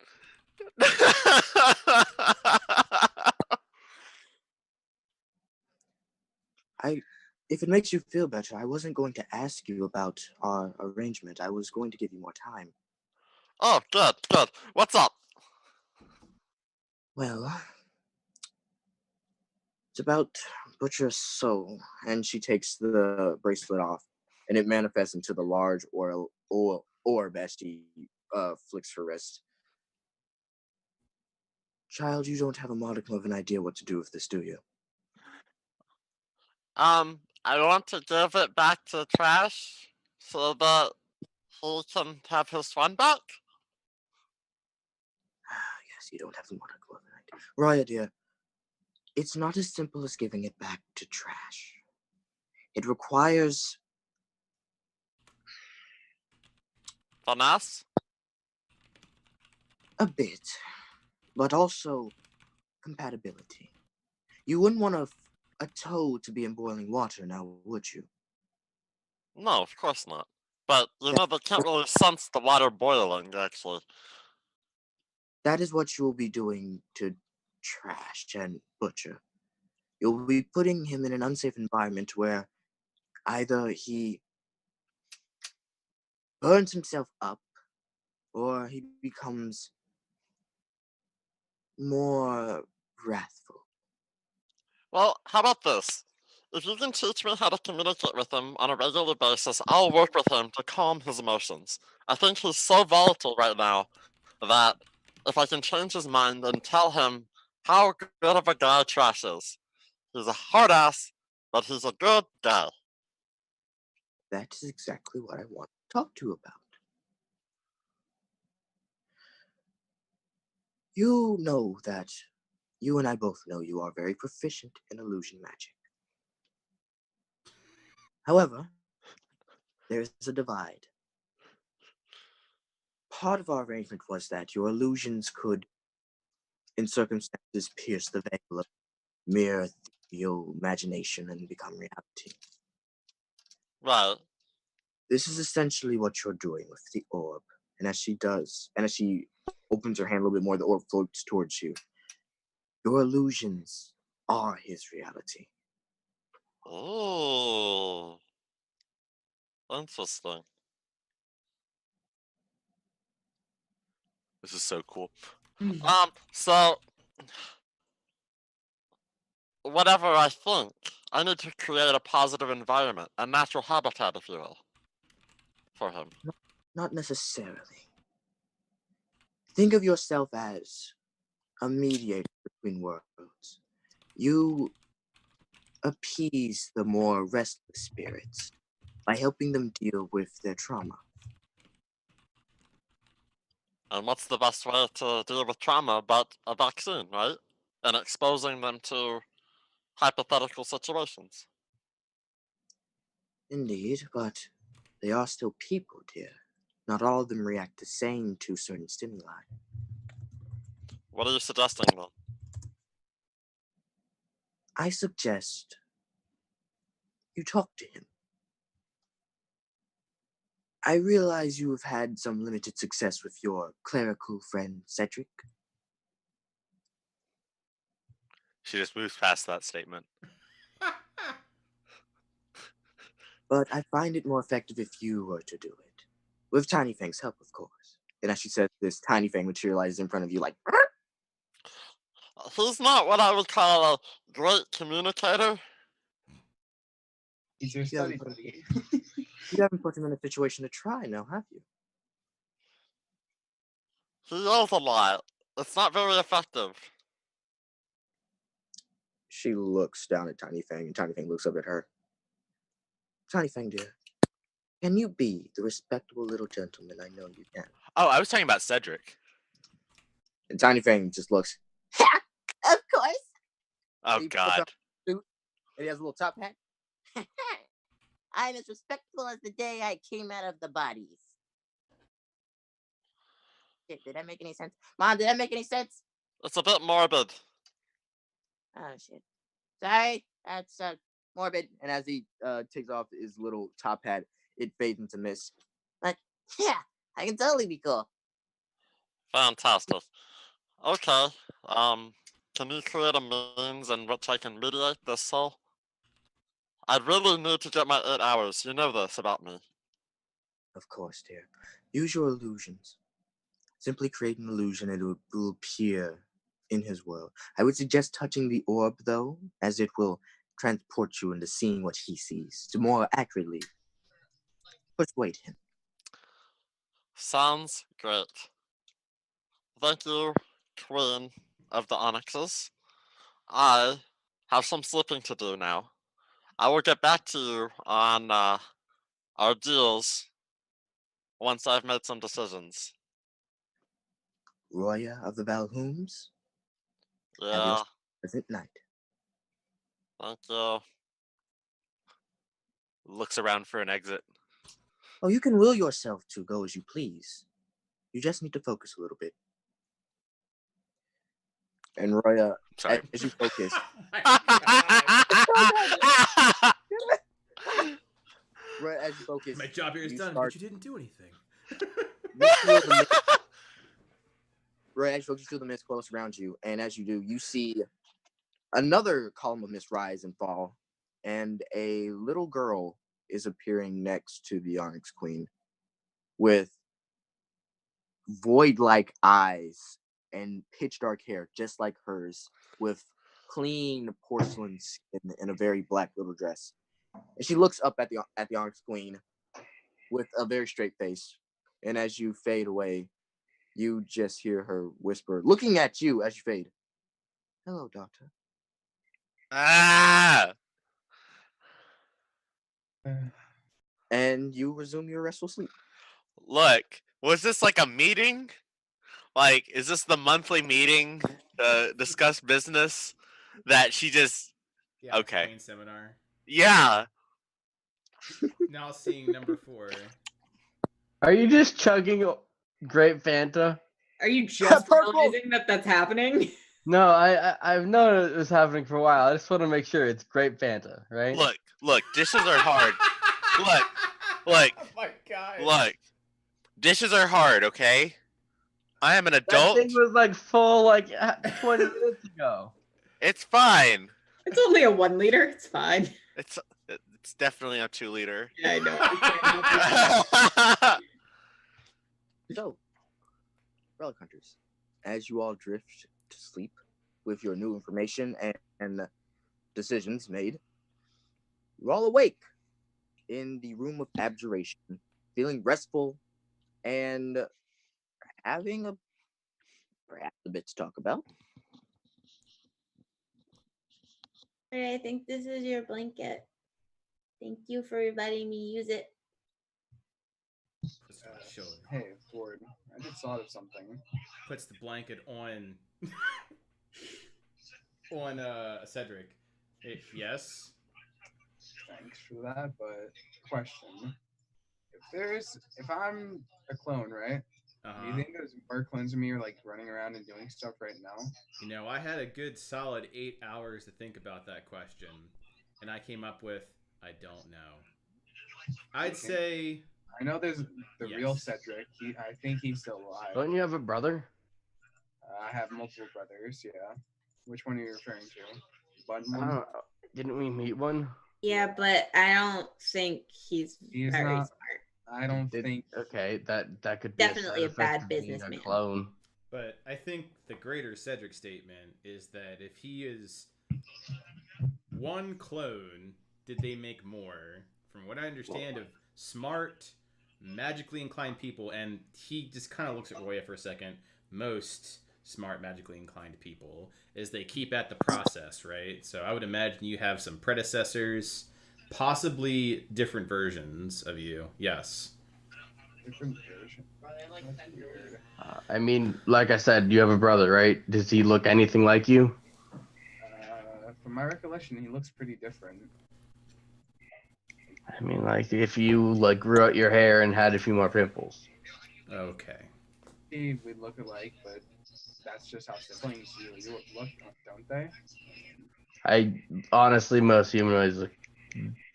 If it makes you feel better, I wasn't going to ask you about our arrangement. I was going to give you more time. Oh, good, good. What's up? Well, it's about Butcher's Soul, and she takes the bracelet off, and it manifests into the large orb as she flicks her wrist. Child, you don't have a modicum of an idea what to do with this, do you? I want to give it back to Trash so that he can have his fun back. Yes, you don't have a modicum of an idea. Raya, dear, it's not as simple as giving it back to Trash. It requires finesse? A bit, but also compatibility. You wouldn't want a toad to be in boiling water now, would you? No, of course not. But, you know, they can't really sense the water boiling, actually. That is what you will be doing to Trash and Butcher. You'll be putting him in an unsafe environment where either he burns himself up or he becomes more wrathful. Well, how about this? If you can teach me how to communicate with him on a regular basis, I'll work with him to calm his emotions. I think he's so volatile right now that if I can change his mind and tell him how good of a guy Trash is, he's a hard ass, but he's a good guy. That is exactly what I want to talk to you about. You know that you and I both know you are very proficient in illusion magic. However, there is a divide. part of our arrangement was that your illusions could, in circumstances, pierce the veil of mere ethereal imagination and become reality. Right. This is essentially what you're doing with the orb. And as she opens her hand a little bit more, the orb floats towards you. Your illusions are his reality. Oh. Interesting. This is so cool. So whatever I think, I need to create a positive environment, a natural habitat, if you will, for him. Not necessarily. Think of yourself as a mediator between worlds. You appease the more restless spirits by helping them deal with their trauma. And what's the best way to deal with trauma but a vaccine, right? And exposing them to hypothetical situations. Indeed, but they are still people, dear. Not all of them react the same to certain stimuli. What are you suggesting, then? I suggest you talk to him. I realize you have had some limited success with your clerical friend, Cedric. She just moves past that statement. But I find it more effective if you were to do it. With Tiny Fang's help, of course. And as she said, this Tiny Fang materializes in front of you like... He's not what I would call a great communicator. He's your study buddy. You haven't put him in a situation to try now, have you? He yells a lot. It's not very effective. She looks down at Tiny Fang, and Tiny Fang looks up at her. Tiny Fang, dear, can you be the respectable little gentleman I know you can? Oh, I was talking about Cedric. And Tiny Fang just looks. Of course. Oh, He puts God. on a suit, and he has a little top hat. I'm as respectful as the day I came out of the bodies. Shit, did that make any sense? Mom, did that make any sense? It's a bit morbid. Oh, shit. Sorry, that's Morbid. And as he takes off his little top hat, it fades into mist. But yeah, I can totally be cool. Fantastic. Okay. Can you create a means in which I can mediate this soul? I really need to get my 8 hours. You know this about me. Of course, dear. Use your illusions. Simply create an illusion and it will appear in his world. I would suggest touching the orb, though, as it will transport you into seeing what he sees, to more accurately persuade him. Sounds great. Thank you, Queen of the Onyxes. I have some sleeping to do now. I will get back to you on our deals once I've made some decisions. Roya of the Valhooms, have Yeah, your pleasant night. thank you. Looks around for an exit. Oh, you can will yourself to go as you please. You just need to focus a little bit. And Roya, Sorry. as you focus, Roya, as you focus, My job here is you done, start- but you didn't do anything. you feel the mist, Roya, as you focus, you feel the mist close around you, and as you do, you see another column of mist rise and fall, and a little girl is appearing next to the Onyx Queen with void-like eyes and pitch dark hair, just like hers, with clean porcelain skin and a very black little dress. And she looks up at the Onyx Queen with a very straight face. And as you fade away, you just hear her whisper, looking at you as you fade, "Hello, Doctor." Ah! And you resume your restful sleep. Look, was this like a meeting? Like, is this the monthly meeting to discuss business that she just... Yeah, Okay. Queen seminar. Yeah. Now seeing number 4. Are you just chugging Grape Fanta. Are you just Purple. realizing that that's happening? No, I've known it was happening for a while. I just want to make sure it's Grape Fanta, right? Look, dishes are hard. Look, Oh my god. look. Dishes are hard, okay? I am an That adult. thing was like full 20 minutes ago. It's fine. It's only a 1 liter. It's fine. It's definitely a 2 liter. Yeah, I know. I can't help it. So, Relic Hunters, as you all drift to sleep with your new information and decisions made, you're all awake in the room of abjuration, feeling restful and having perhaps a bit to talk about. I think this is your blanket. Thank you for letting me use it. Puts it on his shoulder. Hey, Ford, I just thought of something. Puts the blanket on Cedric. Yes. Thanks for that, but question. If I'm a clone, right? Do you think those are clones of me are like running around and doing stuff right now? You know, I had a good solid 8 hours to think about that question, and I came up with, I don't know. I'd say... I know there's the real Yes. Cedric. I think he's still alive. Don't you have a brother? I have multiple brothers, yeah. Which one are you referring to? Button I one? don't know. Didn't we meet one? Yeah, but I don't think he's He's very not- smart. I don't think... Okay, that could be Definitely a side bad effect of being a businessman. clone. But I think the greater Cedric statement is that if he is one clone, did they make more? From what I understand of smart, magically inclined people, and he just kind of looks at Roya for a second, most smart, magically inclined people, is they keep at the process, right? So I would imagine you have some predecessors, possibly different versions of you. Yes. Different version. That's weird. I mean, like I said, you have a brother, right? Does he look anything like you? From my recollection, he looks pretty different. I mean, like if you grew out your hair and had a few more pimples. Okay. We look alike, but that's just how siblings usually look, don't they? I honestly, most humanoids look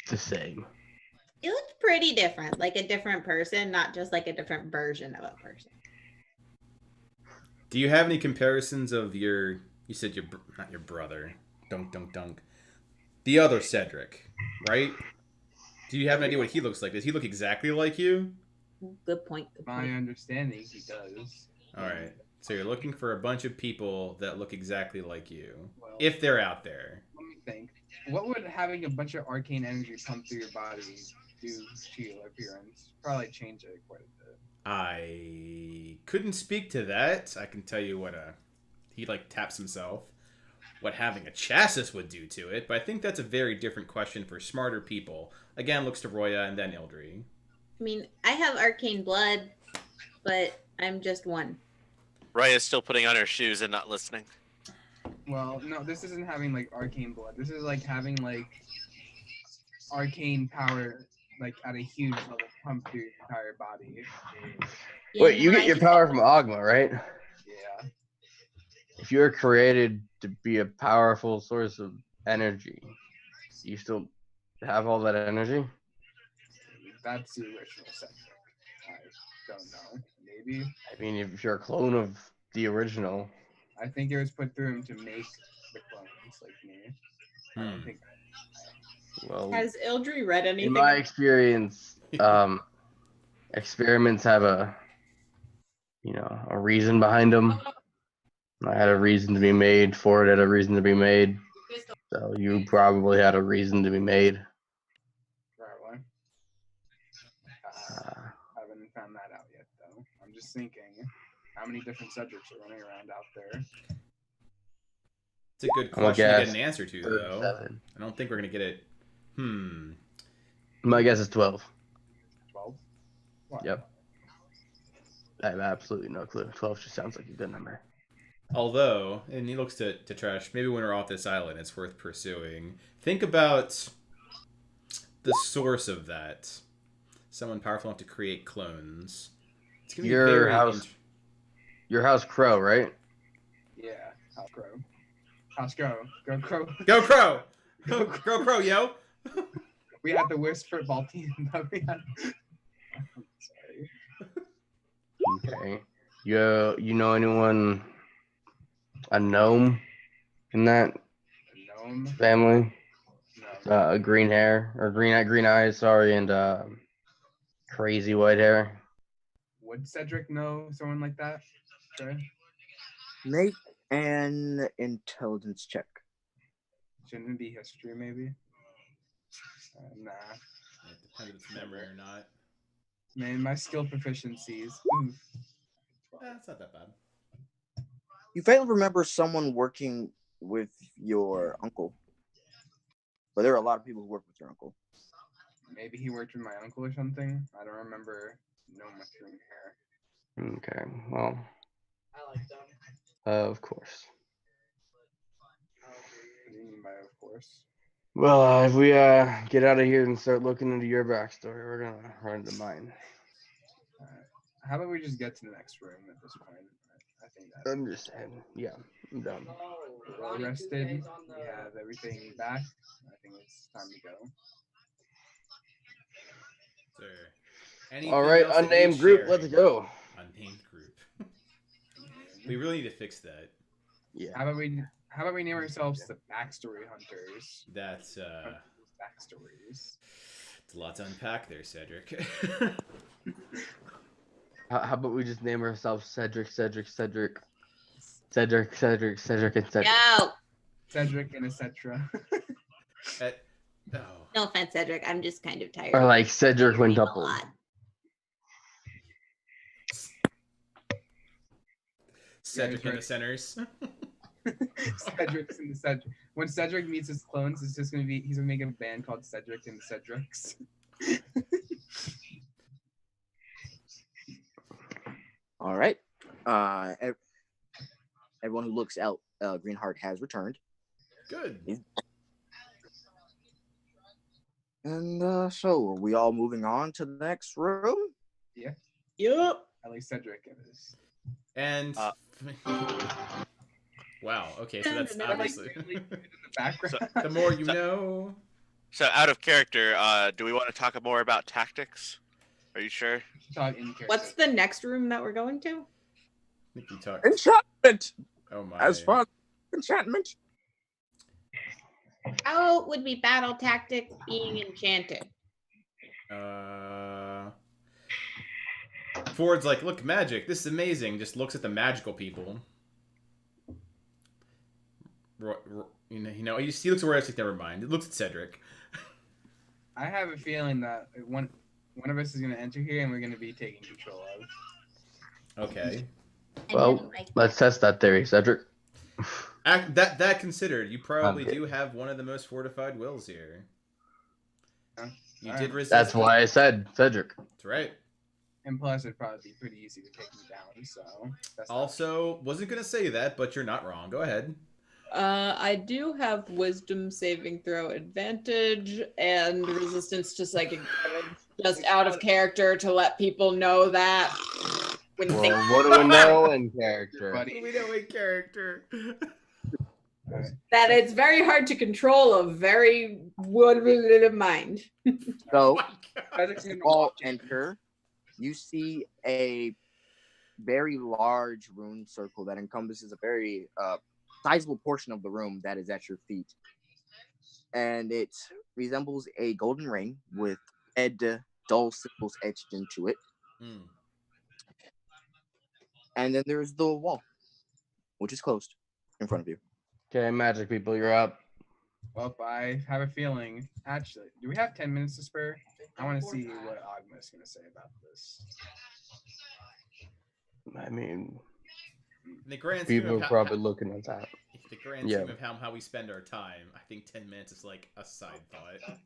the same. He looks pretty different, like a different person, not just like a different version of a person. Do you have any comparisons of you said not your brother, dunk. The other Cedric, right? Do you have an idea what he looks like? Does he look exactly like you? Good point. My understanding, he does. All right. So you're looking for a bunch of people that look exactly like you, Well, if they're out there. Let me think. What would having a bunch of arcane energy pump through your body do to your appearance? Probably change it quite a bit. I couldn't speak to that. I can tell you what he taps himself. What having a chassis would do to it, but I think that's a very different question for smarter people. Again, looks to Roya and then Ildry. I mean, I have arcane blood, but I'm just one. Roya's still putting on her shoes and not listening. Well, no, this isn't having arcane blood. This is having arcane power at a huge level pump through your entire body. Wait, you no, get I your just- power from Ogma, right? Yeah. If you're created to be a powerful source of energy, you still have all that energy? That's the original Cedric. I don't know. Maybe. I mean, if you're a clone of the original, I think it was put through him to make the clones like me. I don't think. well, Has Ildry read anything? in my experience, experiments have a reason behind them. I had a reason to be made. Ford had a reason to be made. So you probably had a reason to be made. Probably. Haven't found that out yet, though. I'm just thinking, how many different subjects are running around out there? It's a good I'm gonna question to get guess an answer to, though. 37. I don't think we're going to get it. My guess is 12. 12? What? Yep. I have absolutely no clue. 12 just sounds like a good number. Although, and he looks to Trash, maybe when we're off this island, it's worth pursuing. Think about the source of that. Someone powerful enough to create clones. It's gonna be Your very house, your house crow, right? Yeah, House Crow. House Crow. Go Crow. Go Crow! Go Go Crow, yo! We had the whisper ball team that we had. I'm sorry. Okay. You know anyone, a gnome in that Gnome? family? No. Green hair or green eyes, sorry, and crazy white hair. Would Cedric know someone like that? Trey? Make an intelligence check. Shouldn't it be history, maybe? Nah. It depends if it's memory or not. Man, my skill proficiencies. Oof. It's not that bad. You fail to remember someone working with your uncle. But there are a lot of people who work with your uncle. Maybe he worked with my uncle or something. I don't remember no much green hair. Okay, well, I like them. of course. What do you mean by of course? Well, if we get out of here and start looking into your backstory, we're gonna run into mine. How about we just get to the next room at this point? I think that. I'm just saying, yeah, I'm done. We're rested. We have everything back. I think it's time to go. Anything All right, else that unnamed needs group, sharing? let's go. Unnamed group. We really need to fix that. Yeah. How about we name ourselves the Backstory Hunters? That's Backstories. it's a lot to unpack there, Cedric. How about we just name ourselves Cedric, and Cedric. No. Cedric and etc. Oh. No offense, Cedric. I'm just kind of tired. Or like Cedric when A doubled. lot. Cedric in the centers. Cedric's in the Cedric. When Cedric meets his clones, it's just he's gonna make a band called Cedric and the Cedrics. All right. Everyone who looks out, Greenheart has returned. Good. And so, are we all moving on to the next room? Yeah. Yup. At least Cedric is. And wow. Okay, so that's obviously in the background. the more you know. So out of character, do we want to talk more about tactics? Are you sure? Talk in character. What's the next room that we're going to? I think we talked. Enchantment! Oh my. As far as enchantment, How would we battle tactics being enchanted? Ford's like, look, magic. This is amazing. Just looks at the magical people. He looks at where it's like, never mind. It looks at Cedric. I have a feeling that one of us is gonna enter here and we're gonna be taking control of. Okay. Well, let's test that theory, Cedric. That considered, you probably do have one of the most fortified wills here. You did resist. That's why I said Cedric. That's right. And plus, it'd probably be pretty easy to take me down. So. That's Also, wasn't gonna say that, but you're not wrong. Go ahead. I do have wisdom saving throw advantage and resistance to psychic damage, just out of character to let people know that. When Well, what do we know in character? What do we know in character? that it's very hard to control a very wood mind. So, Oh as you all enter, you see a very large rune circle that encompasses a very sizable portion of the room that is at your feet. And it resembles a golden ring with red dull symbols etched into it. Mm. And then there's the wall, which is closed in front of you. Okay, magic people, you're up. Well, I have a feeling. Actually, do we have 10 minutes to spare? I want to see what Agma is going to say about this. I mean, The grand scheme people of are probably looking at that. The grand scheme of how we spend our time, I think 10 minutes is like a side thought.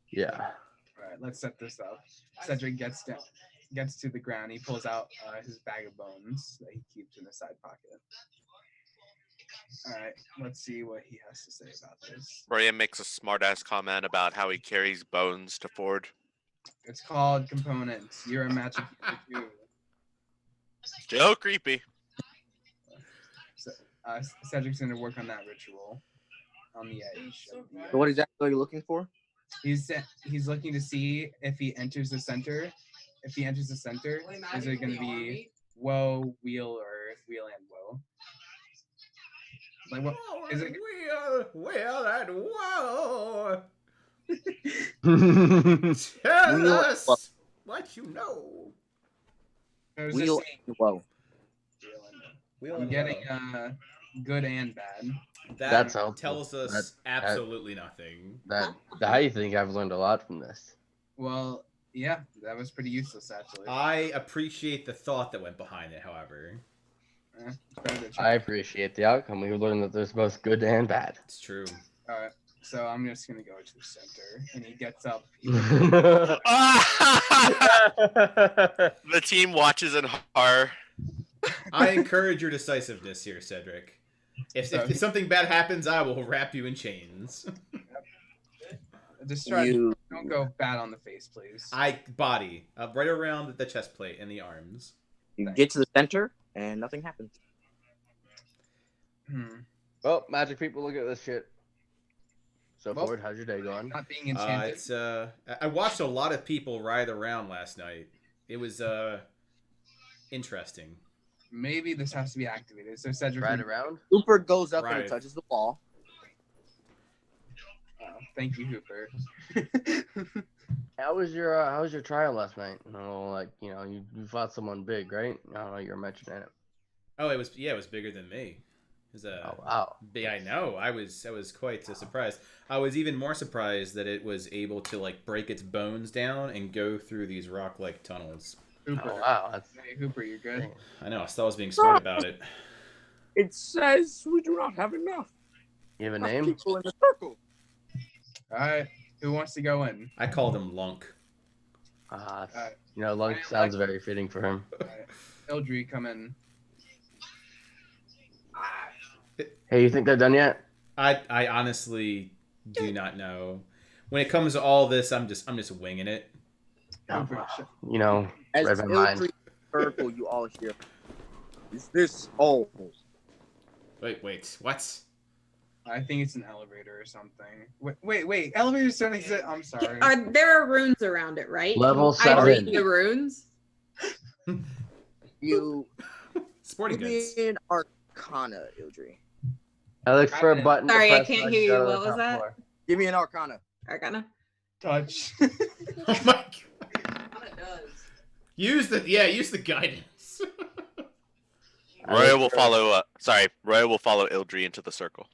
Yeah. All right, let's set this up. Cedric gets to the ground. He pulls out his bag of bones that he keeps in his side pocket. All right, let's see what he has to say about this. Roya makes a smart-ass comment about how he carries bones to Ford. It's called components. You're a magic user too. Still creepy. So, Cedric's gonna work on that ritual on the edge. Of the, So what exactly are you looking for? He's looking to see if he enters the center. If he enters the center, is it going to be woe, wheel, or wheel and woe? Like what is it? Wheel, and whoa. Tell Wheel and us what you know. I was Wheel just saying, and woe. Wheel I'm and getting woe. good and bad. That helpful. tells us absolutely nothing. I think I've learned a lot from this. Well, yeah, that was pretty useless actually. I appreciate the thought that went behind it, however. It's better to I try. appreciate the outcome. We learned that there's both good and bad. It's true. Alright, so I'm just gonna go to the center, and he gets up. The team watches in horror. I encourage your decisiveness here, Cedric. If something bad happens, I will wrap you in chains. Just try. Don't go bad on the face, please. Body right around the chest plate and the arms. You get to the center, and nothing happens. Well, magic people, look at this shit. So, Well, Ford, how's your day going? Not being enchanted. I watched a lot of people ride around last night. It was interesting. Maybe this has to be activated. So Cedric, Ride around? Hooper goes up and Right. he touches the wall. Thank you, Hooper. How was your trial last night? You fought someone big, right? I don't know, you were mentioning it. Oh, it was bigger than me. It was Oh wow. Yeah, I know. I was quite surprised. I was even more surprised that it was able to like break its bones down and go through these rock-like tunnels. Hooper. Oh wow. Hey, Hooper, you're good. I know. I thought I was being smart about it. It says we do not have enough. You have a Enough name? people in the circle. All right, who wants to go in? I called him Lunk. Lunk sounds very fitting for him. Eldry, come in. Hey, you think they're done yet? I honestly do not know. When it comes to all this, I'm just winging it. Oh, Hooper, As read my mind. Ildry circle, you all hear, "Is this all?" Wait, what? I think it's an elevator or something. Wait, elevators don't exist. I'm sorry. There are runes around it, right? Level Can I read 7. the runes? You Sporting give goods. me an Arcana, Ildry. I look for a button. to Sorry, I press can't when hear you you. go to the What was top that? floor. Give me an Arcana. Arcana. Touch. Oh my god. Use the guidance. Roya will follow. Roya will follow Ildry into the circle.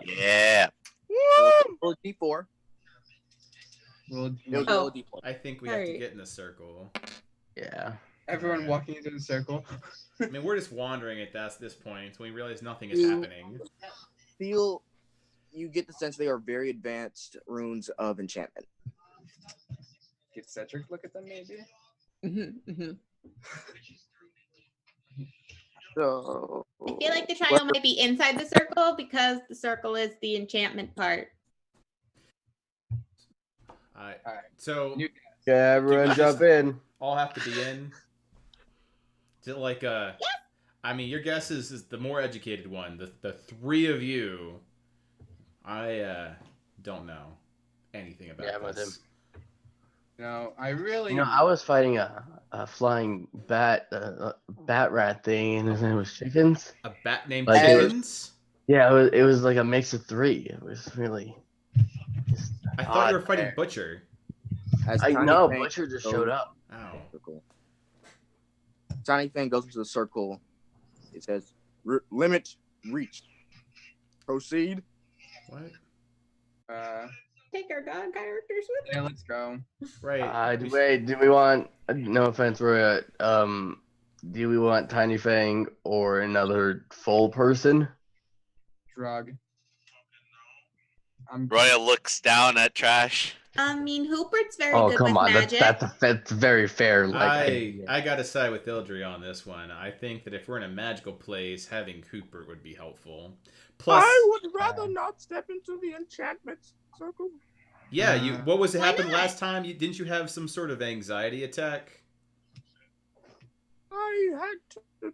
Yeah. Roll a D4. Well, Ildry, roll a D4. I think we have to Alright. get in the circle. Yeah. everyone walking into the circle. I mean, we're just wandering at this point. We realize nothing is happening. You get the sense they are very advanced runes of enchantment. Get Cedric look at them, maybe. So I feel like the trial might be inside the circle because the circle is the enchantment part. Alright. So Yeah, everyone jump in. all have to be in. Is it like I mean, your guess is the more educated one. The three of you, I don't know anything about this. No, I really. I was fighting a flying bat rat thing, and his name was Chickens. A bat named Like, it was- Chickens? Yeah, it was like a mix of 3. It was really. I thought you were odd fighting there. Butcher. as I Tiny know Fang Butcher just goes showed up. Oh. into the circle, Tiny Fang goes into the circle. It says, "Limit reached. Proceed." What? Take our god characters with Yeah, let's go. Right. Do we want? No offense, Roya. Do we want Tiny Fang or another full person? Drug. Roya looks down at Trash. I mean, Hoopert's very Oh good come with on, magic. that's very fair. Like, I gotta side with Ildry on this one. I think that if we're in a magical place, having Cooper would be helpful. Plus, I would rather not step into the enchantment circle. yeah, what was it Why happened not? last time? Didn't you have some sort of anxiety attack? I had to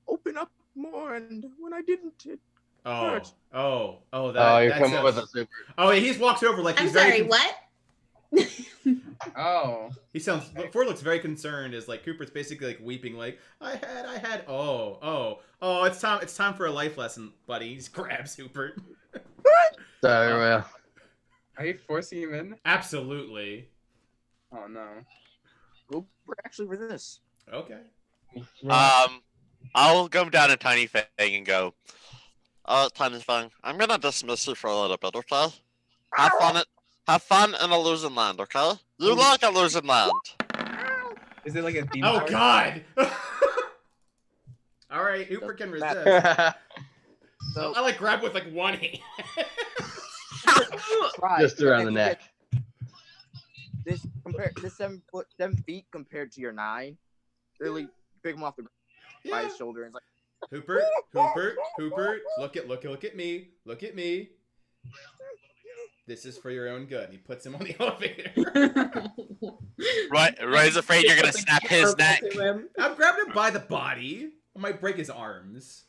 open up more, and when I didn't, it hurt. Oh, That, you're that's coming with us, Hooper. Oh, he walks over like I'm he's sorry, very. what? Oh. He sounds. Ford looks very concerned. Is like Cooper's basically like weeping, like I had. Oh, it's time. It's time for a life lesson, buddy. He just grabs Hooper. Sorry, well. Are you forcing him in? Absolutely. Oh no. We're actually for this. Okay. I'll go down to Tiny Fang and go. Tiny Fang, I'm gonna dismiss you for a little bit, okay? Have fun in a losing land, okay? You like a losing land. Is it like a theme Oh park? God. All right, Hooper can resist. So I like grab with like one hand. try. Just around the If you neck. get this 7 feet compared to your 9. Really pick him off the by his shoulder and it's like Hooper, look at me. Look at me. This is for your own good. He puts him on the elevator. Roy's afraid you're gonna snap his neck. I'm grabbing him by the body. I might break his arms.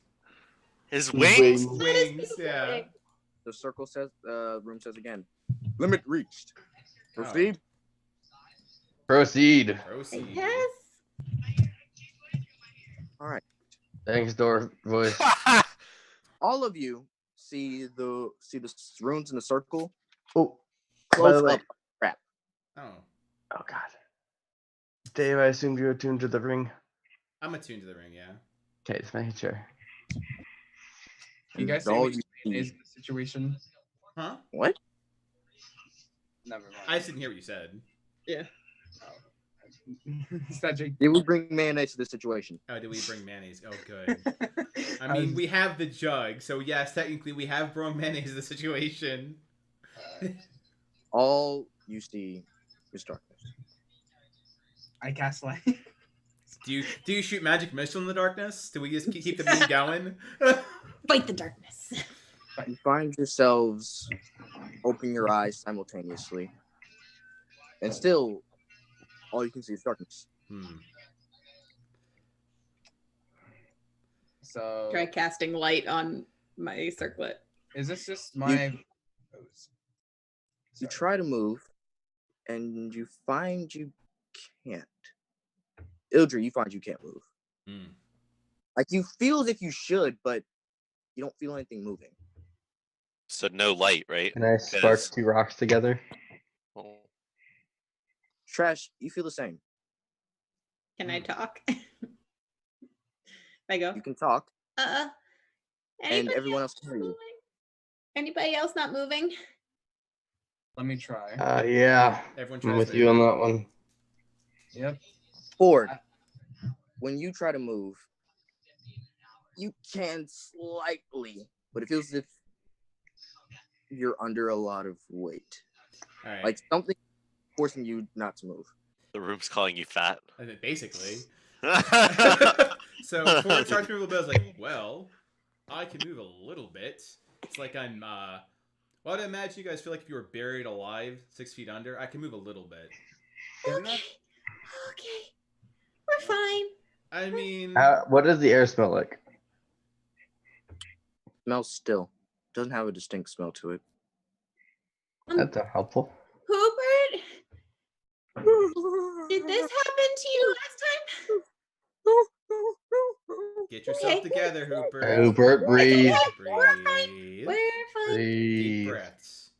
His wings? Wings, yeah. the circle says room says again. Limit reached. Proceed. Proceed. Yes. All right. Thanks, door voice. All of you see the runes in the circle. Oh, by Close the way. up. Crap. Oh. Oh God. Dave, I assumed you were attuned to the ring. I'm attuned to the ring, yeah. Okay, just making sure. You guys see All what you is the situation? Huh? What? Never mind. I just didn't hear what you said. Yeah. Cedric. Did we bring mayonnaise to this situation? Oh, did we bring mayonnaise? Oh, good. I mean, we have the jug, so yes, technically we have brought mayonnaise to the situation. All you see is darkness. I cast light. Do you shoot magic missile in the darkness? Do we just keep the beam going? Fight the darkness. You find yourselves opening your eyes simultaneously, and still, all you can see is darkness. So Try casting light on my circlet. is this just my? You try to move, and you find you can't. Ildra, you find you can't move. Like you feel as if you should, but you don't feel anything moving. So no light, right? Can I spark 'Cause- two rocks together? Oh. Trash, you feel the same. Can I talk? I go. You can talk, And and everyone else can hear you. Anybody else not moving? Let me try. Yeah. Everyone I'm tries with to- you on that one. Yep. Ford, when you try to move, you can slightly, but it feels as if you're under a lot of weight. All right. Like something forcing you not to move. The room's calling you fat. I mean, basically. So Ford starts to move a little bit. I was like, well, I can move a little bit. It's like I'm. Well, I'd imagine you guys feel like if you were buried alive 6 feet under, I can move a little bit. Okay. We're fine. I mean, What does the air smell like? Smells still. Doesn't have a distinct smell to it. That's helpful. Hubert, did this happen to you last time? get yourself Okay. together, Hooper. Hubert, breathe. Breathe. We're fine. Deep Breathe. breaths.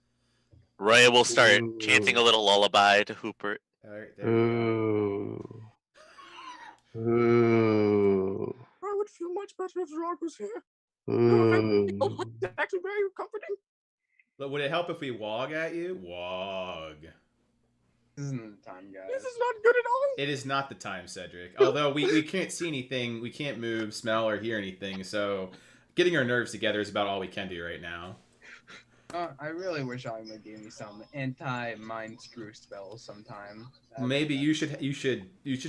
Roy will start Ooh. chanting a little lullaby to Hooper. All right, there we go. Ooh. Ooh. I would feel much better if Rock was here. Ooh. It's actually very comforting. But would it help if we wog at you? Wog. This isn't the time, guys. This is not good at all. It is not the time, Cedric. Although we can't see anything, we can't move, smell, or hear anything, so getting our nerves together is about all we can do right now. I really wish I would give me some anti-mind screw spells sometime. Maybe you should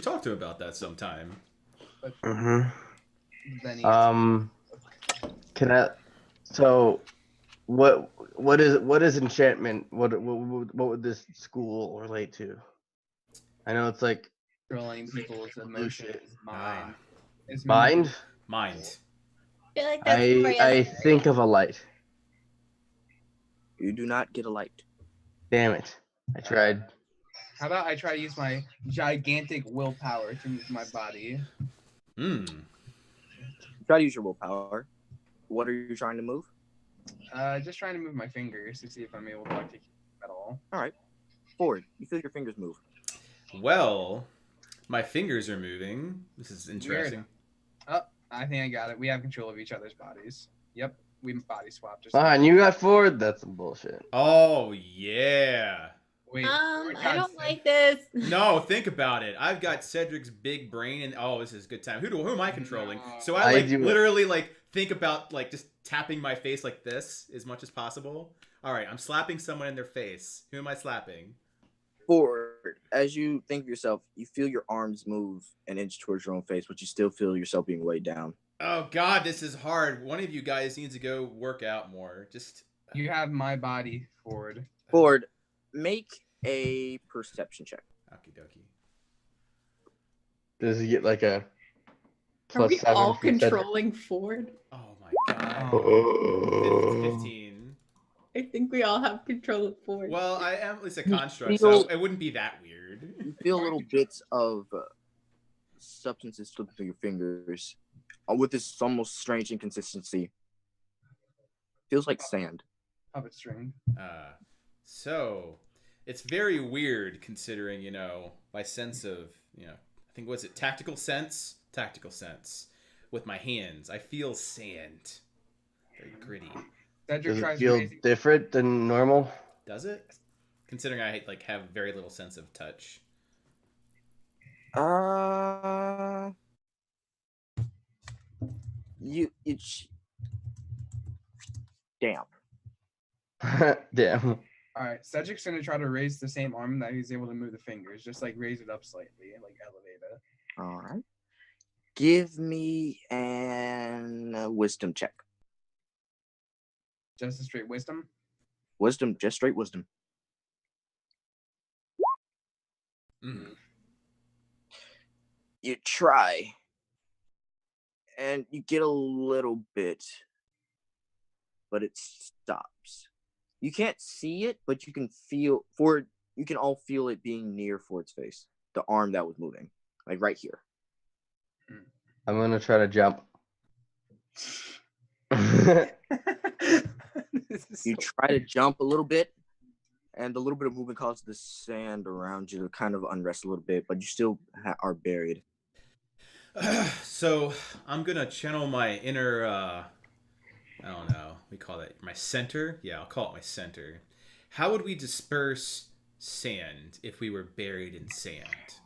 talk to him about that sometime. But Mm-hmm. then he Can I? So, what is enchantment? What would this school relate to? I know it's like controlling people's emotions, mind. It's Mind? Mind. I feel like that's Roy. I think of a light. You do not get a light. Damn it. I tried. How about I try to use my gigantic willpower to move my body? Try to use your willpower. What are you trying to move? Just trying to move my fingers to see if I'm able to articulate at all. All right. Forward. You feel your fingers move. Well, my fingers are moving. This is interesting. Oh, I think I got it. We have control of each other's bodies. Yep, we body swapped. Fine, you got forward? That's some bullshit. Oh, yeah. Wait, I don't like this. No, think about it. I've got Cedric's big brain, and oh, this is a good time. Who am I controlling? So I literally think about just tapping my face like this as much as possible. All right, I'm slapping someone in their face. Who am I slapping? Forward. As you think of yourself, you feel your arms move an inch towards your own face, but you still feel yourself being weighed down. Oh God, this is hard. One of you guys needs to go work out more. You have my body, Ford. Ford, make a perception check. Okie dokie. Does he get like a Are we +7 all from Cedric? controlling Ford? Oh my God. Oh. 15. I think we all have control of Ford. Well, I am at least a construct, so it wouldn't be that weird. You feel little bits of substances slipping through your fingers with this almost strange inconsistency. Feels like sand. Puppet string. So it's very weird considering, my sense of, I think, was it tactical sense? Tactical sense. With my hands, I feel sand. Very gritty. Does it feel different than normal? Does it? Considering I have very little sense of touch. Damn. Damn. All right, Cedric's gonna try to raise the same arm that he's able to move the fingers, just raise it up slightly, elevate it. All right. Give me an wisdom check. Just a straight wisdom? Wisdom, just straight wisdom. You try, and you get a little bit, but it stops. You can't see it, but you can feel Ford. You can all feel it being near Ford's face. The arm that was moving, right here. I'm gonna try to jump. You try to jump a little bit, and the little bit of movement causes the sand around you to kind of unrest a little bit, but you still are buried. So I'm gonna channel my inner, I don't know, we call that my center. Yeah, I'll call it my center. How would we disperse sand if we were buried in sand?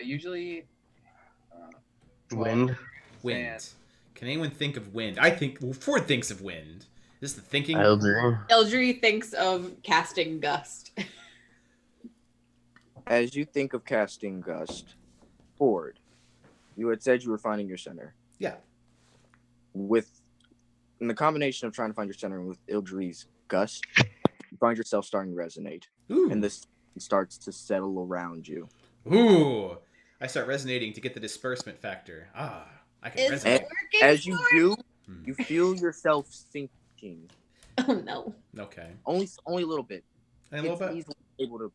Usually, wind. Wind. Sand. Can anyone think of wind? I think Ford thinks of wind. Is this the thinking? Eldry thinks of casting gust. As you think of casting gust, Ford, you had said you were finding your center. Yeah. In the combination of trying to find your center with Ildry's gust, you find yourself starting to resonate. Ooh. And this starts to settle around you. Ooh. I start resonating to get the disbursement factor. I can resonate. As you do, you feel yourself sinking. Oh no. Okay. Only a little bit. A little bit? Easily able to,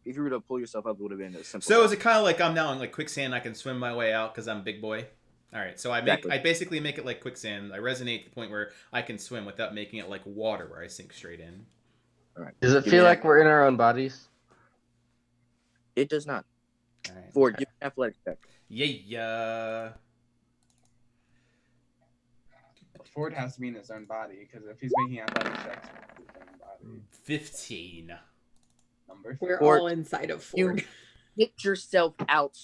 if you were to pull yourself up, it would have been a simple. So is it kind of like I'm now in quicksand? I can swim my way out because I'm a big boy. All right. So I basically make it like quicksand. I resonate to the point where I can swim without making it like water, where I sink straight in. All right. Does it feel like we're in our own bodies? It does not. All right. Ford, give me an athletics check. Yeah. Ford has to be in his own body because if he's making athletic checks, his own body. 15. We're Ford, all inside of Ford. You get yourself out.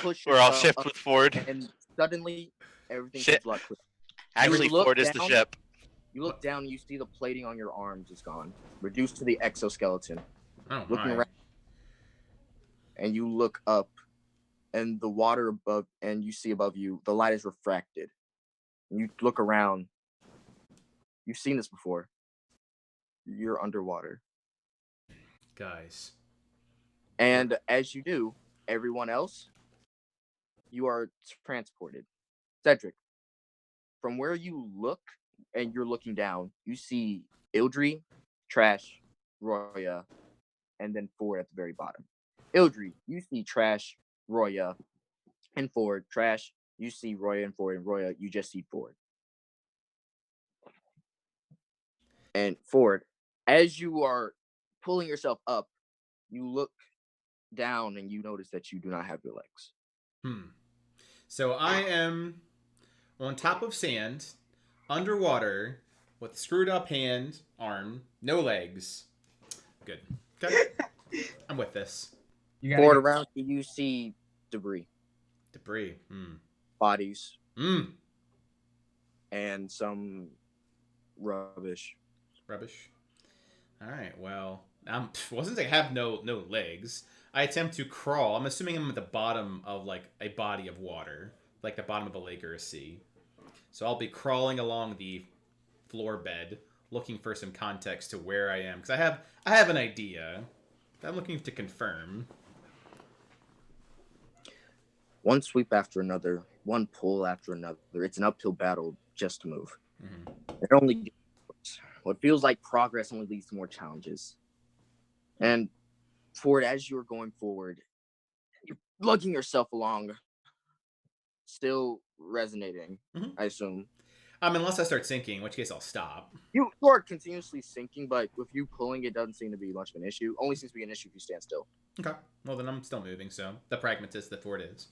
We're all shipped with Ford. And suddenly, everything gets a lot quicker. Actually, Ford is the ship. You look down and you see the plating on your arms is gone. Reduced to the exoskeleton. Oh, looking around. And you look up, and the water above, and you see above you, the light is refracted. And you look around. You've seen this before. You're underwater. Guys. And as you do, everyone else, you are transported. Cedric, from where you look and you're looking down, you see Ildry, Trash, Roya, and then Ford at the very bottom. Ildry, you see Trash, Roya, and Ford. Trash, you see Roya and Ford, and Roya, you just see Ford. And Ford, as you are pulling yourself up, you look down and you notice that you do not have your legs. So I am on top of sand, underwater, with screwed up hand, arm, no legs. Good. Okay. I'm with this. Ford, around you see debris. Debris. Bodies. And some rubbish. Rubbish. All right. Well, since I have no legs, I attempt to crawl. I'm assuming I'm at the bottom of like a body of water, like the bottom of a lake or a sea. So I'll be crawling along the floor bed, looking for some context to where I am, because I have an idea. I'm looking to confirm. One sweep after another, one pull after another. It's an uphill battle just to move. It only gets worse. What feels like progress only leads to more challenges. And Ford, as you're going forward, you're lugging yourself along, still resonating, I assume. Unless I start sinking, in which case I'll stop. You are continuously sinking, but with you pulling, it doesn't seem to be much of an issue. Only seems to be an issue if you stand still. Okay. Well, then I'm still moving, so the pragmatist that Ford is.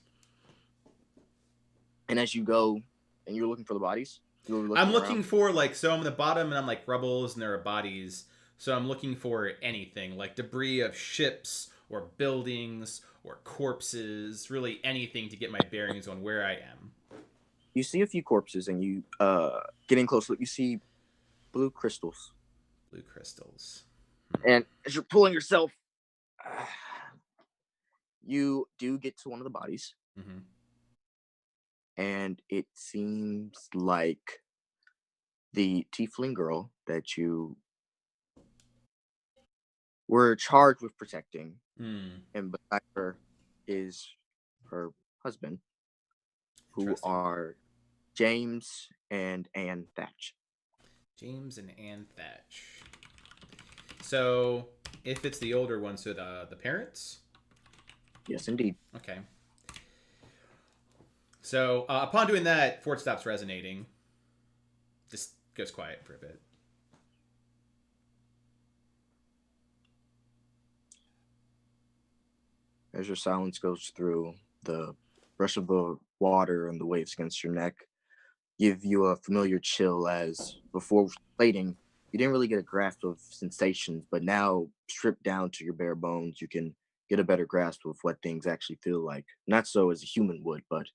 And as you go, and you're looking for the bodies? I'm looking for, so I'm at the bottom, and I'm like rubbles, and there are bodies. So I'm looking for anything, like debris of ships, or buildings, or corpses, really anything to get my bearings on where I am. You see a few corpses, and you, getting close, you see blue crystals. Blue crystals. And as you're pulling yourself, you do get to one of the bodies. And it seems like the tiefling girl that you were charged with protecting. And beside her is her husband, who are James and Anne Thatch. James and Anne Thatch. So, if it's the older one, so the parents? Yes, indeed. Okay. So, upon doing that, Ford stops resonating. Just goes quiet for a bit. As your silence goes through, the rush of the water and the waves against your neck give you a familiar chill, as before plating, you didn't really get a grasp of sensations, but now stripped down to your bare bones, you can get a better grasp of what things actually feel like. Not so as a human would, but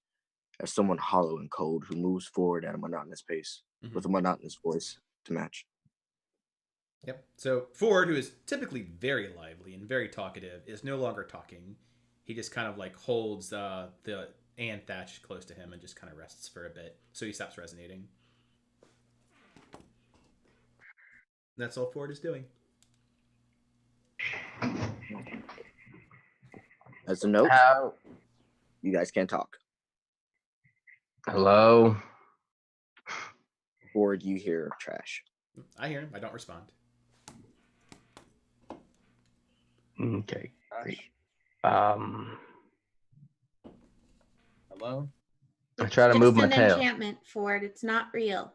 as someone hollow and cold who moves forward at a monotonous pace with a monotonous voice to match. Yep. So Ford, who is typically very lively and very talkative, is no longer talking. He just kind of holds the Anne Thatch close to him and just kind of rests for a bit. So he stops resonating. That's all Ford is doing. As a note, you guys can't talk. Hello? Ford, you hear Trash. I hear him. I don't respond. Okay, great. Hello? I try to move my It's an tail. enchantment, Ford. It's not real.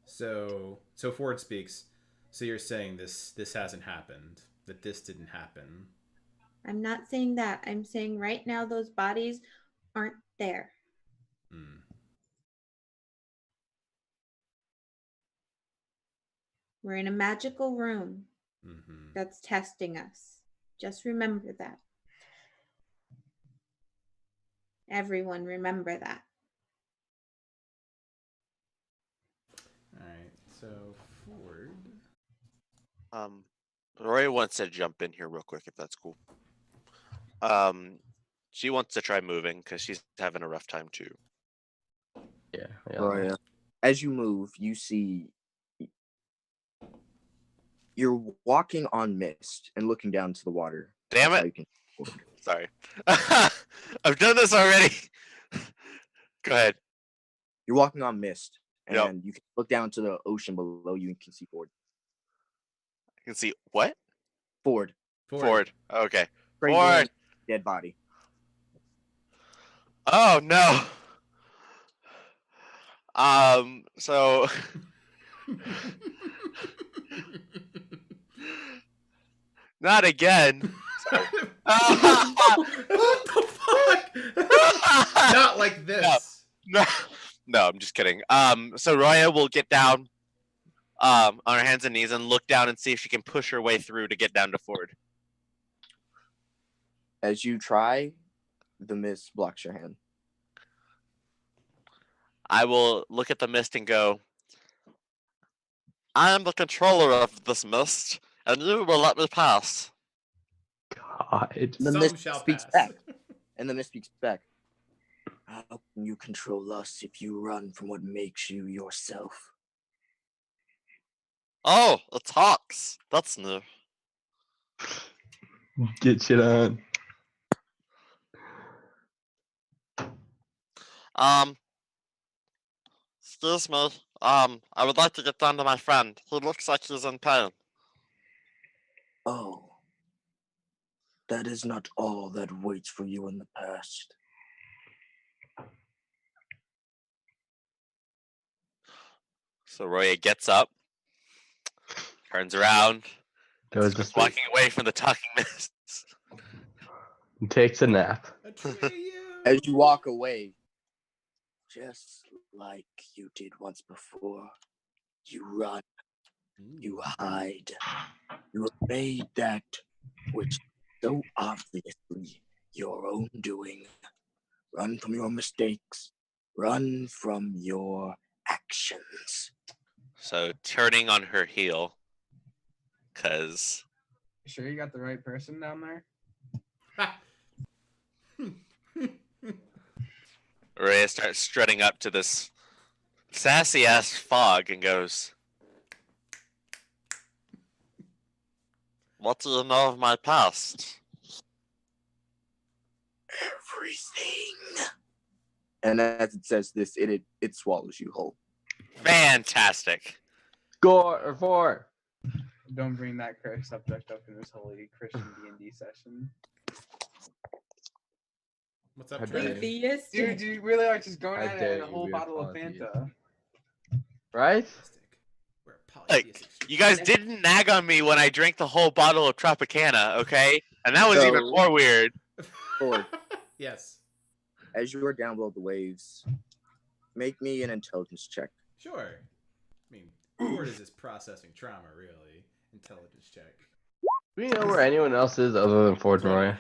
So Ford speaks. So you're saying this hasn't happened, that this didn't happen. I'm not saying that. I'm saying right now those bodies aren't there. We're in a magical room that's testing us. Just remember that. Everyone remember that. All right, so Ford. Roy wants to jump in here real quick, if that's cool. She wants to try moving because she's having a rough time too. Yeah. Roya, as you move, you see You're walking on mist and looking down to the water. Damn That's it. how you can- Sorry. I've done this already. Go ahead. You're walking on mist, and Yep. you can look down to the ocean below you and can see Ford. You can see what? Ford. Ford. Okay. Crazy Ford. man's dead body. Oh no. So not again. Sorry. What the fuck? Not like this. No, I'm just kidding. So Roya will get down, on her hands and knees and look down and see if she can push her way through to get down to Ford. As you try, the mist blocks your hand. I will look at the mist and go, I am the controller of this mist, and you will let me pass. God. The Some mist shall speaks pass. back. And the mist speaks back. How can you control us if you run from what makes you yourself? Oh, it talks. That's new. Get shit on. Excuse me. I would like to get down to my friend. He looks like he's in pain. Oh. That is not all that waits for you in the past. So Roya gets up, turns around, Goes to starts sleep. walking away from the talking mist. Takes a nap. As you walk away, just like you did once before, you run, you hide, you evade that which so obviously your own doing. Run from your mistakes, run from your actions. So turning on her heel, because Sure you got the right person down there? Roya starts strutting up to this sassy ass fog and goes, What do you know of my past? Everything. And as it says this, it swallows you whole. fantastic. Score or 4. Don't bring that subject up in this holy Christian D&D session. What's up, I Trey? bet. Dude, you really are just going I at it dare in a you, whole we're bottle of polytheistic. Fanta. Right? We're Like, polytheistic. you guys didn't nag on me when I drank the whole bottle of Tropicana, okay? And that was So- even more weird. Ford, Yes. as you are down below the waves, make me an intelligence check. Sure. I mean, Ford is just processing trauma, really. Intelligence check. Do we know where anyone else is other than Ford and Roy?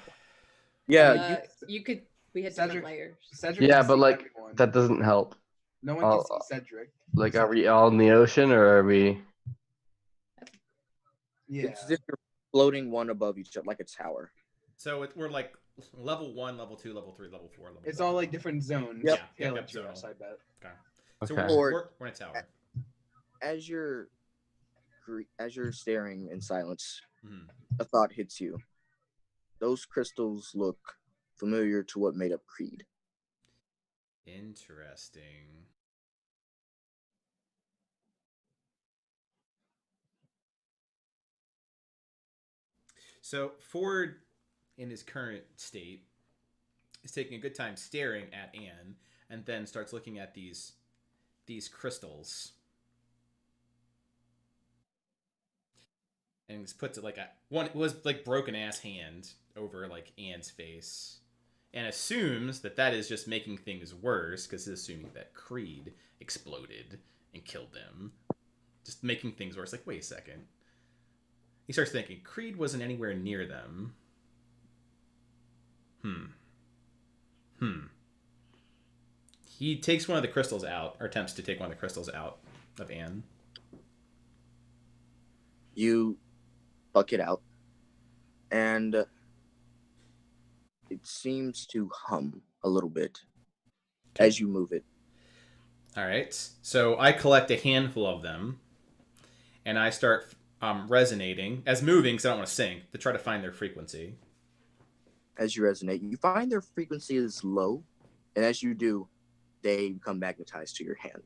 Yeah, You could. We had Cedric- different layers. Cedric Yeah, can but see like everyone. that doesn't help. No one can see Cedric. Like, are we all in the ocean or are we? Yeah. it's as if you're floating one above each other, like a tower. So we're like level 1, level 2, level 3, level 4, level It's 5. all like different zones. Yep. Tailored Yep, to zonal. us, I bet. Okay. So Okay. we're in a tower. As you're staring in silence, Mhm. a thought hits you. Those crystals look familiar to what made up Creed. Interesting. So Ford, in his current state, is taking a good time staring at Anne, and then starts looking at these crystals, and just puts it like it was like broken ass hand over like Anne's face, and assumes that is just making things worse because he's assuming that Creed exploded and killed them, just making things worse. Like, wait a second. He starts thinking Creed wasn't anywhere near them. He takes one of the crystals out, or attempts to take one of the crystals out of Anne. You pluck it out, and it seems to hum a little bit as you move it. All right. So I collect a handful of them, and I start resonating as moving because I don't want to sink to try to find their frequency. As you resonate, you find their frequency is low, and as you do, they become magnetized to your hand.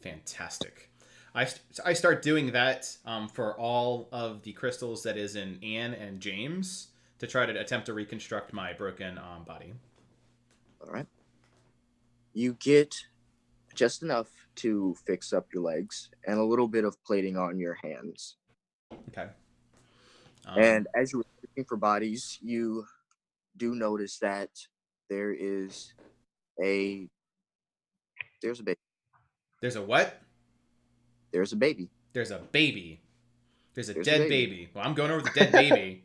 Fantastic. I start doing that for all of the crystals that is in Anne and James to try to attempt to reconstruct my broken body. All right. You get just enough to fix up your legs and a little bit of plating on your hands. Okay. And as you're looking for bodies, you do notice that there's a baby. There's a what? There's a baby. There's a baby. There's a There's dead a baby. baby. Well, I'm going over the dead baby.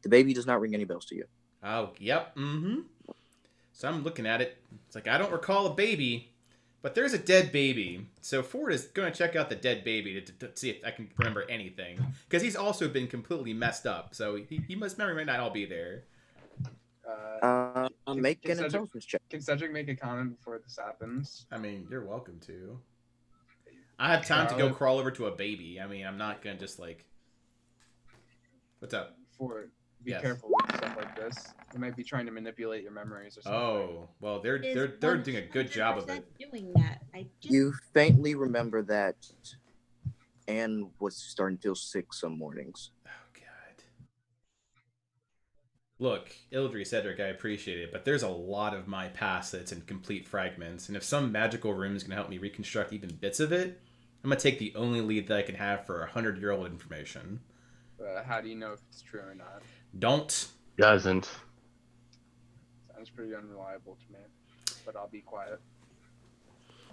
The baby does not ring any bells to you. Oh, yep. Mm-hmm. So I'm looking at it. It's like, I don't recall a baby, but there's a dead baby. So Ford is going to check out the dead baby to see if I can remember anything. Because he's also been completely messed up. So his memory might not all be there. Make an intelligence check. Can Cedric make a comment before this happens? I mean, you're welcome to. I have time to go crawl over to a baby. I mean, I'm not going to just like... What's up? Ford, be careful with stuff like this. They might be trying to manipulate your memories or something. Oh, well, they're doing a good job of it. Doing that. You faintly remember that Anne was starting to feel sick some mornings. Oh, God. Look, Ildry, Cedric, I appreciate it, but there's a lot of my past that's in complete fragments, and if some magical room is going to help me reconstruct even bits of it, I'm going to take the only lead that I can have for 100-year-old information. How do you know if it's true or not? Don't. Doesn't. Sounds pretty unreliable to me, but I'll be quiet.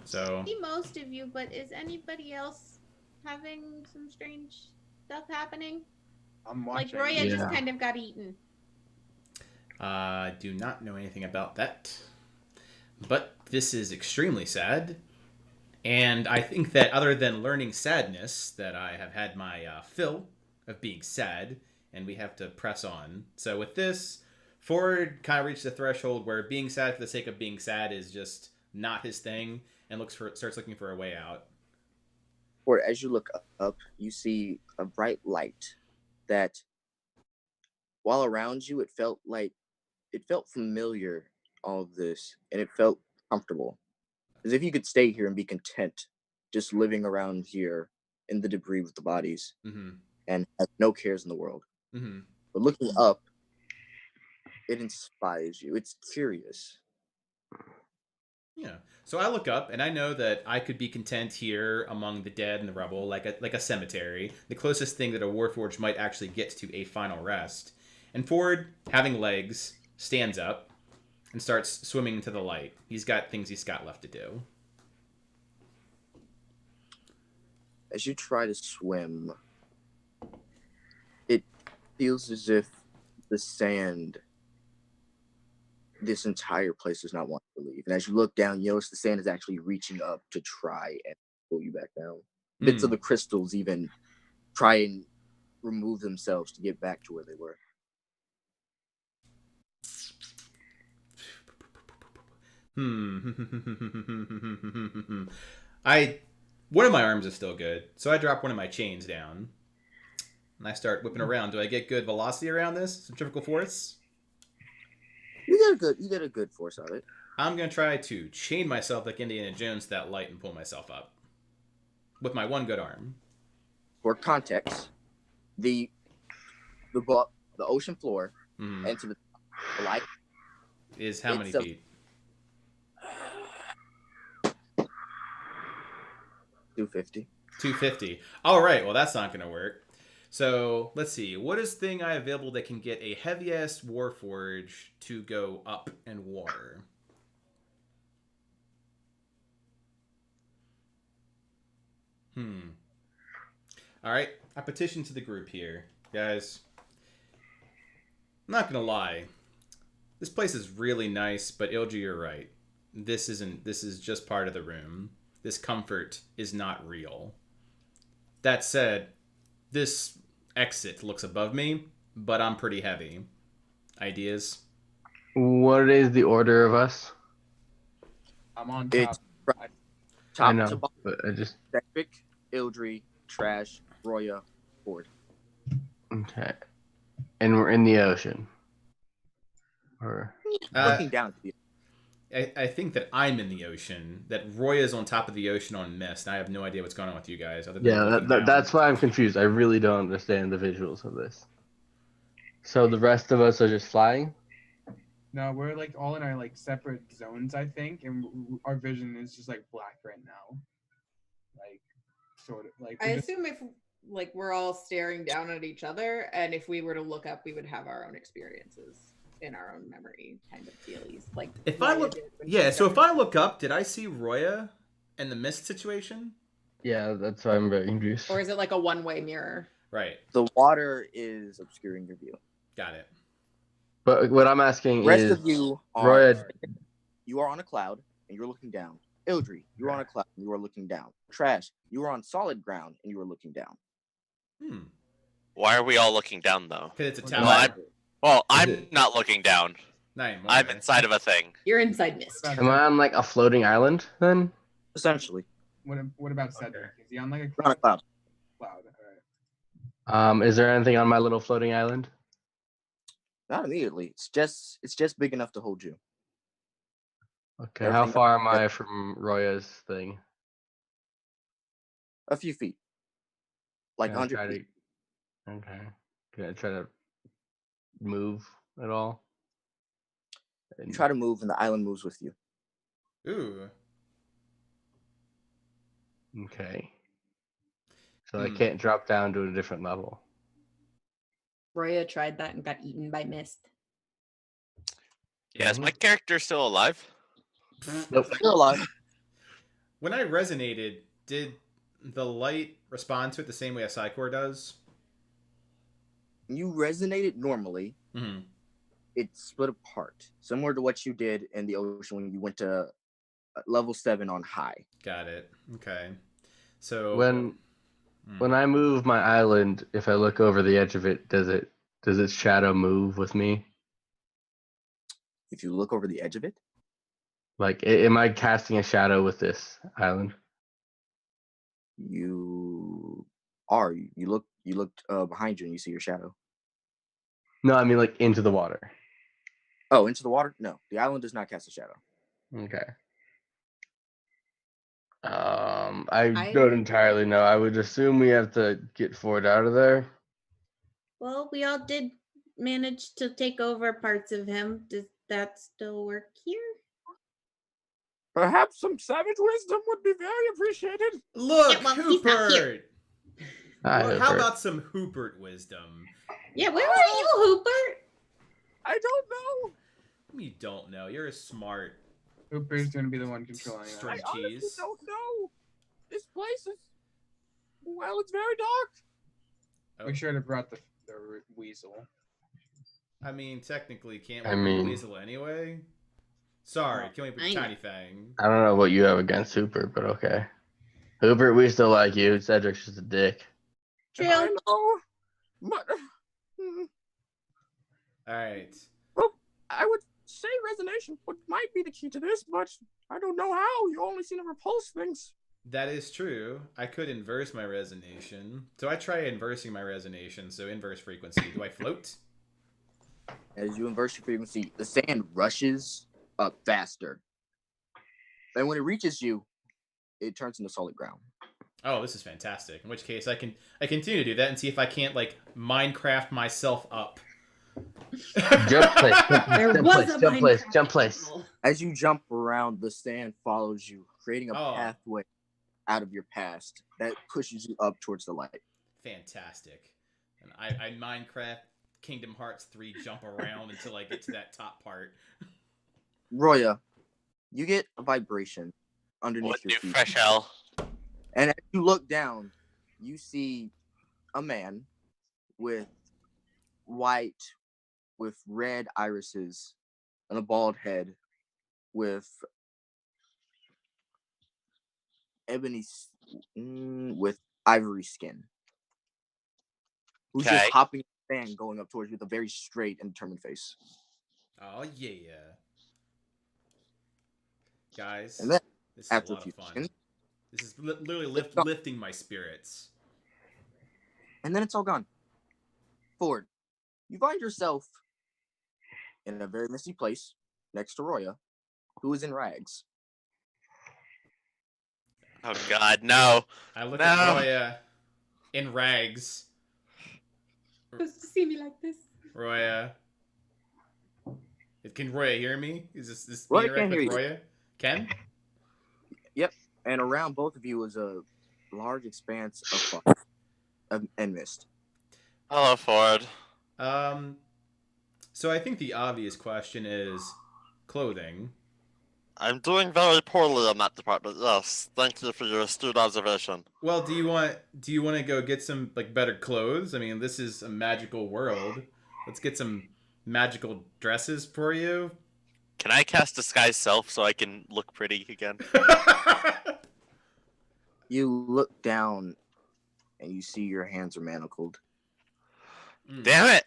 So. See most of you, but is anybody else having some strange stuff happening? I'm watching. Like Roya just kind of got eaten. Do not know anything about that. But this is extremely sad. And I think that other than learning sadness, that I have had my fill of being sad, and we have to press on. So with this, Ford kind of reached the threshold where being sad for the sake of being sad is just not his thing, and starts looking for a way out. Or as you look up, you see a bright light that, while around you, it felt familiar, all of this, and it felt comfortable. As if you could stay here and be content just living around here in the debris with the bodies and have no cares in the world. But looking up, it inspires you. It's curious. Yeah. So I look up and I know that I could be content here among the dead and the rubble, like a cemetery, the closest thing that a Warforged might actually get to a final rest. And Ford, having legs, stands up and starts swimming into the light. He's got things he's got left to do. As you try to swim, it feels as if the sand, this entire place does not want to leave. And as you look down, you notice the sand is actually reaching up to try and pull you back down. Bits of the crystals even try and remove themselves to get back to where they were. One of my arms is still good, so I drop one of my chains down. And I start whipping around. Do I get good velocity around this? Centrifugal force? You get a good force out of it. I'm going to try to chain myself like Indiana Jones to that light and pull myself up. With my one good arm. For context, the ocean floor and to the light is how many feet? 250. 250. All right, well, that's not going to work. So, let's see. What is thing I have available that can get a heavy-ass Warforge to go up in water? All right, I petition to the group here. Guys, I'm not going to lie. This place is really nice, but Ilja, you're right. This is just part of the room. This comfort is not real. That said, this exit looks above me, but I'm pretty heavy. Ideas? What is the order of us? I'm on top. I Top to know, bottom, but I just Cedric, Ildry, Trash, Roya, Ford. okay. And we're in the ocean. Or Looking down at the I think that I'm in the ocean. That Roy is on top of the ocean on mist. And I have no idea what's going on with you guys. Other than yeah, looking down. that's why I'm confused. I really don't understand the visuals of this. So the rest of us are just flying. No, we're like all in our like separate zones, I think, and our vision is just like black right now. Like, sort of like. I assume if like we're all staring down at each other, and if we were to look up, we would have our own experiences in our own memory, kind of feelies. Like If I look, so if I look up, did I see Roya in the mist situation? Yeah, that's why I'm very confused. Or is it like a one-way mirror? Right. The water is obscuring your view. Got it. But what I'm asking Rest is, of you are Roya, you are on a cloud and you're looking down. Ildry, you are on a cloud and you are looking down. Trash, you are on solid ground and you are looking down. Why are we all looking down though? Because it's a Well, tower. I'm not looking down. I'm inside of a thing. You're inside mist. am I on like a floating island then? Essentially. What about Cedric? Is he on like a You're on a cloud. Cloud. All right. Is there anything on my little floating island? Not immediately. It's just big enough to hold you. Okay, how far am I from Roya's thing? A few feet. Like Can I 100 try feet. Okay. Can I try to move at all? You try to move and the island moves with you. Ooh. Okay. So I can't drop down to a different level. Roya tried that and got eaten by mist. Yeah, is my character still alive? Nope. Still alive. When I resonated, did the light respond to it the same way a Psycore does? You resonated normally. Mm-hmm. It split apart, similar to what you did in the ocean when you went to level 7 on high. Got it. Okay. So when I move my island, if I look over the edge of it, does its shadow move with me? If you look over the edge of it? Like, am I casting a shadow with this island? You are. You looked behind you and you see your shadow. No, I mean like into the water. Oh, into the water? No, the island does not cast a shadow. Okay. I don't entirely know. I would assume we have to get Ford out of there. Well, we all did manage to take over parts of him. Does that still work here? Perhaps some savage wisdom would be very appreciated. Look, Yeah, well, he's not here. Hoopert! Hi, Well, how Hoopert. about some Hoopert wisdom? Yeah, where are you, Hooper? I don't know. You don't know. You're smart. Hooper's gonna be the one controlling that. String I honestly cheese. don't know. This place is, well, it's very dark. Oh. Make sure to brought the weasel. I mean, technically, can't I we bring mean- Weasel anyway? Sorry, can we bring I know. Tiny Fang? I don't know what you have against Hooper, but okay. Hooper, we still like you. Cedric's just a dick. True. I know. But, Alright. I would say resonation might be the key to this, but I don't know how. You only seem to repulse things. That is true. I could inverse my resonation. So I try inversing my resonation, so inverse frequency. Do I float? As you inverse your frequency, the sand rushes up faster. And when it reaches you, it turns into solid ground. Oh, this is fantastic. In which case, I continue to do that and see if I can't like Minecraft myself up. Jump place. There Jump was place. a Jump place. Minecraft Jump place. level. As you jump around, the sand follows you, creating a Oh. pathway out of your past that pushes you up towards the light. Fantastic. And I Minecraft Kingdom Hearts 3 jump around until I get to that top part. Roya, you get a vibration underneath What your new feet. fresh hell? And as you look down, you see a man with red irises and a bald head with with ivory skin. Who's Okay. just hopping in the fan going up towards you with a very straight and determined face. Oh yeah. Guys, And then, this is after a a lot few of fun. seconds, This is literally lifting my spirits. And then it's all gone. Ford, you find yourself in a very misty place next to Roya, who is in rags. Oh God, no! I look No. at Roya in rags. Supposed to see me like this. Roya. Can Roya hear me? Is this Roya being can't with hear you. Roya? Ken? Yep. And around both of you is a large expanse of fog and mist. Hello, Ford. So I think the obvious question is clothing. I'm doing very poorly in that department. Yes, thank you for your astute observation. Well, do you want to go get some like better clothes? I mean, this is a magical world. Let's get some magical dresses for you. Can I cast Disguise Self so I can look pretty again? You look down and you see your hands are manacled. Damn it!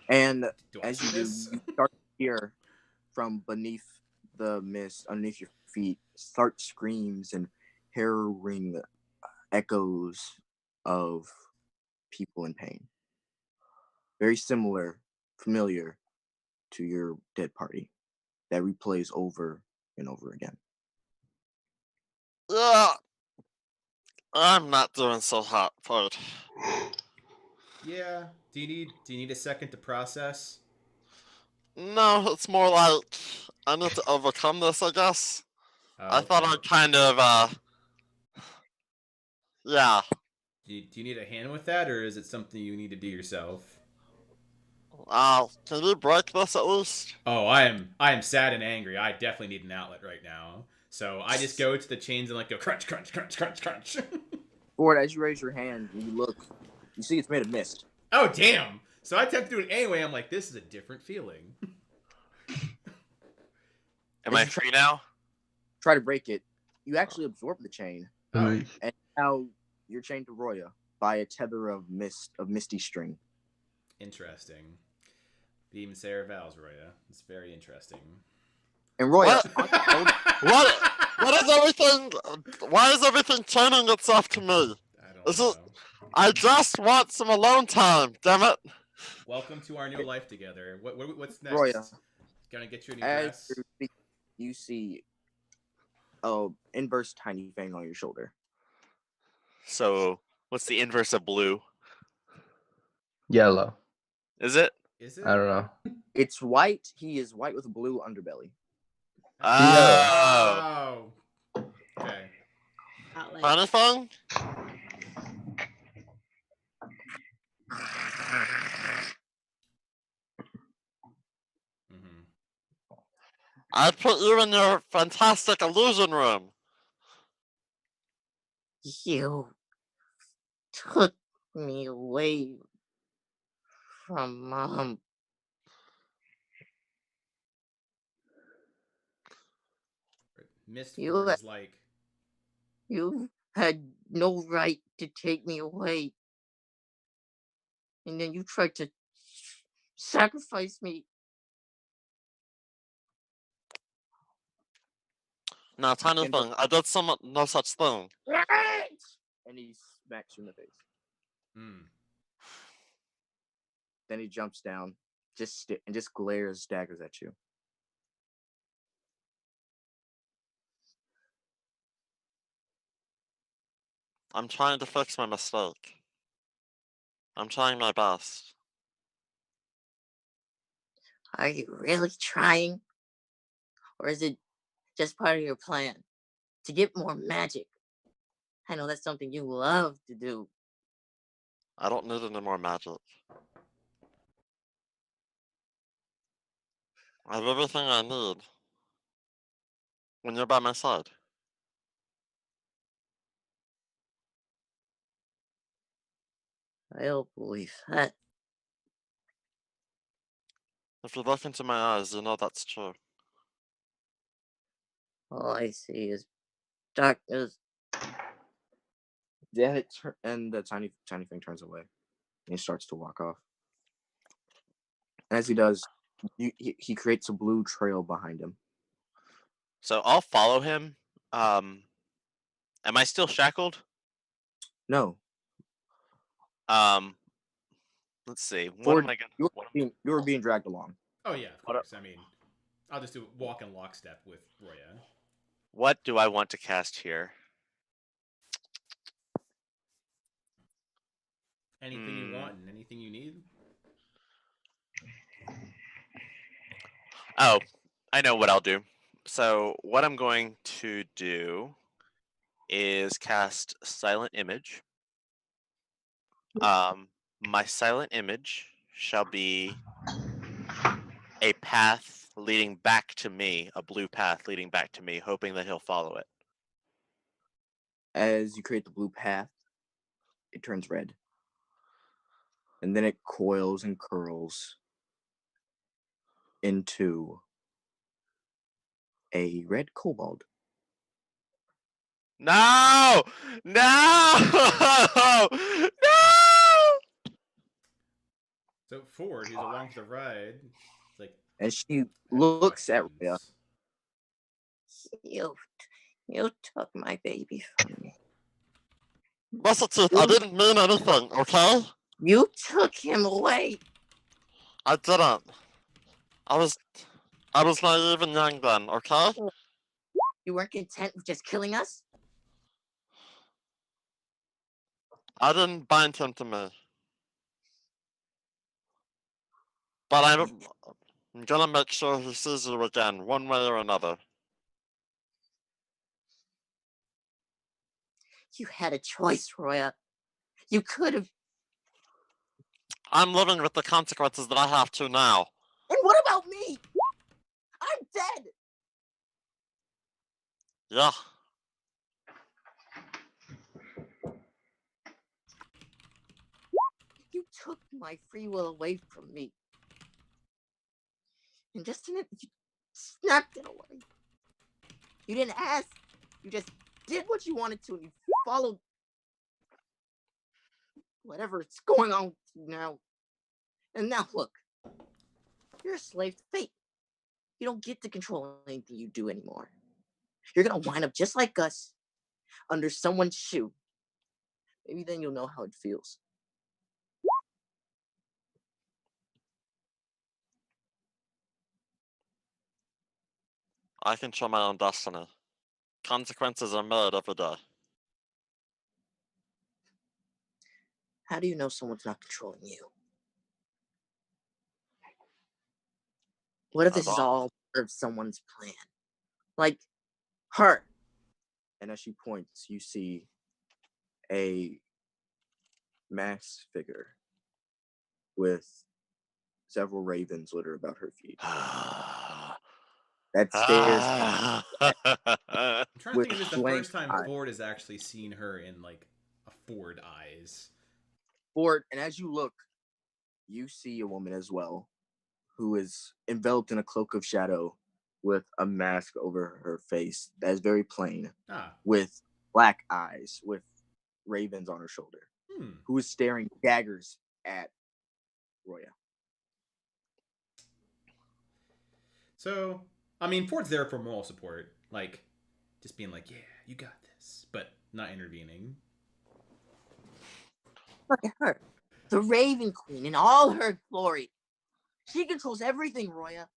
And Do I as see you do, this? you start to hear from beneath the mist, underneath your feet, start screams and harrowing echoes of people in pain. Very familiar to your dead party that replays over and over again. Ugh. I'm not doing so hot, Ford. Yeah. Do you need a second to process? No, it's more like I need to overcome this, I guess. Oh, I thought okay. I'd kind of, yeah. Do you need a hand with that, or is it something you need to do yourself? Can you break this at least? Oh, I am sad and angry. I definitely need an outlet right now. So I just go to the chains and like go crunch, crunch, crunch, crunch, crunch. Ford, as you raise your hand and you look, you see it's made of mist. Oh, damn. So I attempt to do it anyway. I'm like, this is a different feeling. Am I free now? Try to break it. You actually absorb the chain. Oh. And now you're chained to Roya by a tether of misty string. Interesting. Beam Sarah Val's, Roya. It's very interesting. And Roya, What is everything? Why is everything turning itself to me? I don't know. I just want some alone time, damn it. Welcome to our new life together. What's next? Roya, Gonna get you a new as dress? you see inverse tiny fang on your shoulder. So, what's the inverse of blue? Yellow. Is it? Is it? I don't know. It's white. He is white with a blue underbelly. Oh. Okay. Anything? I put you in your fantastic illusion room. You took me away from Mom. Missed You words like. You had no right to take me away. And then you tried to sacrifice me. No, tiny thing. I did no such thing. And he smacks you in the face. Hmm. Then he jumps down, and just glares daggers at you. I'm trying to fix my mistake. I'm trying my best. Are you really trying? Or is it just part of your plan to get more magic? I know that's something you love to do. I don't need any more magic. I have everything I need when you're by my side. I don't believe that. If you look into my eyes, you know that's true. All I see is darkness. Then and the tiny thing turns away. And he starts to walk off. And as he does, he creates a blue trail behind him. So I'll follow him, and Am I still shackled? No. Let's see. What Ford, am I gonna? you were being dragged along. Oh yeah, of course. I mean, I'll just do walk in lockstep with Roya. What do I want to cast here? Anything you want and anything you need. Oh, I know what I'll do. So what I'm going to do is cast Silent Image. My Silent Image shall be a path leading back to me, a blue path leading back to me, hoping that he'll follow it. As you create the blue path, it turns red. And then it coils and curls into a red kobold. No! No! No! So Ford, who's along for the ride, it's like, And she looks at Rhea. You took my baby from me. Mr. I didn't mean anything, okay? You took him away. I didn't. I was naive and young then, okay? You weren't content with just killing us? I didn't bind him to me. But I'm gonna make sure he sees you again, one way or another. You had a choice, Roya. You could have. I'm living with the consequences that I have to now. And what about me? I'm dead. Yeah. You took my free will away from me. And just in it, you snapped it away. You didn't ask. You just did what you wanted to, and you followed whatever's going on with you now. And now look, you're a slave to fate. You don't get to control anything you do anymore. You're gonna wind up just like us, under someone's shoe. Maybe then you'll know how it feels. I control my own destiny. Consequences are made every day. How do you know someone's not controlling you? What if this is all part of someone's plan? Like her. And as she points, you see a masked figure with several ravens littered about her feet. That stares at I'm trying to think if it's the blank first time eyes. Ford has actually seen her in like a Ford eyes. Ford, and as you look, you see a woman as well, who is enveloped in a cloak of shadow with a mask over her face that is very plain, with black eyes, with ravens on her shoulder, who is staring daggers at Roya. So, I mean, Ford's there for moral support, like just being like, "Yeah, you got this," but not intervening. Look at her. The Raven Queen in all her glory. She controls everything, Roya.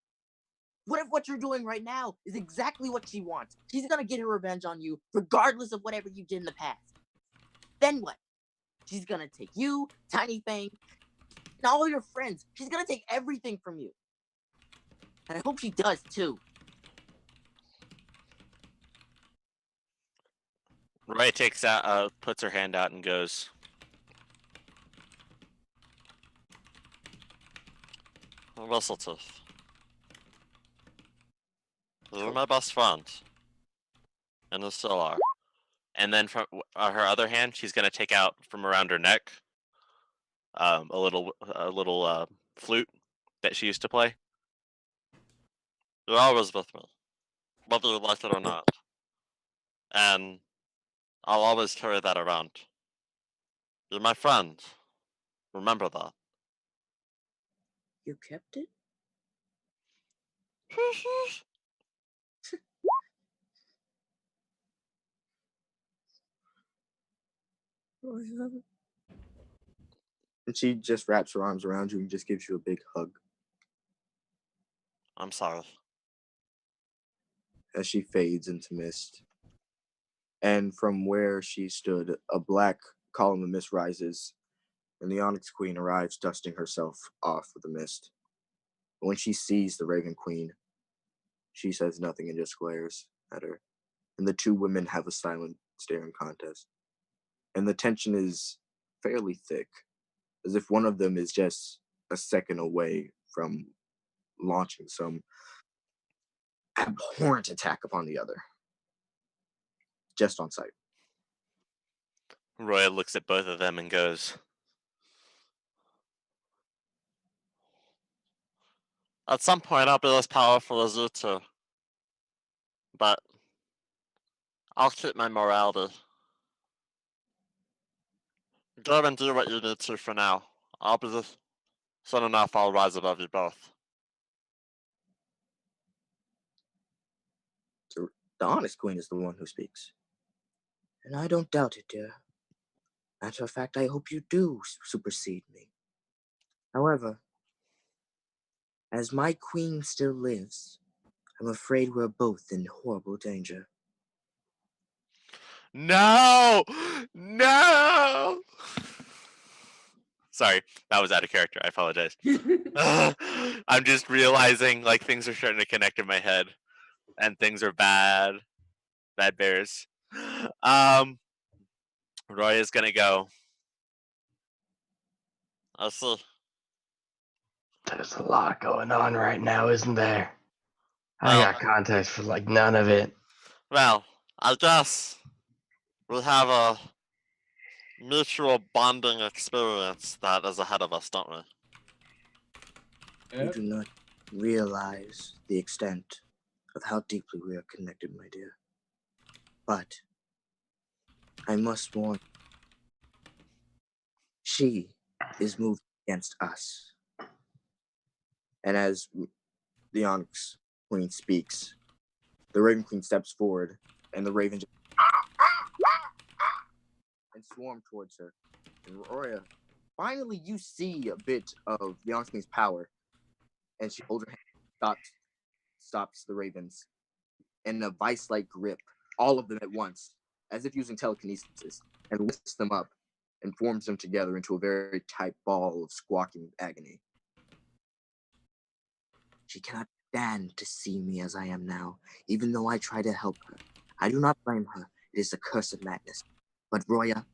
What if what you're doing right now is exactly what she wants? She's gonna get her revenge on you, regardless of whatever you did in the past. Then what? She's gonna take you, Tiny Fang, and all your friends. She's gonna take everything from you. And I hope she does, too. Ray takes out, puts her hand out and goes, Whistleteeth. You're my best friend. And you still are. and then from her other hand, she's gonna take out from around her neck a little flute that she used to play. You're always with me. Whether you like it or not. And I'll always carry that around. You're my friend. Remember that. You kept it? And she just wraps her arms around you and just gives you a big hug I'm sorry. as she fades into mist. And from where she stood, a black column of mist rises, and the Onyx Queen arrives, dusting herself off with the mist. When she sees the Raven Queen, she says nothing and just glares at her. And the two women have a silent staring contest. And the tension is fairly thick, as if one of them is just a second away from launching some abhorrent attack upon the other. Just on sight. Roy looks at both of them and goes, At some point, I'll be as powerful as you two. But I'll keep my morality. Go and do what you need to for now. I'll be soon enough. I'll rise above you both. The Onyx Queen is the one who speaks. And I don't doubt it, dear. Matter of fact, I hope you do supersede me. However, as my queen still lives, I'm afraid we're both in horrible danger. "No! No!" Sorry, that was out of character. I apologize. I'm just realizing like things are starting to connect in my head, and things are bad. Bad bears. Roy is gonna go. I see. There's a lot going on right now, isn't there? I Well- got context for like none of it. Well, I guess we have a mutual bonding experience that is ahead of us, don't we? You do not realize the extent of how deeply we are connected, my dear. But I must warn you, she is moved against us. And as the Onyx Queen speaks, the Raven Queen steps forward, and the Raven just and swarm towards her. And Roya, finally you see a bit of the Onyx Queen's power, and she holds her hand, stops the Ravens, in a vice-like grip, all of them at once, as if using telekinesis, and lifts them up and forms them together into a very tight ball of squawking agony. She cannot stand to see me as I am now, even though I try to help her. I do not blame her. It is a curse of madness. But Roya,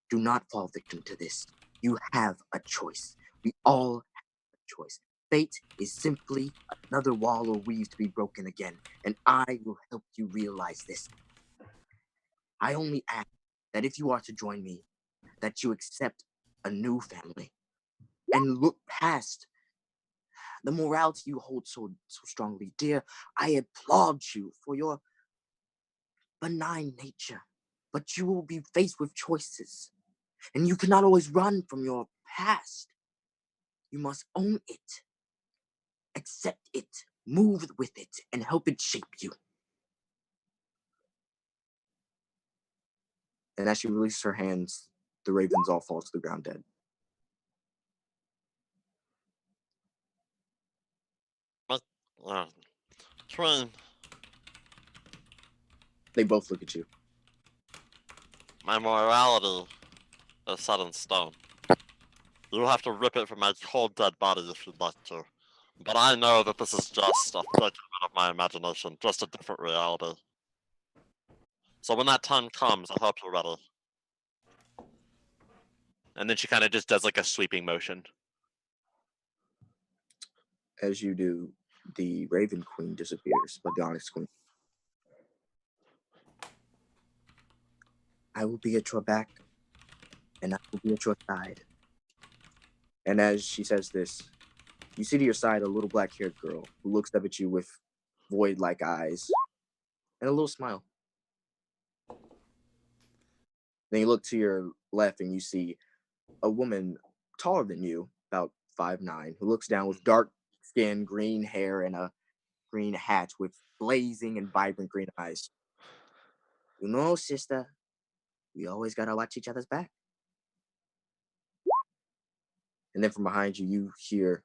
do not fall victim to this. You have a choice. We all have a choice. Fate is simply another wall or weave to be broken again, and I will help you realize this. I only ask that if you are to join me, that you accept a new family and look past the morality you hold so strongly. Dear, I applaud you for your benign nature, but you will be faced with choices, and you cannot always run from your past. You must own it, accept it, move with it, and help it shape you. And as she releases her hands, the ravens all fall to the ground dead. Twin, They both look at you. my morality is set in stone. You'll have to rip it from my cold dead body if you'd like to. But I know that this is just a figment of my imagination, just a different reality. So when that time comes, I hope you're ready. And then she kind of just does like a sweeping motion. As you do, the Raven Queen disappears, but the Onyx Queen. I will be at your back, and I will be at your side. And as she says this, you see to your side a little black-haired girl who looks up at you with void-like eyes and a little smile. Then you look to your left and you see a woman taller than you, about 5'9", who looks down with dark skin, green hair, and a green hat with blazing and vibrant green eyes. You know, sister, we always gotta watch each other's back. And then from behind you, you hear,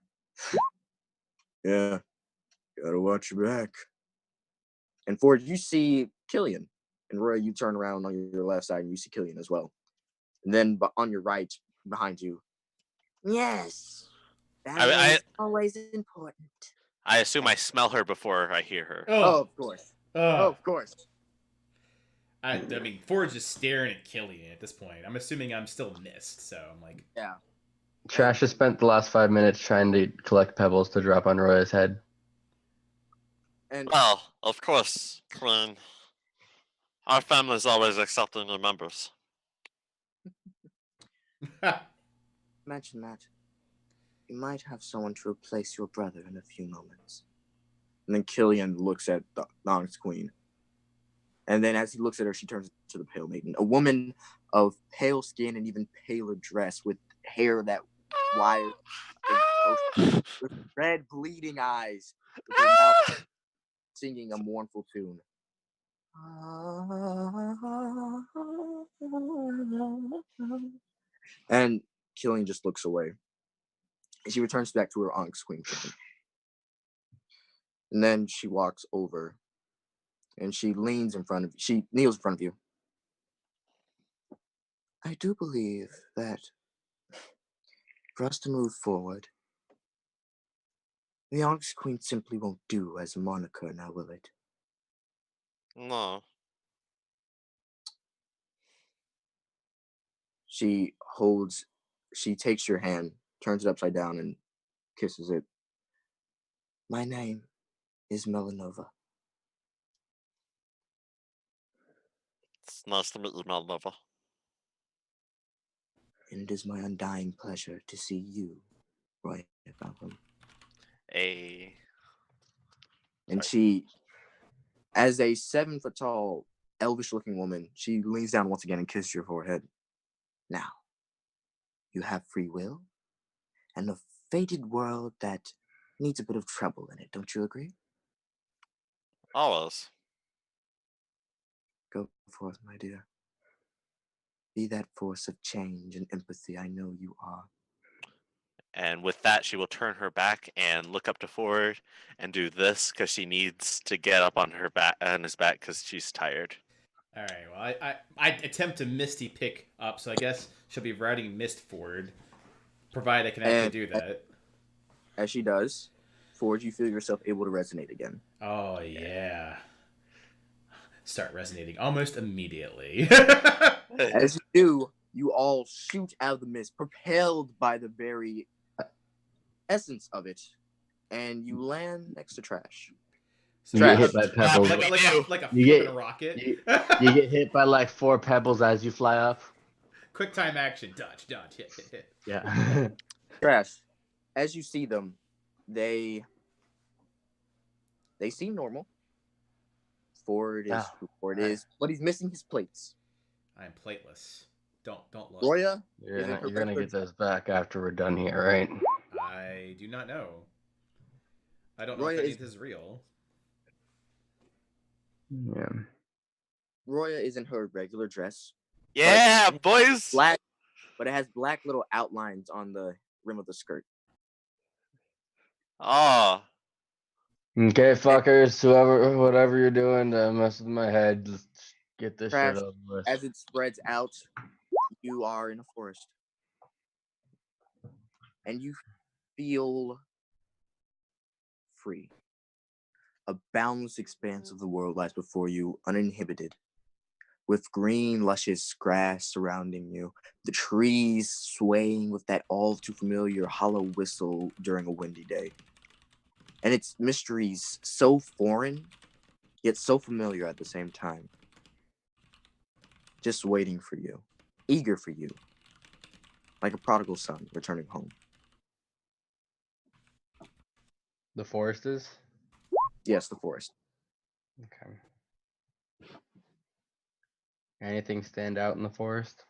yeah, gotta watch your back. And Ford, you see Killian. And Roy, you turn around on your left side and you see Killian as well. And then on your right, behind you, Yes, that I is always important. I assume I smell her before I hear her. oh of course. Oh. Of course. I mean, Ford's just staring at Killian at this point. I'm assuming I'm still missed, so I'm like, Yeah. Trash has spent the last 5 minutes trying to collect pebbles to drop on Roya's head. And Well, of course, Queen. Our family's always accepting new members. mention that. You might have someone to replace your brother in a few moments. And then Killian looks at the Onyx Queen. And then as he looks at her, she turns to the Pale Maiden. A woman of pale skin and even paler dress with hair that wire, with red bleeding eyes, with her mouth singing a mournful tune. And Killian just looks away. And she returns back to her Onyx Queen form. And then she walks over and she kneels in front of you. I do believe that for us to move forward, the Onyx Queen simply won't do as a moniker now, will it? No. She takes your hand, turns it upside down, and kisses it. My name is Melanova. It's nice to meet you, Melanova. And it is my undying pleasure to see you, Roy Falcon. And she, as a 7-foot tall, elvish-looking woman, she leans down once again and kisses your forehead. Now, you have free will and a fated world that needs a bit of trouble in it. Don't you agree? Always. Go forth, my dear. Be that force of change and empathy I know you are. And with that, she will turn her back and look up to Ford and do this because she needs to get up on her back on his back because she's tired. all right, well, I attempt to Misty pick up, so I guess she'll be riding Mist Ford, provided I can actually do that. As she does, Ford, you feel yourself able to resonate again. Oh, yeah. Start resonating almost immediately. As you do, you all shoot out of the mist, propelled by the very essence of it, and you land next to Trash. You get hit by pebbles. like a flipping rocket. You get hit by like 4 pebbles as you fly up. Quick time action. Dodge, hit. Yeah. Trash, as you see them, they seem normal. Ford is who Ford is, but he's missing his plates. I am plateless. Don't look. Roya, You're gonna get those back after we're done here, right? I do not know. I don't know Roya if any is- of this is real. Yeah. Roya is in her regular dress. Yeah, boys. Black, but it has black little outlines on the rim of the skirt. Oh, Okay, fuckers, whatever you're doing to mess with my head, just get this Trash, shit over with. as it spreads out, you are in a forest. And you feel free. A boundless expanse of the world lies before you, uninhibited, with green, luscious grass surrounding you, the trees swaying with that all too familiar hollow whistle during a windy day. And its mysteries so foreign, yet so familiar at the same time. Just waiting for you, eager for you, like a prodigal son returning home. The forest is? Yes, the forest. Okay. Anything stand out in the forest?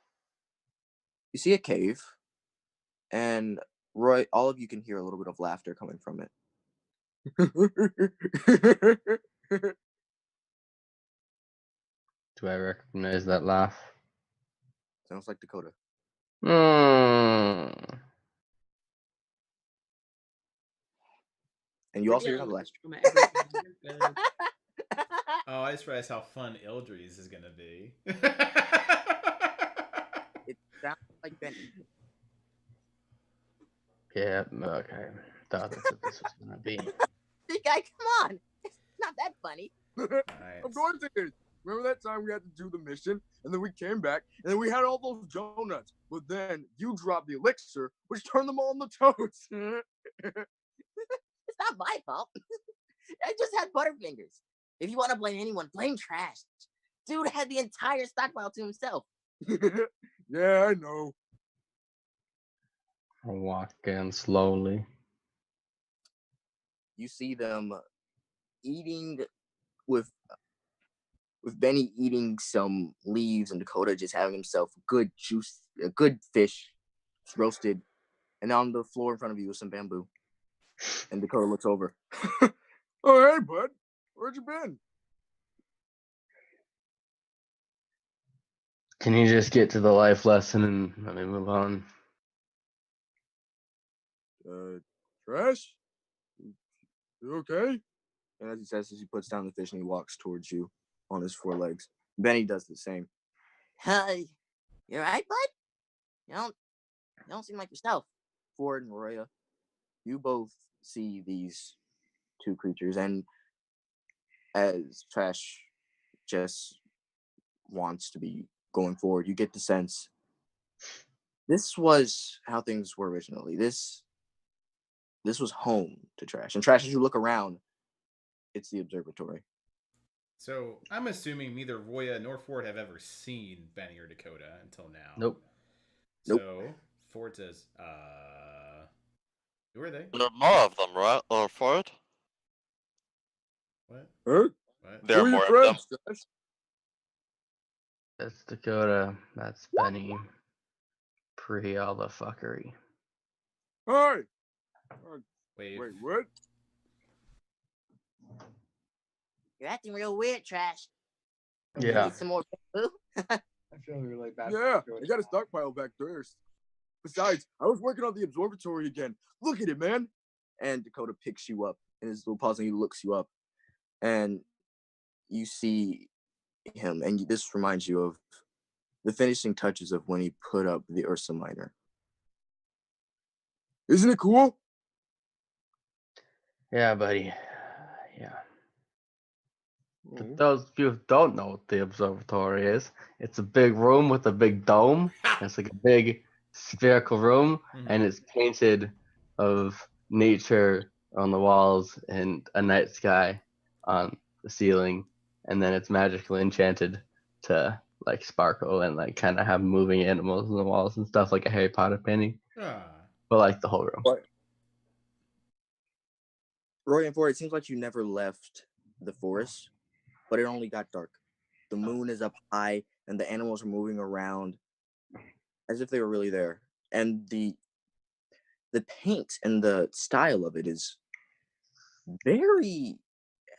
You see a cave, and Roy, all of you can hear a little bit of laughter coming from it. Do I recognize that laugh? Sounds like Dakota. And you We're also hear dealing another with laugh. this trauma every time. Oh, I just realized how fun Ildries is gonna be. It sounds like Benny. Yeah, okay. Thought that's what this was gonna be. Big guy, come on. It's not that funny. Alright. Of course it is. Remember that time we had to do the mission, and then we came back, and then we had all those donuts, but then you dropped the elixir, which turned them all into toads. It's not my fault. I just had Butterfingers. If you want to blame anyone, blame Trash. Dude had the entire stockpile to himself. Yeah, I know. I walk in slowly. You see them eating with Benny eating some leaves and Dakota just having himself a good fish, roasted, and on the floor in front of you is some bamboo. And Dakota looks over. Oh, hey, bud. Where'd you been? Can you just get to the life lesson and let me move on? Trash? You okay? And as he says this, he puts down the fish and he walks towards you on his four legs. Benny does the same. You alright, bud? You don't seem like yourself. Ford and Roya, you both see these two creatures, and as Trash just wants to be going forward, you get the sense this was how things were originally. This was home to Trash. And Trash, as you look around, it's the observatory. So I'm assuming neither Roya nor Ford have ever seen Benny or Dakota until now. Nope. So Ford says, who are they? There are more of them, right? Or Ford? What? Huh? What? There Who are are more your of them. friends, Trash? That's Dakota. That's Benny. Pre all the fuckery. Hi. Wait. Wait, what? You're acting real weird, Trash. You Yeah. need some more bamboo? I feel really bad. Yeah, I got a stockpile back there. Besides, I was working on the observatory again. Look at it, man. And Dakota picks you up in his little paws and he looks you up. And you see him, and this reminds you of the finishing touches of when he put up the Ursa Minor. Isn't it cool? Yeah, buddy. Yeah. For Oh. those of you who don't know what the observatory is, it's a big room with a big dome. It's like a big spherical room, and it's painted of nature on the walls and a night sky on the ceiling, and then it's magically enchanted to like sparkle and like kind of have moving animals on the walls and stuff like a Harry Potter painting, but like the whole room. But Roy and Ford, it seems like you never left the forest, but it only got dark. The moon is up high, and the animals are moving around as if they were really there. And the paint and the style of it is very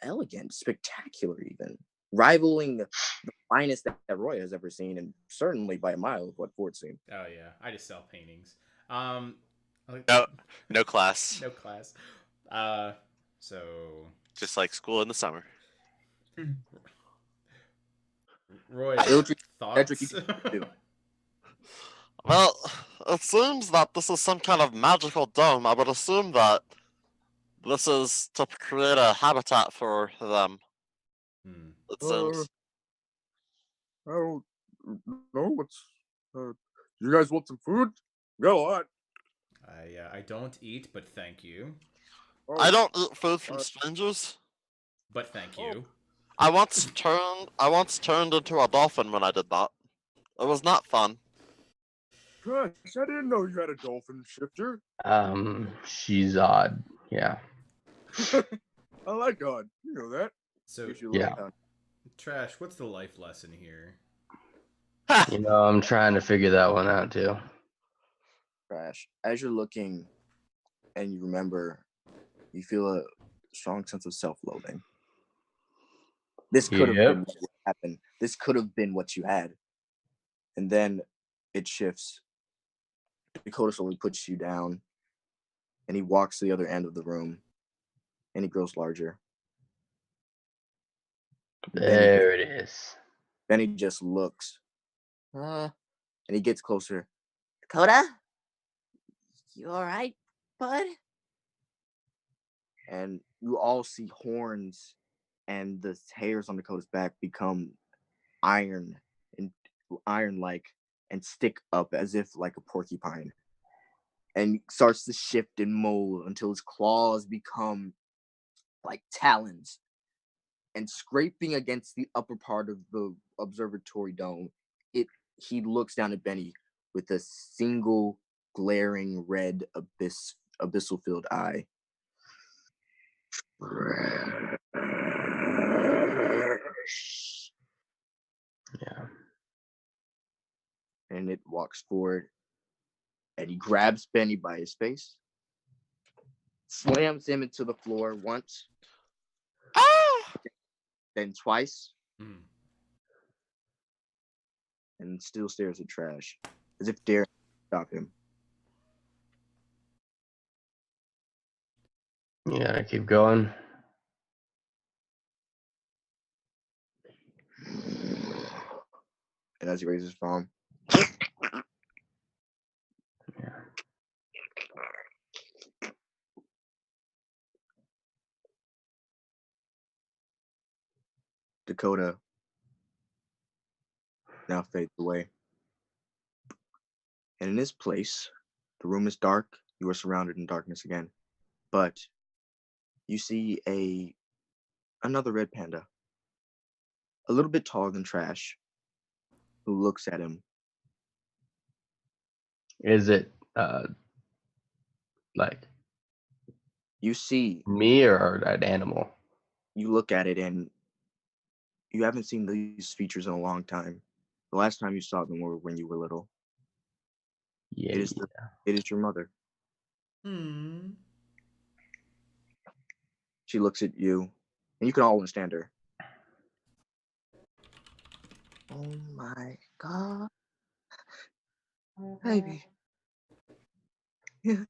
elegant, spectacular, even rivaling the finest that Roy has ever seen, and certainly by a mile of what Ford's seen. Oh yeah, I just sell paintings. No class. No class. So Just like school in the summer. Roy, Eldridge, thoughts? Well, it seems that this is some kind of magical dome. I would assume that this is to create a habitat for them. It seems. I don't know what's. You guys want some food? Got a lot. I don't eat, but thank you. Oh, I don't eat food from strangers. But thank you. I once turned into a dolphin when I did that. It was not fun. Gosh, I didn't know you had a dolphin shifter. She's odd. Yeah. I like God. You know that. So Yeah. Trash, what's the life lesson here? You know, I'm trying to figure that one out too. Trash. As you're looking and you remember, you feel a strong sense of self-loathing. This could have been what happened. This could have been what you had. And then it shifts. Dakota slowly puts you down, and he walks to the other end of the room. and it grows larger. There it is. Benny just looks. And he gets closer. Dakota? You alright, bud? And you all see horns, and the hairs on Dakota's back become iron-like, and stick up as if like a porcupine. And starts to shift and mold until his claws become like talons. And scraping against the upper part of the observatory dome, he looks down at Benny with a single glaring red abyssal-filled eye. Yeah. And it walks forward, and he grabs Benny by his face, slams him into the floor once, then twice, and still stares at Trash, as if daring to stop him. You gotta keep going. And as he raises his palm, Dakota now fades away. And in this place, the room is dark. You are surrounded in darkness again. But you see another red panda, a little bit taller than Trash, who looks at him. Is it like You see me or an animal? You look at it and you haven't seen these features in a long time. The last time you saw them were when you were little. Yeah. It is your mother. Hmm. She looks at you, and you can all understand her. Oh my God. Baby. Yeah.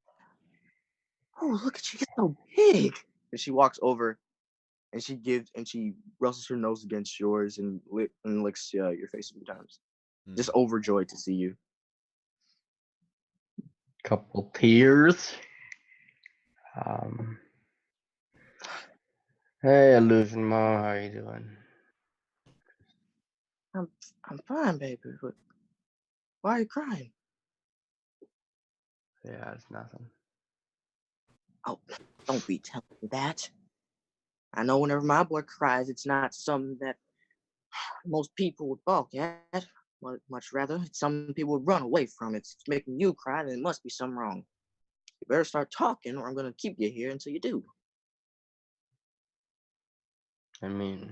Oh, look at you. You're so big. And she walks over, and she rustles her nose against yours and licks your face a few times. Just overjoyed to see you. Couple tears. Hey, Illusion Mom, how you doing? I'm fine, baby, but why are you crying? Yeah, it's nothing. Oh, don't be telling me that. I know whenever my boy cries, it's not something that most people would balk at. Much rather, it's something people would run away from. It's making you cry, then it must be something wrong. You better start talking, or I'm going to keep you here until you do. I mean,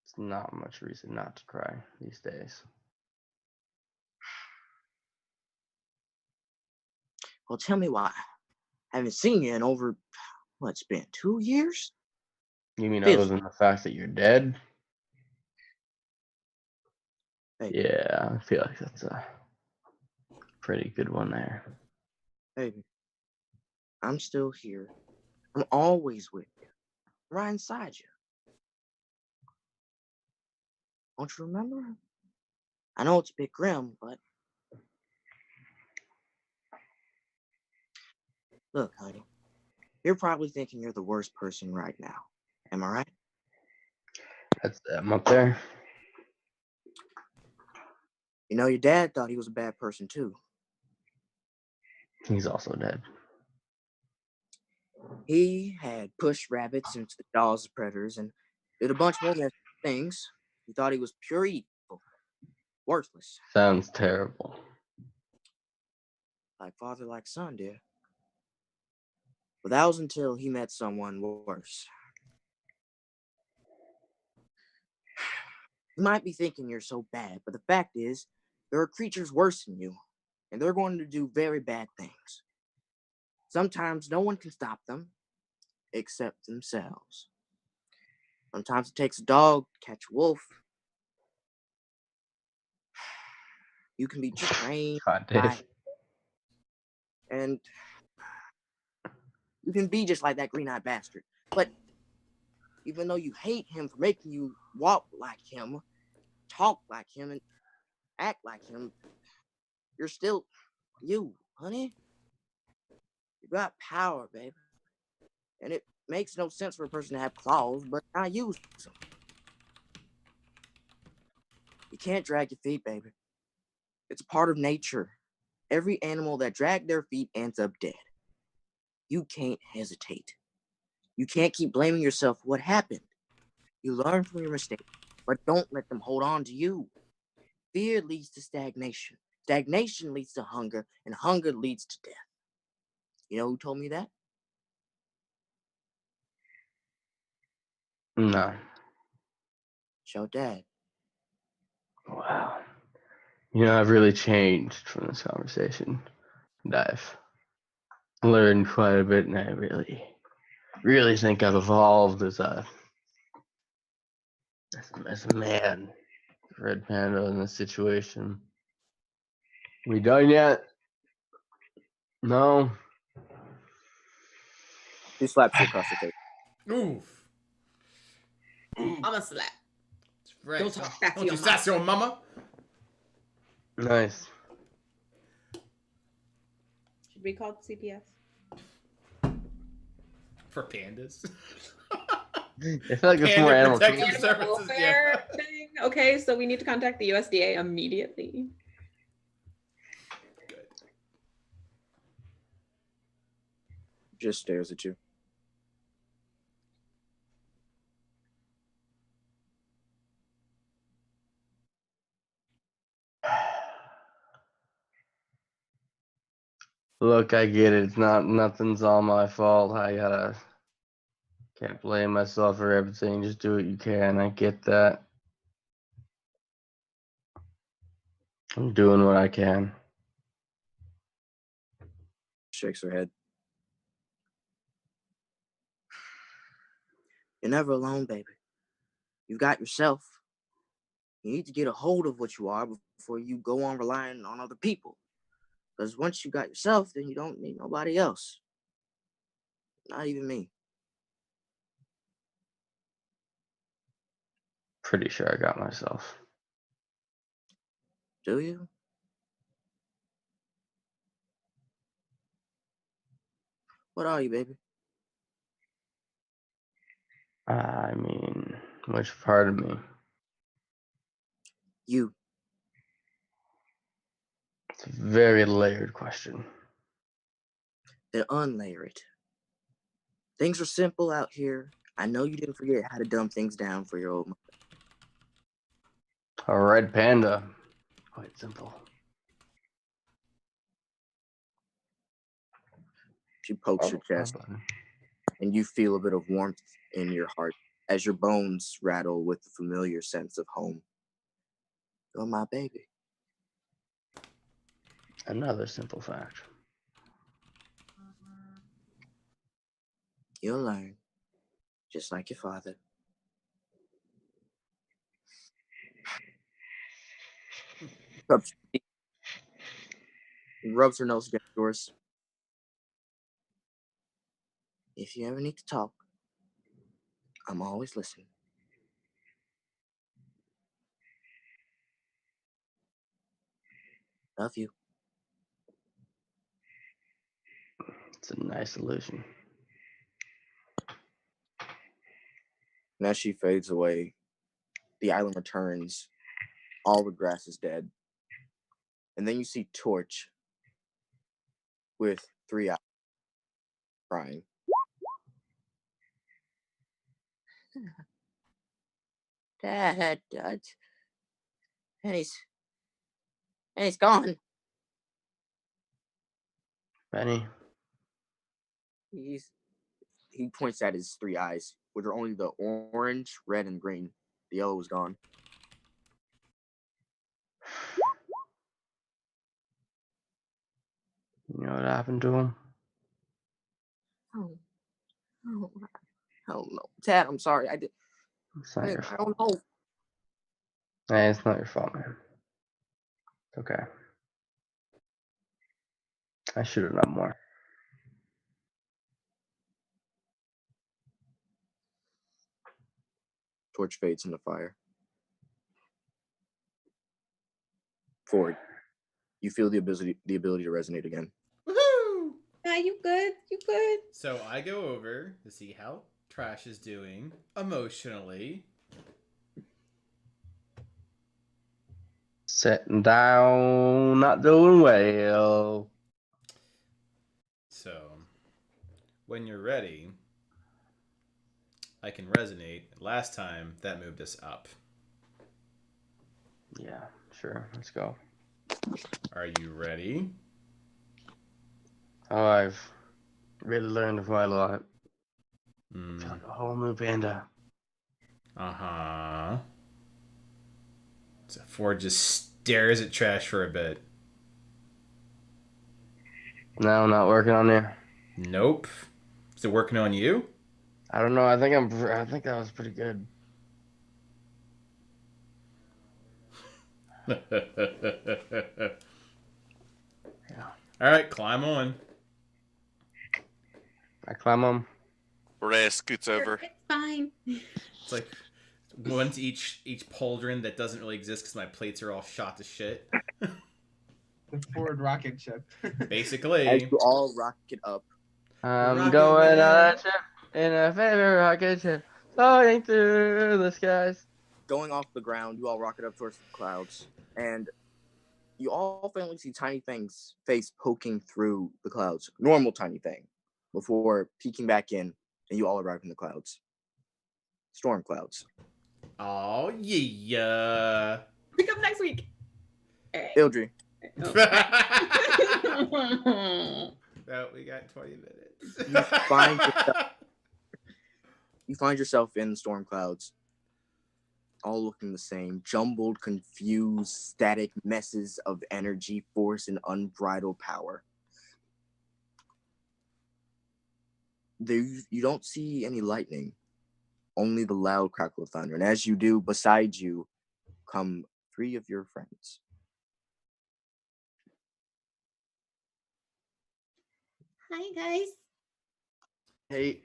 it's not much reason not to cry these days. Well, tell me why. I haven't seen you in over, what's been, 2 years? You mean other than the fact that you're dead? Hey. Yeah, I feel like that's a pretty good one there. Baby, I'm still here. I'm always with you. Right inside you. Don't you remember? I know it's a bit grim, but look, honey, you're probably thinking you're the worst person right now. Am I right? I'm up there. You know, your dad thought he was a bad person too. He's also dead. He had pushed rabbits into the jaws of predators and did a bunch more things. He thought he was pure evil, worthless. Sounds terrible. Like father, like son, dear. But that was until he met someone worse. You might be thinking you're so bad, but the fact is, there are creatures worse than you, and they're going to do very bad things. Sometimes no one can stop them, except themselves. Sometimes it takes a dog to catch a wolf. You can be trained God, Dave. and You can be just like that green-eyed bastard. But even though you hate him for making you walk like him, talk like him, and act like him, you're still you, honey. You got power, baby. And it makes no sense for a person to have claws, but I use them. You can't drag your feet, baby. It's a part of nature. Every animal that dragged their feet ends up dead. You can't hesitate. You can't keep blaming yourself for what happened. You learn from your mistakes, but don't let them hold on to you. Fear leads to stagnation. Stagnation leads to hunger, and hunger leads to death. You know who told me that? No. Your dad. Wow. You know, I've really changed from this conversation. And I've learned quite a bit, and I really think I've evolved as a man. Red Panda in this situation. We done yet? No. He slaps you across the face. Oof. I'm a slap. That's right. Don't talk back to Don't your you sass your mama? Nice. Should we call CPS? For pandas. I feel like it's more Panda animal protective cruelty. services. Welfare Yeah. thing. Okay, so we need to contact the USDA immediately. Good. Just stares at you. Look, I get it. It's nothing's all my fault. Can't blame myself for everything. Just do what you can. I get that. I'm doing what I can. Shakes her head. You're never alone, baby. You got yourself. You need to get a hold of what you are before you go on relying on other people. Because once you got yourself, then you don't need nobody else. Not even me. Pretty sure I got myself. Do you? What are you, baby? I mean, which part of me? You. It's a very layered question. Then unlayer it. Things are simple out here. I know you didn't forget how to dumb things down for your old mother. A red panda. Quite simple. She pokes your chest, and you feel a bit of warmth in your heart as your bones rattle with the familiar sense of home. You're my baby. Another simple fact. You'll learn, just like your father. Rubs her nose against yours. If you ever need to talk, I'm always listening. Love you. It's a nice illusion. And as she fades away, the island returns. All the grass is dead. And then you see Torch with 3 eyes crying. Dad, and he's gone. Benny. He points at his 3 eyes, which are only the orange, red, and green. The yellow is gone. You know what happened to him? Oh, hell no. Dad, I'm sorry. I It's not your I fault. don't know. Hey, it's not your fault, man. It's okay. I should have known more. Torch fades into fire. Ford, you feel the ability to resonate again. Woohoo! Yeah, you good? You good? So I go over to see how Trash is doing emotionally. Sitting down, not doing well. So when you're ready, I can resonate. Last time that moved us up. Yeah, sure. Let's go. Are you ready? Oh, I've really learned from my lot. Mm. Feel like a whole new panda. Uh-huh. So Ford just stares at Trash for a bit. No, not working on you. Nope. Is it working on you? I don't know. I think that was pretty good. Yeah. Yeah. All right, climb on. I climb on. Rhea scoots over. It's fine. It's like one to each pauldron that doesn't really exist because my plates are all shot to shit. The Ford rocket ship. As Basically. you all rocket up, I'm Rocket going on Man. a trip in a favorite rocket ship, floating through the skies. going off the ground, you all rocket up towards the clouds, and you all finally see tiny things face poking through the clouds. Normal tiny thing, before peeking back in, and you all arrive in the clouds. Storm clouds. Oh yeah. Pick up next week. Ildry, No, we got 20 minutes. you find yourself in the storm clouds, all looking the same, jumbled, confused, static messes of energy, force, and unbridled power. You don't see any lightning, only the loud crackle of thunder. And as you do, beside you come 3 of your friends. Hi, guys. Hey.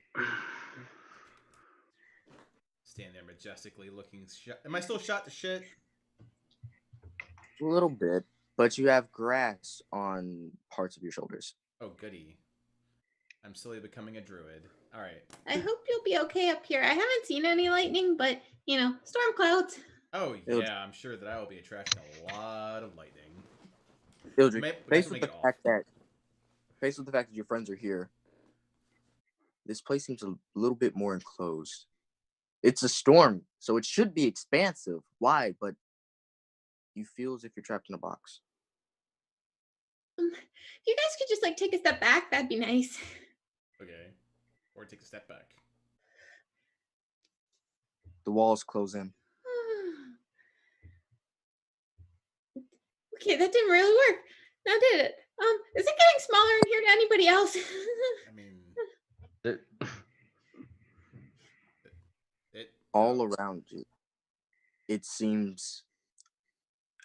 Stand there majestically looking shot. Am I still shot to shit? A little bit, but you have grass on parts of your shoulders. Oh, goody. I'm slowly becoming a druid. All right. I hope you'll be okay up here. I haven't seen any lightning, but, storm clouds. Oh, yeah, I'm sure that I will be attracting a lot of lightning. Ildry, faced with the fact that your friends are here, this place seems a little bit more enclosed. It's a storm, so it should be expansive, wide, but you feel as if you're trapped in a box. If you guys could just take a step back, that'd be nice. Okay. Or take a step back. The walls close in. Okay, that didn't really work. Now did it? Is it getting smaller in here to anybody else? I mean, all around you, it seems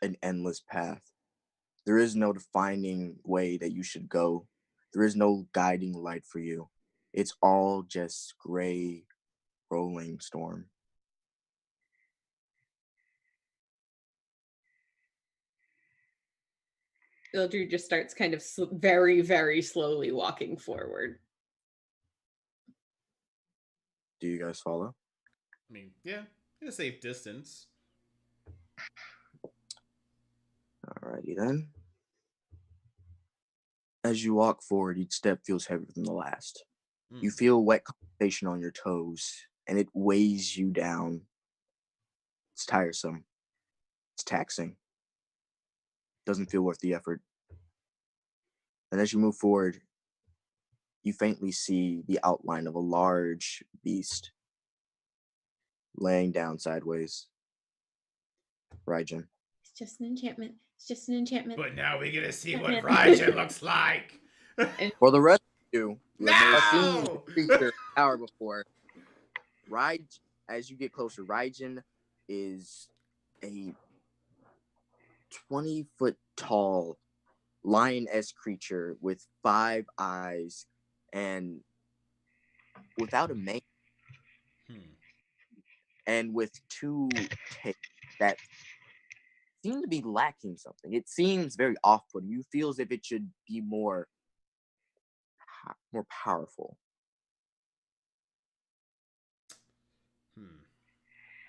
an endless path. There is no defining way that you should go. There is no guiding light for you. It's all just gray, rolling storm. Ildry just starts kind of very, very slowly walking forward. Do you guys follow? I mean, yeah, in a safe distance. Alrighty then. As you walk forward, each step feels heavier than the last. You feel wet condensation on your toes, and it weighs you down. It's tiresome. It's taxing. Doesn't feel worth the effort. And as you move forward, you faintly see the outline of a large beast laying down sideways. Raijin. It's just an enchantment. It's just an enchantment. But now we get to see what Raijin looks like. For the rest of you, who have never seen No! this creature power before, as you get closer, Raijin is a 20-foot tall lion-esque creature with 5 eyes and without a mane. and with two tails that seem to be lacking something. It seems very off-putting. You feel as if it should be more powerful.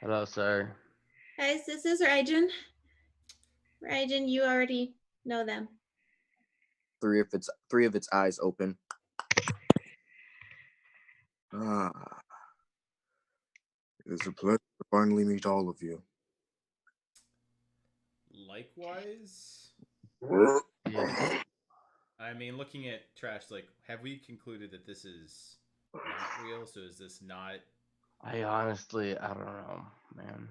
Hello, sir. Guys, this is Raijin. Raijin, you already know them. Three of its eyes open. Ah, it is a pleasure to finally meet all of you. Likewise. Yeah. I mean, looking at Trash, like, have we concluded that this is not real? So is this not? I honestly, I don't know, man.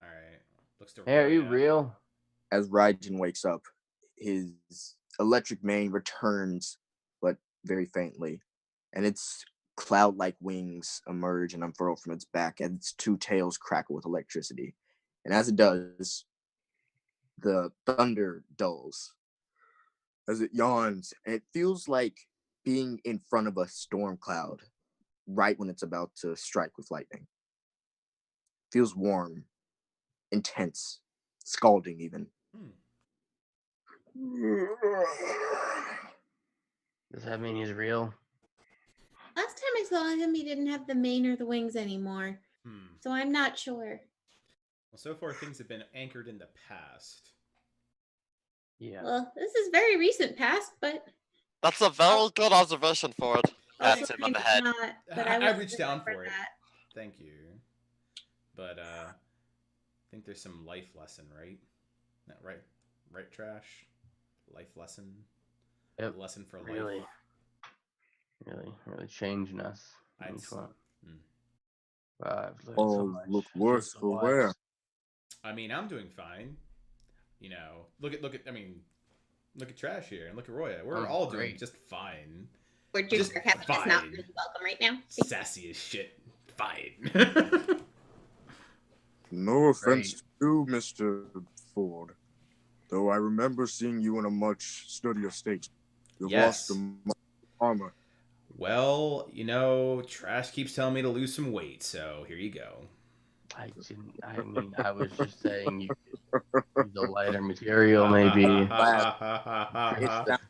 All right. Looks to Hey, are you Roya. real? As Raijin wakes up, his electric mane returns, but very faintly, and its cloud-like wings emerge and unfurl from its back, and its two tails crackle with electricity. And as it does, the thunder dulls. As it yawns, and it feels like being in front of a storm cloud right when it's about to strike with lightning. Feels warm, intense, scalding even. Does that mean he's real? Last time I saw him, he didn't have the mane or the wings anymore. So I'm not sure. Well, so far things have been anchored in the past. Yeah. Well, this is very recent past, but That's a very good observation, Ford. also Pats him on kind the of head. not. But I I would reached down remember for it. that. Thank you. But I think there's some life lesson, right? Not right, right, Trash. Life lesson. Yep. Lesson for life. Really changing us. I'd Each one. Hmm. I've learned so Oh, much. look It's worse just a for lot. wear. I mean, I'm doing fine. You know, look at. I mean, look at Trash here and look at Roya. We're I'm all great. doing just fine. We're just Just sarcastic. It's not fine. really welcome right now. Sassy as shit. Fine. No offense Great. to you, Mr. Ford. Though I remember seeing you in a much sturdier state. You've Yes. lost much armor. Well, you know, Trash keeps telling me to lose some weight, so here you go. I didn't. I mean, I was just saying you could use a lighter material, maybe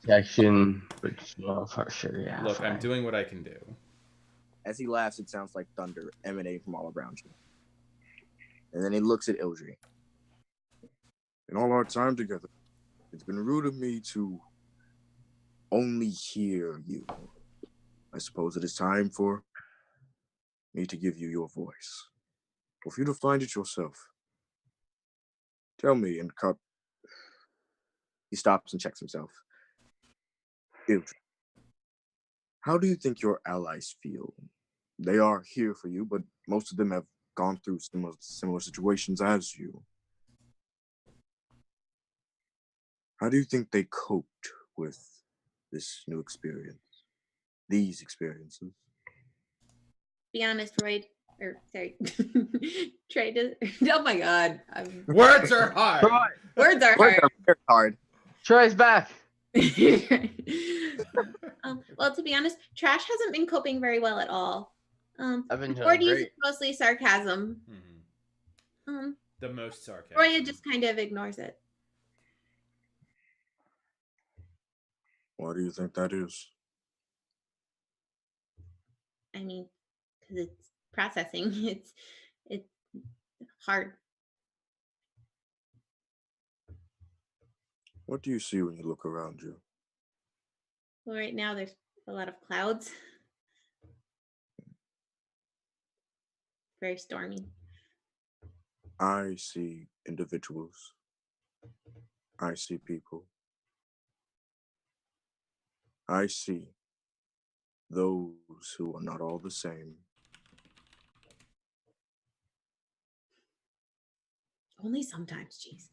protection, but you know, for sure, yeah. Look, fine. I'm doing what I can do. As he laughs, it sounds like thunder emanating from all around you. And then he looks at Ildry. In all our time together, it's been rude of me to only hear you. I suppose it is time for me to give you your voice. Or for you to find it yourself. Tell me, and cut. He stops and checks himself. Ildry, how do you think your allies feel? They are here for you, but most of them have gone through similar situations as you. How do you think they coped with this new experience? These experiences? Be honest, Roy. Or sorry, Trey. Oh my God. Words are hard. Words are hard. Very hard. Troy's back. Well, to be honest, Trash hasn't been coping very well at all. I've been Ford doing uses great. mostly sarcasm. The most sarcasm. Roya just kind of ignores it. Why do you think that is? I mean, because it's processing. It's hard. What do you see when you look around you? Well, right now there's a lot of clouds. Very stormy. I see individuals. I see people. I see those who are not all the same. Only sometimes, jeez.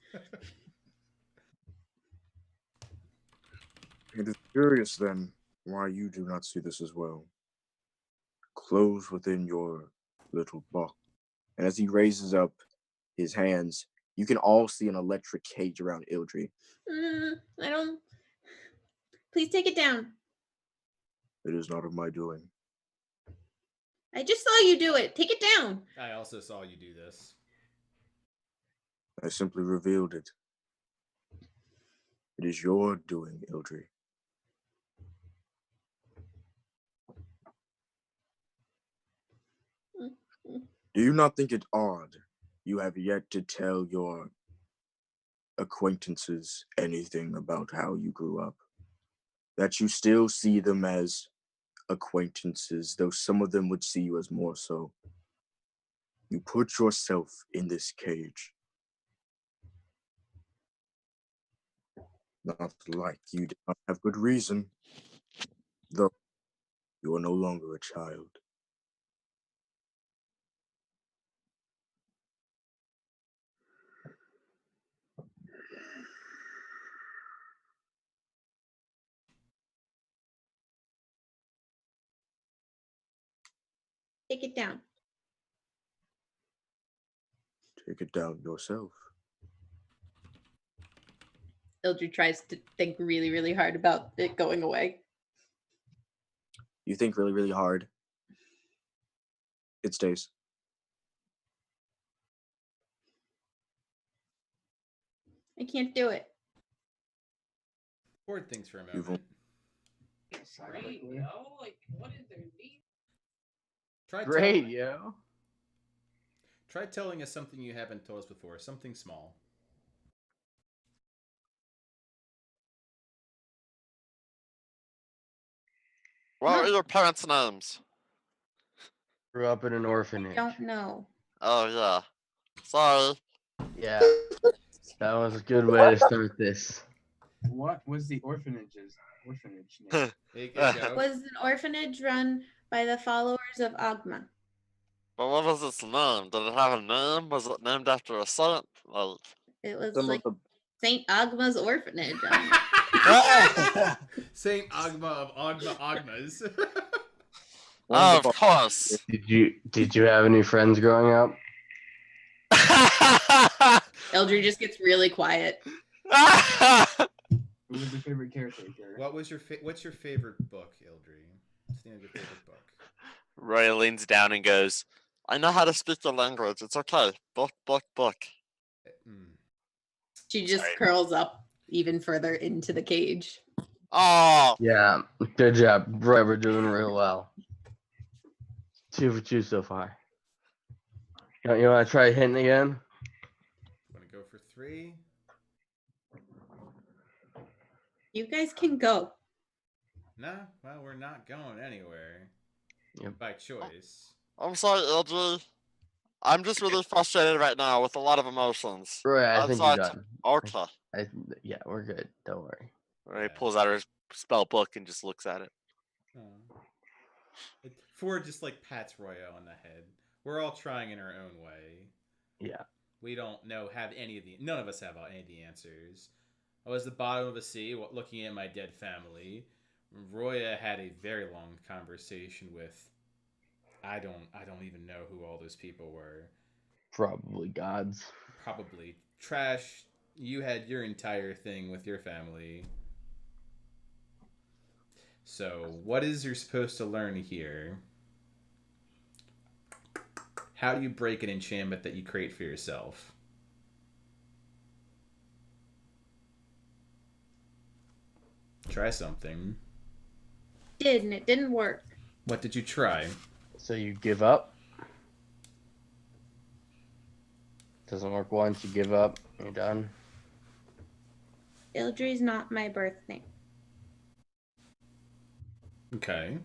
It is curious, then, why you do not see this as well. Close within your little box. And as he raises up his hands, you can all see an electric cage around Ildry. I don't. Please take it down. It is not of my doing. I just saw you do it. Take it down. I also saw you do this. I simply revealed it. It is your doing, Ildry. Do you not think it odd you have yet to tell your acquaintances anything about how you grew up? That you still see them as acquaintances, though some of them would see you as more so. You put yourself in this cage. Not like you did not have good reason, though you are no longer a child. Take it down. Take it down yourself. Ildry tries to think really, really hard about it going away. You think really, really hard. It stays. I can't do it. Ford thinks for a You've moment. Great, yo. Like, what is there need? Great, yo. Try telling us something you haven't told us before. Something small. What are your parents' names? Grew up in an orphanage. Don't know. Oh, yeah. Sorry. Yeah, that was a good way to start this. What was the orphanage name? It It was an orphanage run by the followers of Agma. But what was its name? Did it have a name? Was it named after a saint? Like, It was Some like of St. Agma's orphanage. Saint Agma of Agmas. oh, of course. Did you have any friends growing up? Ildry just gets really quiet. Who was your favorite caretaker? What's your favorite book, Ildry? What's the name of your favorite book? Roy leans down and goes, I know how to speak the language. It's okay. Book. She just Sorry. curls up even further into the cage. Oh, Yeah, good job. Bro, we're doing real well. 2 for 2 so far. You want to try hitting again? Want to go for 3? You guys can go. No, well, we're not going anywhere. Yep. By choice. I'm sorry, Ildry. I'm just really frustrated right now with a lot of emotions. Roy, I I'm think sorry. you're done. Okay. Yeah, we're good. Don't worry. Roy pulls out her spell book and just looks at it. Ford just like pats Roya on the head. We're all trying in our own way. Yeah. We don't have any of the. None of us have any of the answers. I was at the bottom of a sea, looking at my dead family. Roya had a very long conversation with. I don't even know who all those people were. Probably gods. Probably. Trash, you had your entire thing with your family. So, what is you're supposed to learn here? How do you break an enchantment that you create for yourself? Try something. And it didn't work. What did you try? So you give up? Doesn't work once, you give up, you're done. Ildry's not my birth name. Okay.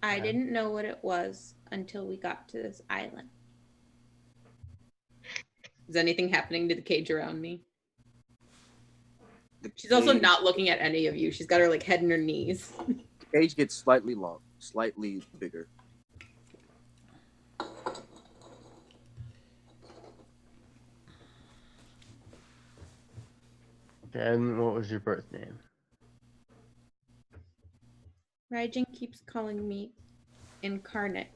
I didn't know what it was until we got to this island. Is anything happening to the cage around me? The She's also cage- not looking at any of you. She's got her like head in her knees. The cage gets slightly long, slightly bigger. And what was your birth name? Raijin keeps calling me Incarnate.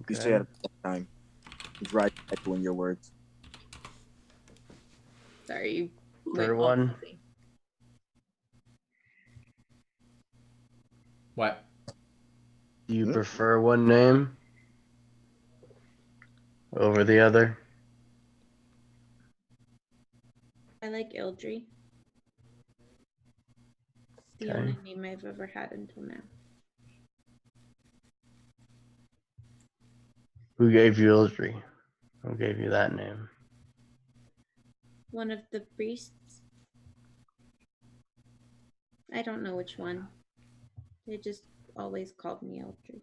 You say it at the same time. He's right echoing your words. Sorry. You Third went one. off. What? Do you prefer one name over the other? I like Ildry. The Okay. only name I've ever had until now. Who gave you Ildry? Who gave you that name? One of the priests. I don't know which one. They just always called me Ildry.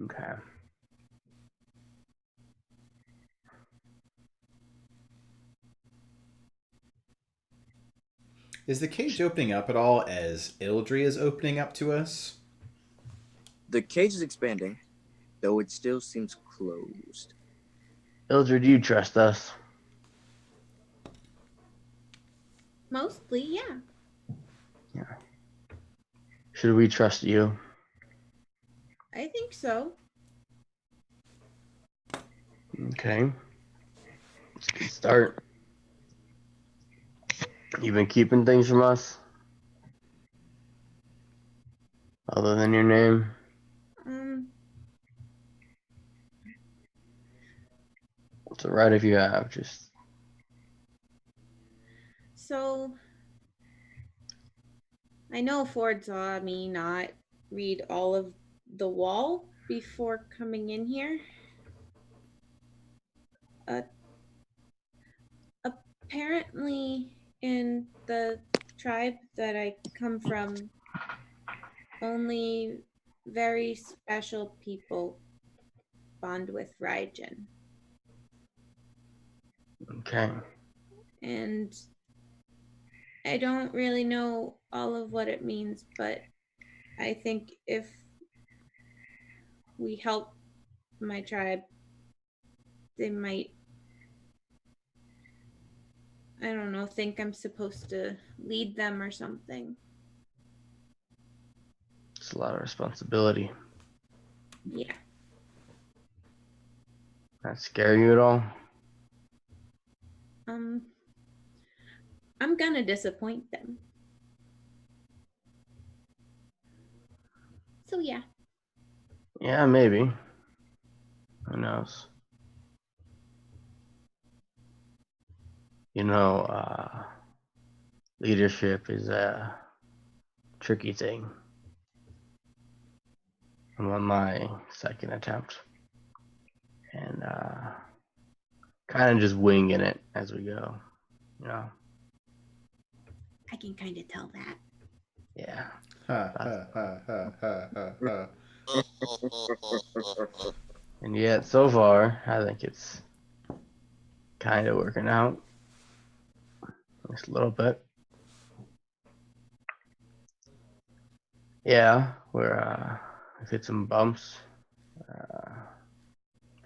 Okay. Is the cage opening up at all as Ildry is opening up to us? The cage is expanding, though it still seems closed. Ildry, do you trust us? Mostly, yeah. Should we trust you? I think so. Okay. Let's get start. You've been keeping things from us? Other than your name? It's alright if you have, just... So, I know Ford saw me not read all of the wall before coming in here. Apparently, in the tribe that I come from, only very special people bond with Raijin. Okay. And I don't really know all of what it means, but I think if we help my tribe, they might, I don't know, think I'm supposed to lead them or something. It's a lot of responsibility. Yeah. That scare you at all? I'm gonna disappoint them. So yeah. Yeah, maybe. Who knows? You know, leadership is a tricky thing. I'm on my second attempt. And kind of just winging it as we go. You know? I can kind of tell that. Yeah. Ha, ha, ha, ha, ha, ha, ha. And yet, so far, I think it's kind of working out. Just a little bit. Yeah, we've hit some bumps.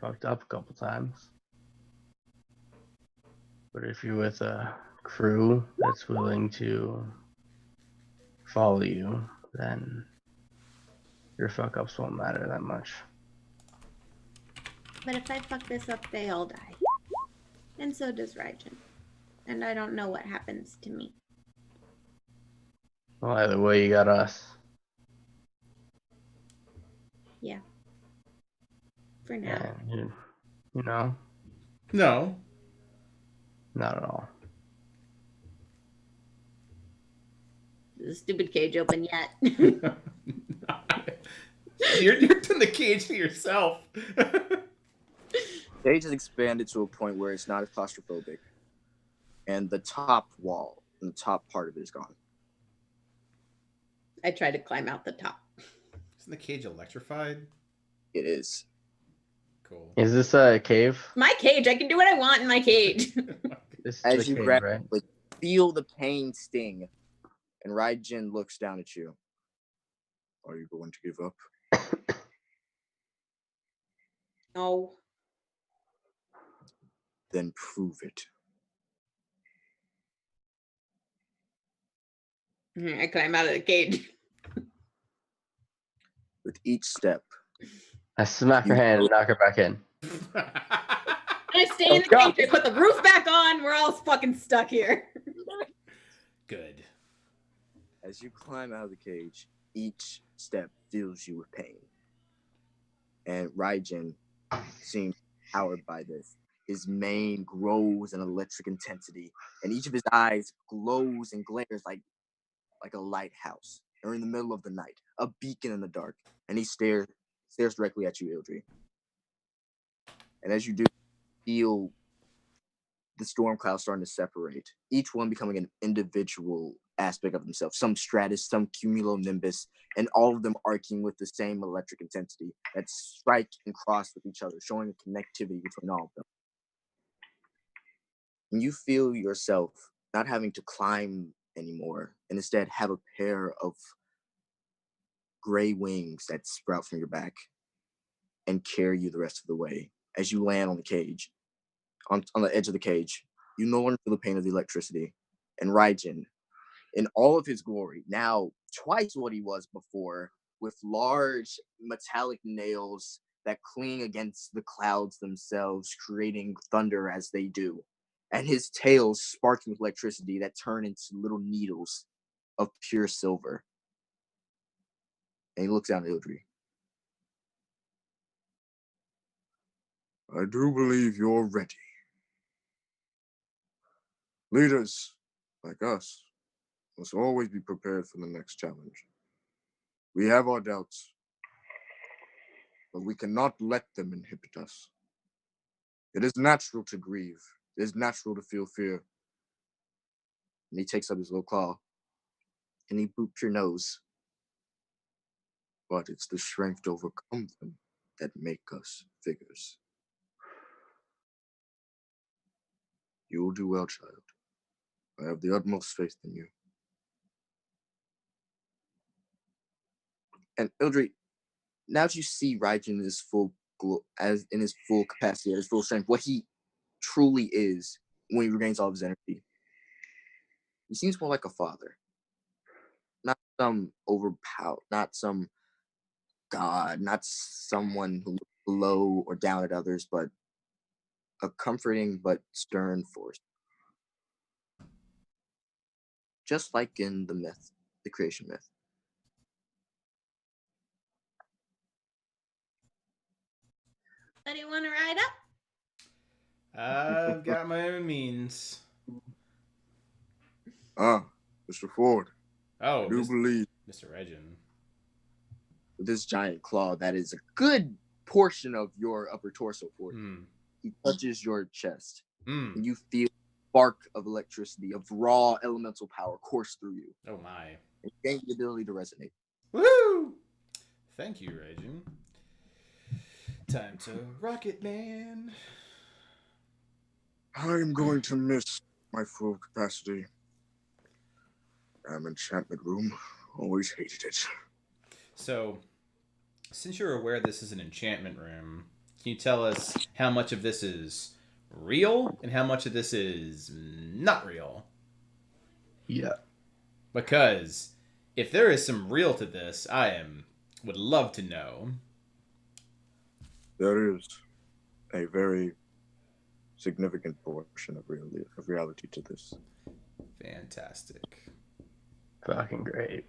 Fucked up a couple times. But if you're with a crew that's willing to follow you, then your fuck ups won't matter that much. But if I fuck this up, they all die. And so does Raijin. And I don't know what happens to me. Well, either way, you got us. Yeah. For now. And you know, No. not at all. Is the stupid cage open yet? You're in the cage to yourself. Cage has expanded to a point where it's not as claustrophobic. And the top wall, and the top part of it is gone. I tried to climb out the top. Isn't the cage electrified? It is. Cool. Is this a cave? My cage. I can do what I want in my cage. This is As the you cave, grab, right? like, feel the pain sting, and Raijin looks down at you. Are you going to give up? No. Then prove it. I climb out of the cage. With each step, I smack her hand and knock her back in. I stay in the cage. I put the roof back on. We're all fucking stuck here. Good. As you climb out of the cage, each step fills you with pain. And Raijin seems powered by this. His mane grows in electric intensity, and each of his eyes glows and glares like a lighthouse, or in the middle of the night, a beacon in the dark. And he stares directly at you, Ildri. And as you do, feel the storm clouds starting to separate, each one becoming an individual aspect of themselves, some stratus, some cumulonimbus, and all of them arcing with the same electric intensity that strike and cross with each other, showing a connectivity between all of them. And you feel yourself not having to climb anymore, and instead have a pair of gray wings that sprout from your back and carry you the rest of the way. As you land on the cage, on the edge of the cage, you no longer feel the pain of the electricity. And Raijin, in all of his glory, now twice what he was before, with large metallic nails that cling against the clouds themselves, creating thunder as they do. And his tails sparking with electricity that turn into little needles of pure silver. And he looks down at Ildri. I do believe you're ready. Leaders like us must always be prepared for the next challenge. We have our doubts, but we cannot let them inhibit us. It is natural to grieve. It is natural to feel fear. And he takes up his little claw and he boops your nose. But it's the strength to overcome them that make us figures. You will do well, child. I have the utmost faith in you. And Ildri, now that you see Raijin in his full capacity, at his full strength, what he truly is when he regains all of his energy, he seems more like a father. Not some not some god, not someone who looks low or down at others, but a comforting but stern force. Just like in the myth, the creation myth. Anybody want to ride up? I've got my own means. Ah, Mr. Ford. Oh, I do believe. Mr. Regin. With this giant claw that is a good portion of your upper torso, Ford. He touches your chest. And you feel a spark of electricity, of raw elemental power course through you. Oh my. And you gain the ability to resonate. Woo! Thank you, Regin. Time to Rocket Man. I'm going to miss my full capacity. Enchantment room. Always hated it. So, since you're aware this is an enchantment room, can you tell us how much of this is real and how much of this is not real? Yeah. Because if there is some real to this, would love to know. There is a very significant portion of reality to this. Fantastic. Fucking great.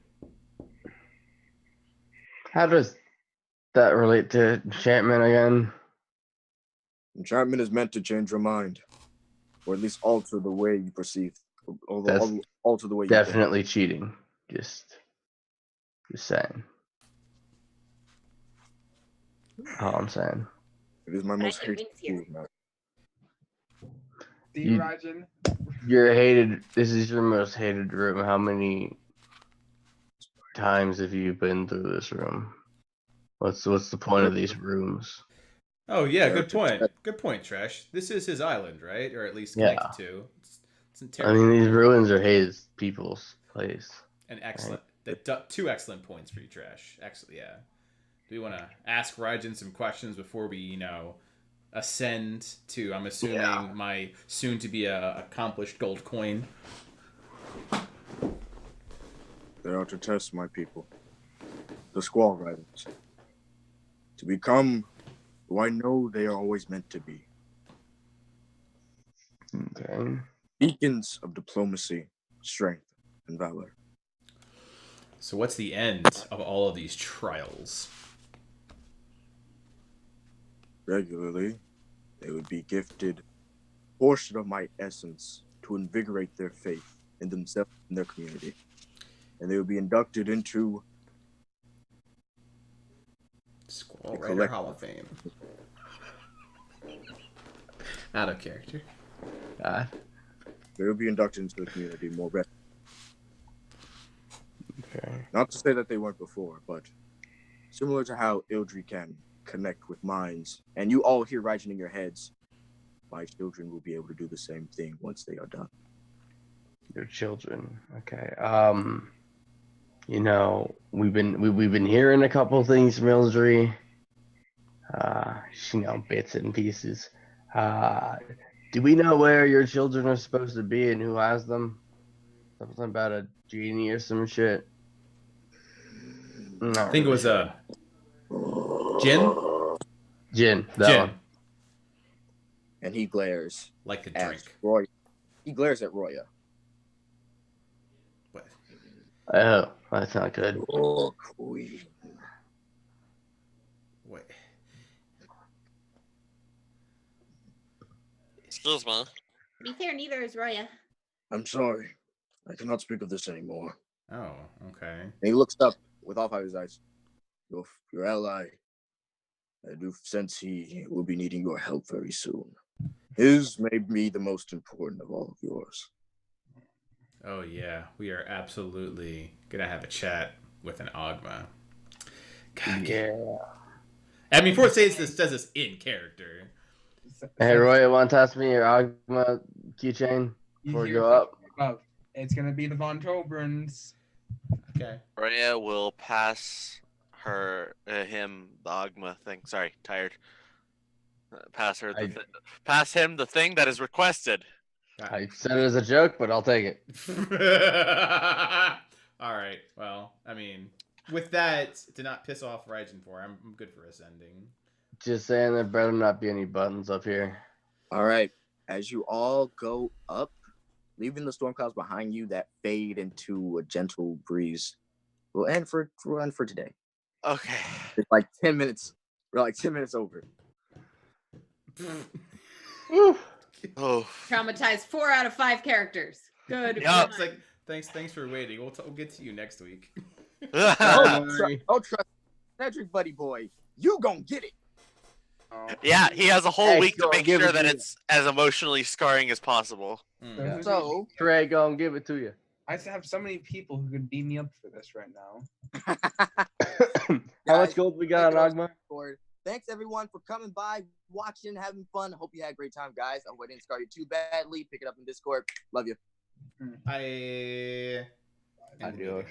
How does that relate to enchantment again? Enchantment is meant to change your mind, or at least alter the way you perceive, alter the way you definitely cheating. Just saying. All I'm saying. It is my most hated tool now. You're hated. This is your most hated room. How many times have you been through this room? What's the point of these rooms? Oh yeah, good point. Good point, Trash. This is his island, right? Or at least connected to. I mean, these ruins are his people's place. And excellent. Right? Two excellent points for you, Trash. Excellent, yeah. Do we want to ask Raijin some questions before we, ascend to, I'm assuming, my soon-to-be accomplished gold coin? They are to test my people, the Squall Riders, to become who I know they are always meant to be. Okay. Beacons of diplomacy, strength, and valor. So what's the end of all of these trials? Regularly, they would be gifted a portion of my essence to invigorate their faith in themselves and their community. And they would be inducted into Squall Rider Hall of Fame. Out of character. They would be inducted into the community more readily. Okay. Not to say that they weren't before, but similar to how Ildry can connect with minds, and you all hear rising in your heads, my children will be able to do the same thing once they are done. Your children. Okay. You know, we've been hearing a couple things from Ildry. You know, bits and pieces. Do we know where your children are supposed to be and who has them? Something about a genie or some shit. I think it was Jin. Jin. That Jin. one. And he glares Like the at drink. Roy. He glares at Roya. What? Oh, that's not good. Oh, queen. Wait. Excuse me. To be fair, neither is Roya. I'm sorry. I cannot speak of this anymore. Oh, okay. And he looks up with all five of his eyes. Your ally. I do sense he will be needing your help very soon. His may be the most important of all of yours. Oh yeah, we are absolutely gonna have a chat with an Ogma. God, Yeah. I mean, Fort says this in character. Hey, Roy, want to toss me your Ogma keychain before we hear go up? above. It's gonna be the Von Toberns. Okay. Rhea will pass him the Ogma thing. Sorry, tired. Pass him the thing that is requested. I said it as a joke, but I'll take it. All right. Well, I mean, with that, to not piss off Raijin for, I'm good for ascending. Just saying there better not be any buttons up here. All right. As you all go up, leaving the storm clouds behind you that fade into a gentle breeze, we'll end for today. Okay. It's like 10 minutes. We're like 10 minutes over. Oh. Traumatized 4 out of 5 characters. Good. Yeah. It's like thanks for waiting. We'll get to you next week. Trust Cedric, buddy boy. You gonna get it. Yeah, he has a whole Hey, week to go make give sure it that to it's as emotionally scarring as possible. Mm. So Trey, gonna give it to you. I have so many people who could beam me up for this right now. How much gold we got on Ogma? Thanks everyone for coming by, watching, having fun. Hope you had a great time, guys. I hope I didn't scar you too badly. Pick it up in Discord. Love you. I Adios.